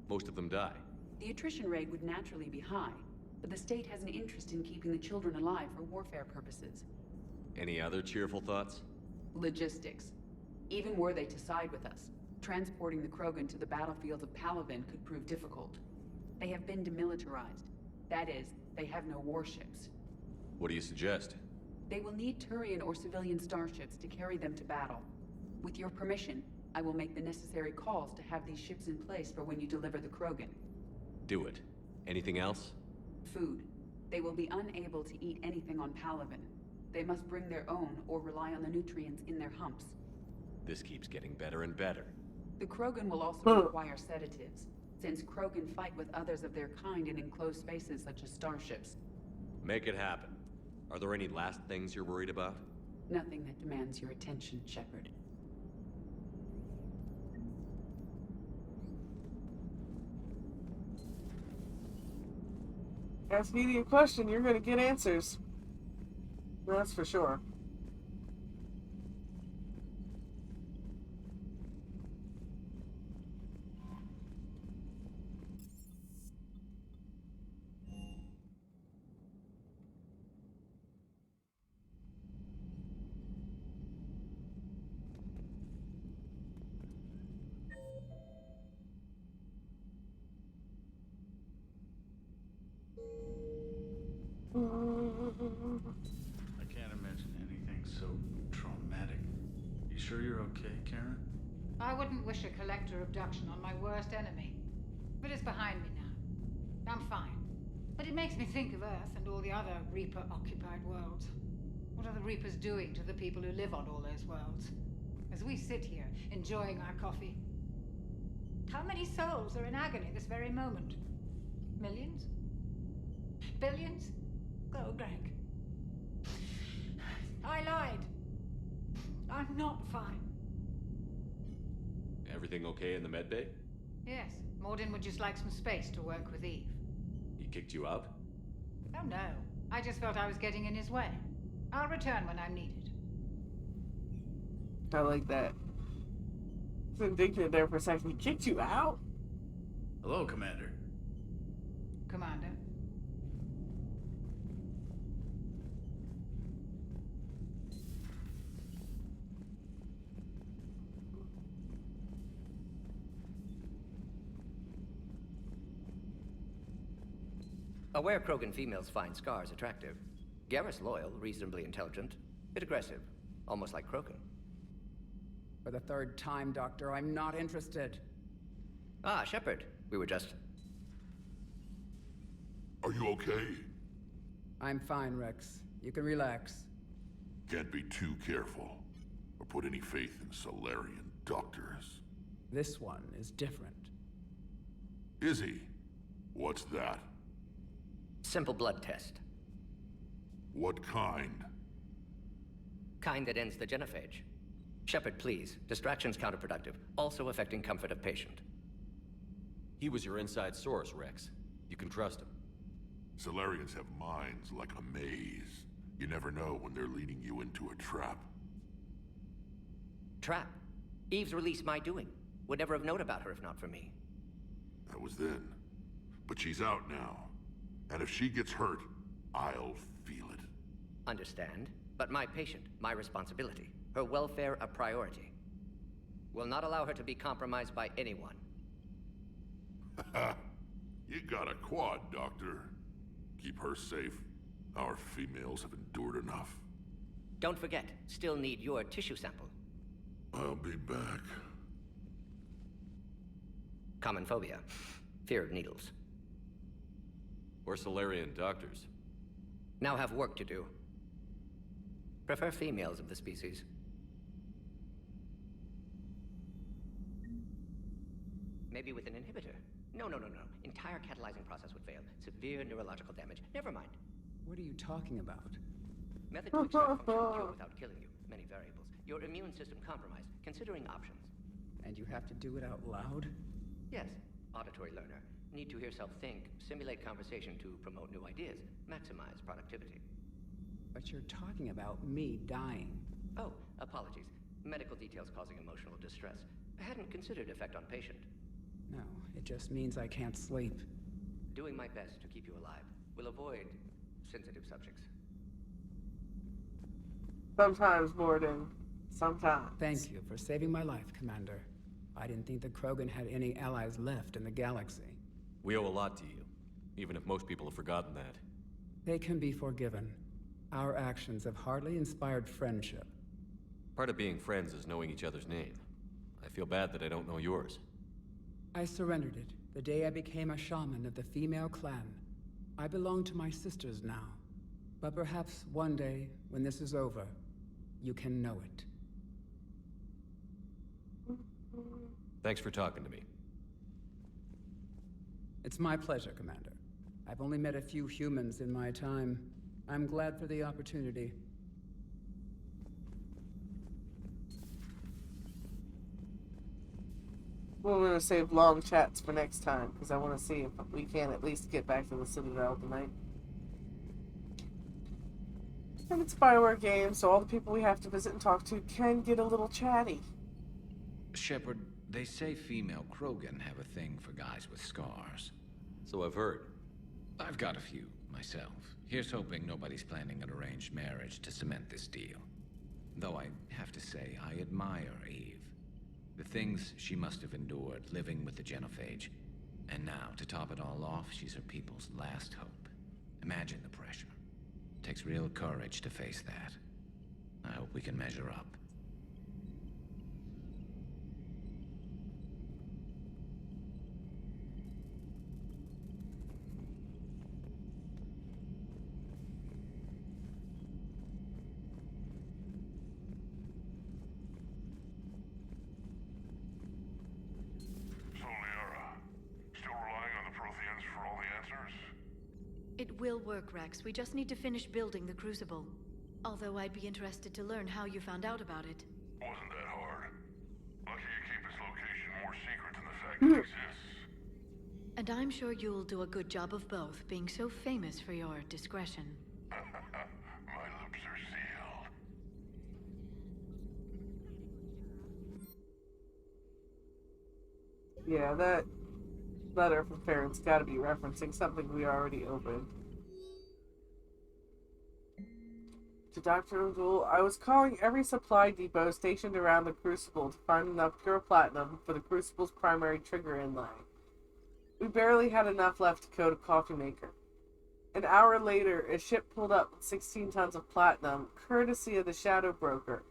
Most of them die. The attrition rate would naturally be high, but the state has an interest in keeping the children alive for warfare purposes. Any other cheerful thoughts? Logistics. Even were they to side with us, Transporting the Krogan to the battlefields of Palaven could prove difficult. They have been demilitarized. That is, they have no warships. What do you suggest? They will need Turian or civilian starships to carry them to battle. With your permission, I will make the necessary calls to have these ships in place for when you deliver the Krogan. Do it. Anything else? Food. They will be unable to eat anything on Palaven. They must bring their own or rely on the nutrients in their humps. This keeps getting better and better. The Krogan will also require sedatives, since Krogan fight with others of their kind in enclosed spaces such as starships. Make it happen. Are there any last things you're worried about? Nothing that demands your attention, Shepard. Ask me a question, you're gonna get answers. That's for sure. I can't imagine anything so traumatic. You sure you're okay, Karen? I wouldn't wish a collector abduction on my worst enemy. But it's behind me now. I'm fine. But it makes me think of Earth and all the other Reaper-occupied worlds. What are the Reapers doing to the people who live on all those worlds? As we sit here, enjoying our coffee. How many souls are in agony this very moment? Millions? Billions? Oh, Greg. I lied. I'm not fine. Everything okay in the medbay? Yes, Mordin would just like some space to work with Eve. He kicked you out? Oh no, I just felt I was getting in his way. I'll return when I'm needed. I like that. It's indignant there for a second. He kicked you out? Hello, Commander. Commander. Aware Krogan females find scars attractive. Garrus loyal, reasonably intelligent, bit aggressive, almost like Krogan. For the third time, Doctor, I'm not interested. Ah, Shepard. We were just... Are you okay? I'm fine, Rex. You can relax. Can't be too careful, or put any faith in Solarian doctors. This one is different. Is he? What's that? Simple blood test. What kind? Kind that ends the genophage. Shepard, please. Distraction's counterproductive, also affecting comfort of patient. He was your inside source, Rex. You can trust him. Solarians have minds like a maze. You never know when they're leading you into a trap. Trap? Eve's release my doing. Would never have known about her if not for me. That was then. But she's out now. And if she gets hurt, I'll feel it. Understand. But my patient, my responsibility. Her welfare a priority. Will not allow her to be compromised by anyone. You got a quad, Doctor. Keep her safe. Our females have endured enough. Don't forget, still need your tissue sample. I'll be back. Common phobia. Fear of needles. Or Solarian doctors. Now have work to do. Prefer females of the species. Maybe with an inhibitor. No. Entire catalyzing process would fail. Severe neurological damage. Never mind. What are you talking about? Method to extract functional cure without killing you. Many variables. Your immune system compromised. Considering options. And you have to do it out loud? Yes. Auditory learner. Need to hear self think, simulate conversation to promote new ideas, maximize productivity. But you're talking about me dying. Oh, apologies. Medical details causing emotional distress. I hadn't considered effect on patient. No, it just means I can't sleep. Doing my best to keep you alive. Will avoid sensitive subjects. Sometimes, Mordin. Sometimes. Thank you for saving my life, Commander. I didn't think the Krogan had any allies left in the galaxy. We owe a lot to you, even if most people have forgotten that. They can be forgiven. Our actions have hardly inspired friendship. Part of being friends is knowing each other's name. I feel bad that I don't know yours. I surrendered it the day I became a shaman of the female clan. I belong to my sisters now. But perhaps one day, when this is over, you can know it. Thanks for talking to me. It's my pleasure, Commander. I've only met a few humans in my time. I'm glad for the opportunity. We're gonna save long chats for next time, because I want to see if we can at least get back to the Citadel tonight. And it's a Bioware game, so all the people we have to visit and talk to can get a little chatty. Shepard, they say female Krogan have a thing for guys with scars. So I've heard. I've got a few, myself. Here's hoping nobody's planning an arranged marriage to cement this deal. Though I have to say, I admire Eve. The things she must have endured living with the Genophage. And now, to top it all off, she's her people's last hope. Imagine the pressure. Takes real courage to face that. I hope we can measure up. It will work, Rex. We just need to finish building the Crucible. Although I'd be interested to learn how you found out about it. Wasn't that hard. Lucky you keep its location more secret than the fact it exists. And I'm sure you'll do a good job of both, being so famous for your discretion. My lips are sealed. Yeah, that letter from Farron's gotta be referencing something we already opened. To Dr. O'Doul, I was calling every supply depot stationed around the Crucible to find enough pure platinum for the Crucible's primary trigger inlay. We barely had enough left to coat a coffee maker. An hour later, a ship pulled up with 16 tons of platinum, courtesy of the Shadow Broker.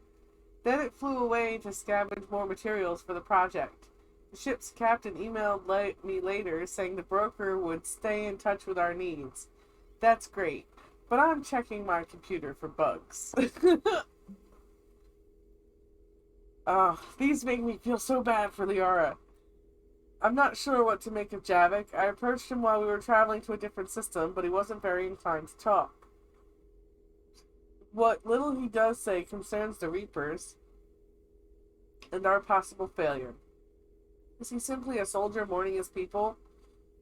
Then it flew away to scavenge more materials for the project. The ship's captain emailed me later saying the broker would stay in touch with our needs. That's great, but I'm checking my computer for bugs. These make me feel so bad for Liara. I'm not sure what to make of Javik. I approached him while we were traveling to a different system, but he wasn't very inclined to talk. What little he does say concerns the Reapers and our possible failure. Is he simply a soldier mourning his people,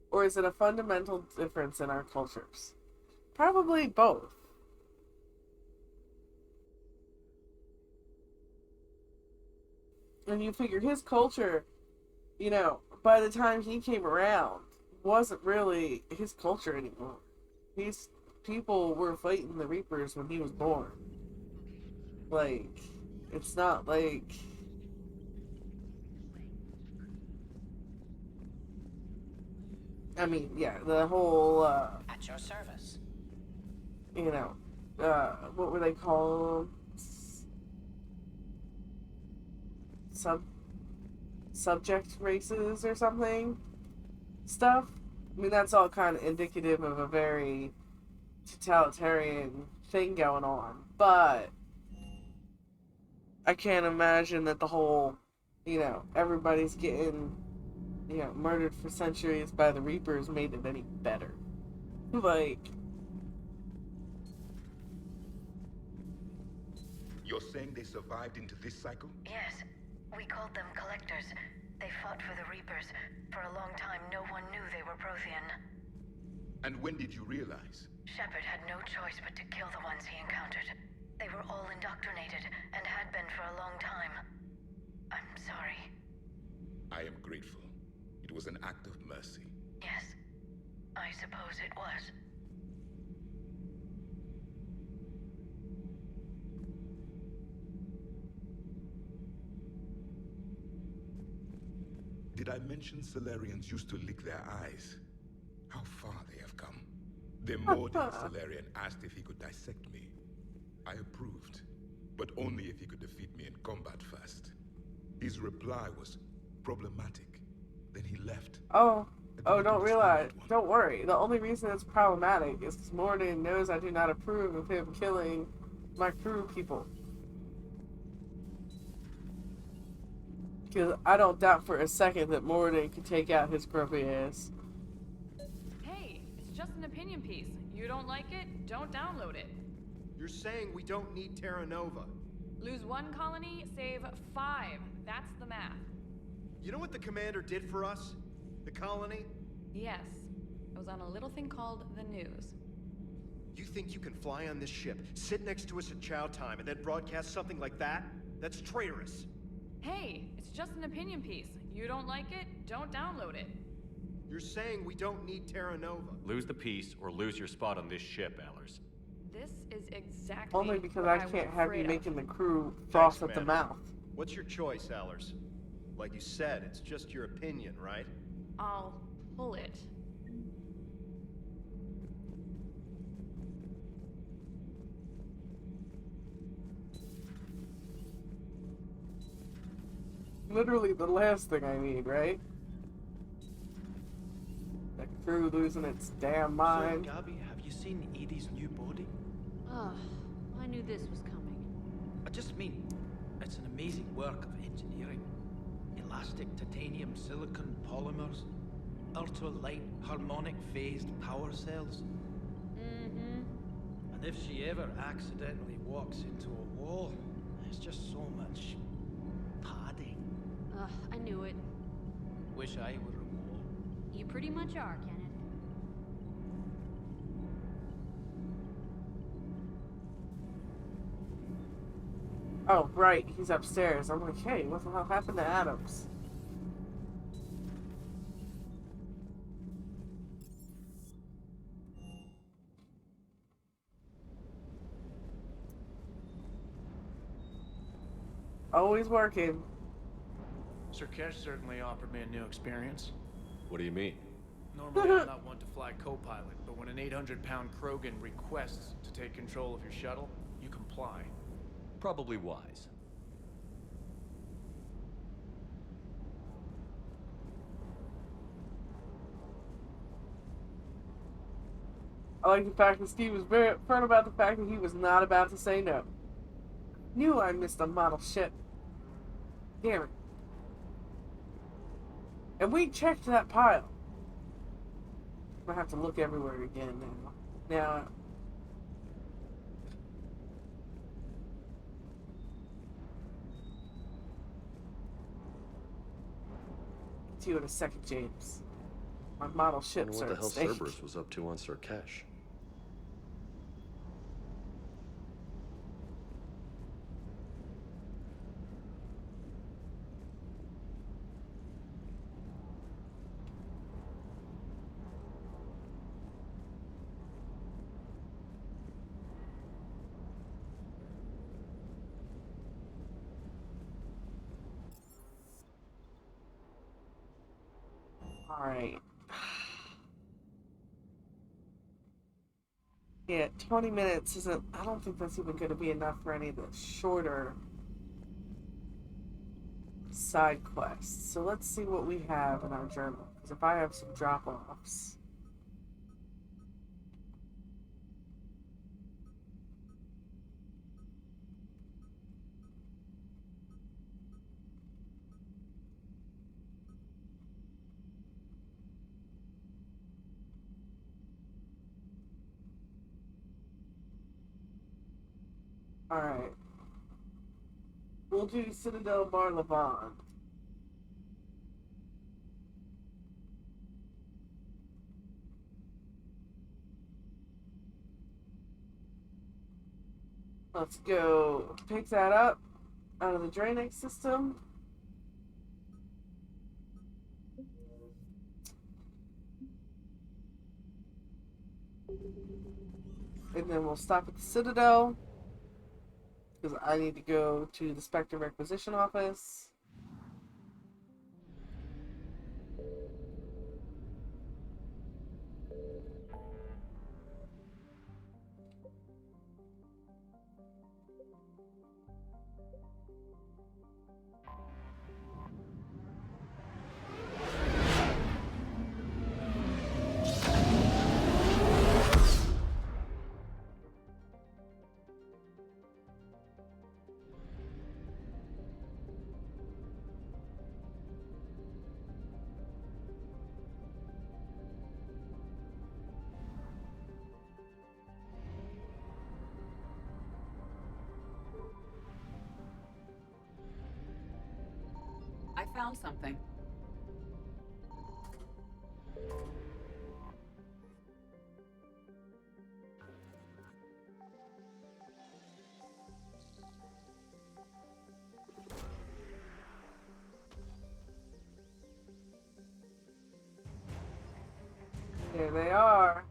or is it a fundamental difference in our cultures? Probably both. And you figure his culture, you know, by the time he came around, wasn't really his culture anymore. These people were fighting the Reapers when he was born. Like, it's not like... I mean, yeah, the whole, At your service. you know, what were they called? Subject races or something? Stuff? I mean, that's all kind of indicative of a very totalitarian thing going on. But I can't imagine that the whole, you know, everybody's getting... you know, murdered for centuries by the Reapers made it any better. Like... You're saying they survived into this cycle? Yes. We called them Collectors. They fought for the Reapers. For a long time, no one knew they were Prothean. And when did you realize? Shepard had no choice but to kill the ones he encountered. They were all indoctrinated, and had been for a long time. I'm sorry. I am grateful. It was an act of mercy. Yes, I suppose it was. Did I mention Salarians used to lick their eyes? How far they have come. The Morden Salarian asked if he could dissect me. I approved, but only if he could defeat me in combat first. His reply was problematic. Then he left. Oh, don't worry. The only reason it's problematic is because Morden knows I do not approve of him killing my crew people. Because I don't doubt for a second that Morden could take out his grumpy ass. Hey, it's just an opinion piece. You don't like it? Don't download it. You're saying we don't need Terra Nova. Lose 1 colony, save 5. That's the math. You know what the commander did for us? The colony? Yes. It was on a little thing called the news. You think you can fly on this ship, sit next to us at chow time, and then broadcast something like that? That's traitorous. Hey, it's just an opinion piece. You don't like it? Don't download it. You're saying we don't need Terra Nova. Lose the piece or lose your spot on this ship, Allers. This is exactly Only because what I can't was have you afraid of. making the crew froth Thanks, at the Commander. mouth. What's your choice, Allers? Like you said, it's just your opinion, right? I'll pull it. Literally the last thing I need, right? The crew losing its damn mind. So, Gabby, have you seen Edie's new body? Oh, I knew this was coming. I just mean, it's an amazing work of engineering. Elastic titanium silicon polymers, ultra-light harmonic phased power cells. Mm-hmm. And if she ever accidentally walks into a wall, there's just so much padding. Ugh, I knew it. Wish I were a wall. You pretty much are, Kenneth. Oh, right, he's upstairs. I'm like, hey, what the hell happened to Adams? Always working. Sur'Kesh certainly offered me a new experience. What do you mean? Normally, I'm not one to fly co-pilot, but when an 800-pound Krogan requests to take control of your shuttle, you comply. Probably wise. I like the fact that Steve was very upfront about the fact that he was not about to say no. Knew I missed a model ship. Damn it. And we checked that pile. I'm gonna have to look everywhere again now. Now, to you in a second, James. My model I ships wonder are what the at hell stake. Cerberus was up to on Sur'Kesh. Alright. Yeah, 20 minutes isn't... I don't think that's even going to be enough for any of the shorter side quests. So let's see what we have in our journal. Because if I have some drop-offs... Alright. We'll do Citadel Barla. Let's go pick that up out of the drainage system. And then we'll stop at the Citadel. Because I need to go to the Spectre Requisition Office. found something. There they are.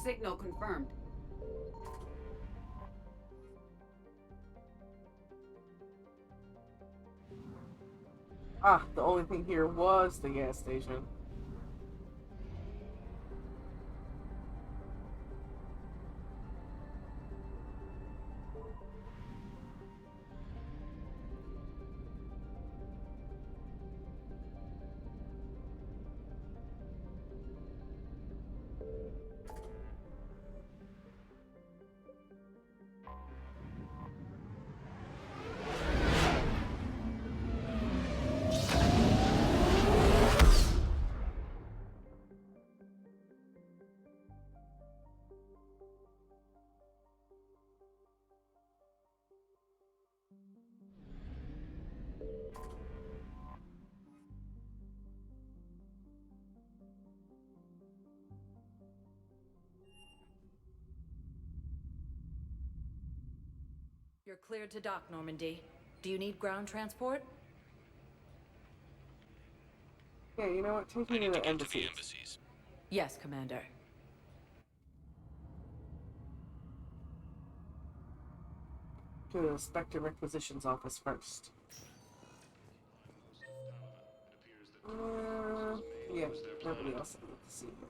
Signal confirmed. Ah, the only thing here was the gas station. You're cleared to dock, Normandy. Do you need ground transport? Yeah, you know what? Take me to the embassies. Yes, Commander. To the Spectre Requisitions office first. Yeah, nobody else I need to see here.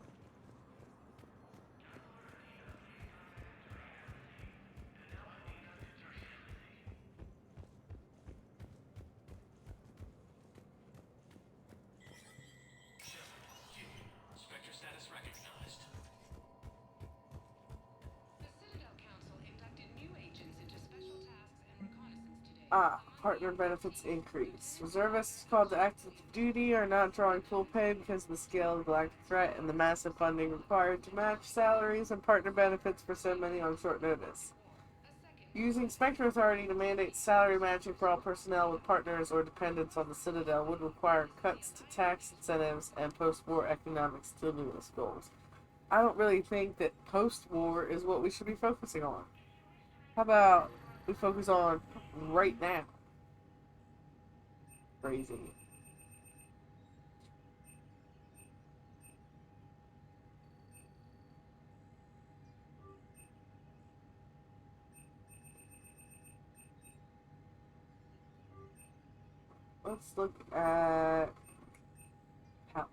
Spectre status recognized. The Citadel Council inducted new agents into special tasks and reconnaissance today. Ah, partner benefits increase. Reservists called to active duty are not drawing full pay because of the scale of the galactic threat and the massive funding required to match salaries and partner benefits for so many on short notice. Using Spectre Authority to mandate salary matching for all personnel with partners or dependents on the Citadel would require cuts to tax incentives and post-war economic stimulus goals. I don't really think that post-war is what we should be focusing on. How about we focus on right now? Crazy. Let's look at how.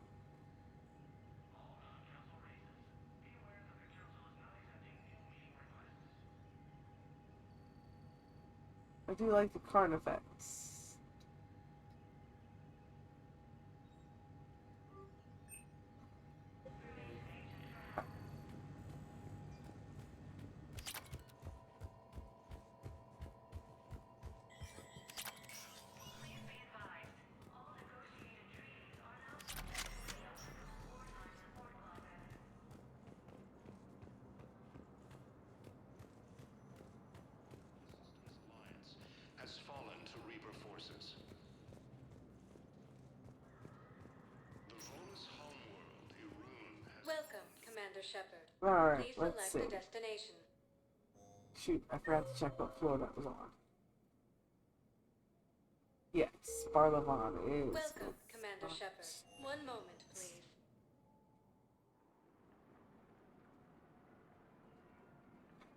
I do like the Carnifex. Has fallen to Reaper forces. The Volus homeworld, Irun, has... Welcome, Commander Shepard. Alright, Please let's select see. a destination. Shoot, I forgot to check what floor that was on. Yes, Barla is. Welcome, Commander Shepard. One moment, please.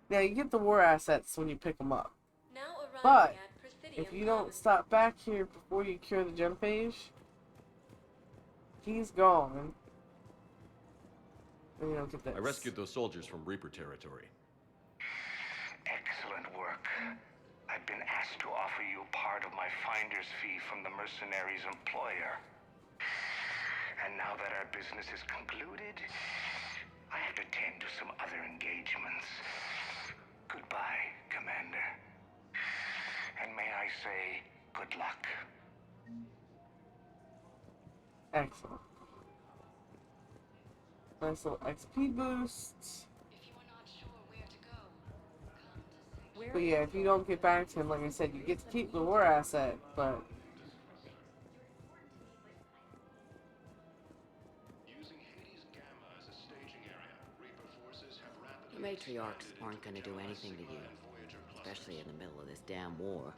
Now, you get the war assets when you pick them up. Now But, arriving at Presidium if you don't Commons. stop back here before you cure the gem page, he's gone. And you don't get this. I rescued those soldiers from Reaper territory. Excellent work. I've been asked to offer you part of my finder's fee from the mercenary's employer. And now that our business is concluded, I have to tend to some other engagements. Goodbye, Commander. And may I say, good luck. Excellent. Nice little XP boost. But yeah, if you don't get back to him, like I said, you get to keep the war asset, but... The matriarchs aren't gonna do anything to you, especially in the middle of this damn war.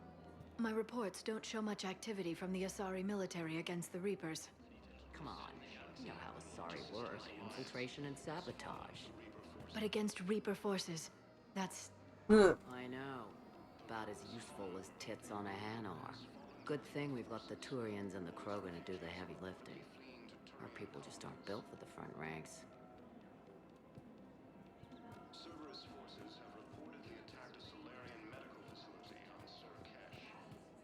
My reports don't show much activity from the Asari military against the Reapers. Come on, you know how Asari work. Infiltration and sabotage. But against Reaper forces, that's... I know. About as useful as tits on a hen are. Good thing we've left the Turians and the Krogan to do the heavy lifting. Our people just aren't built for the front ranks. Cerberus forces have reportedly attacked a Solarian medical facility on Sur'Kesh.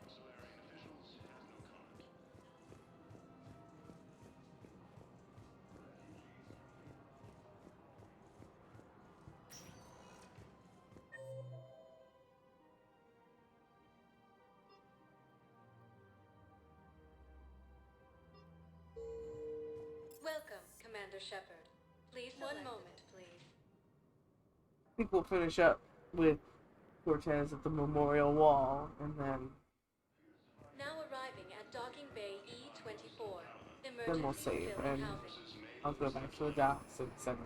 Solarian officials have no comment. Welcome, Commander Shepard. Please, one moment, please. I think we'll finish up with Cortez at the memorial wall, and then Now arriving at Docking Bay E-24. we'll Emergency save, filling and housing. I'll go back to the docks, etc.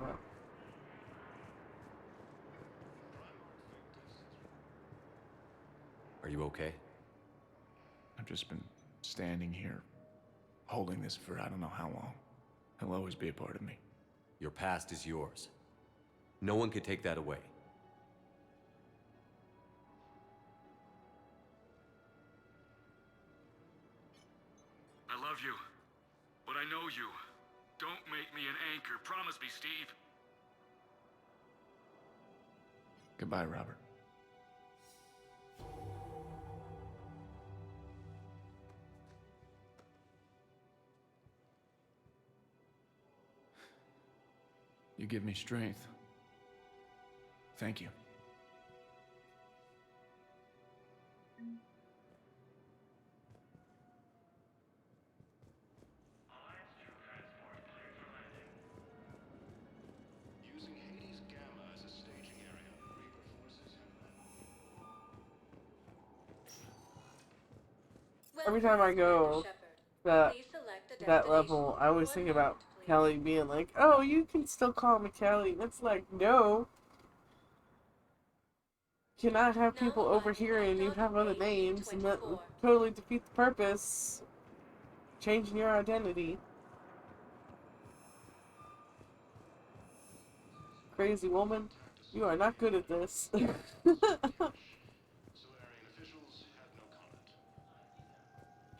Are you okay? I've just been standing here, holding this for I don't know how long. He'll always be a part of me. Your past is yours. No one can take that away. I love you, but I know you. Don't make me an anchor. Promise me, Steve. Goodbye, Robert. You give me strength. Thank you. Using Hades Gamma as a staging area, Reaper forces have... Every time I go that level, I always think about Kelly being like, "Oh, you can still call me Kelly." And it's like, no. You cannot have people over here and you have other names, and that would totally defeat the purpose. Changing your identity. Crazy woman, you are not good at this.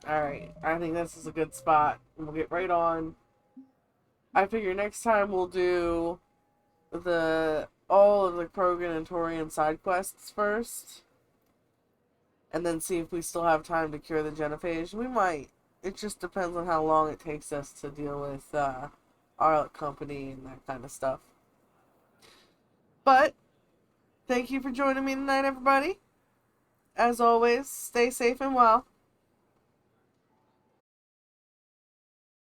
Alright, I think this is a good spot. We'll get right on. I figure next time we'll do all of the Krogan and Torian side quests first. And then see if we still have time to cure the genophage. We might. It just depends on how long it takes us to deal with our company and that kind of stuff. But, thank you for joining me tonight, everybody. As always, stay safe and well.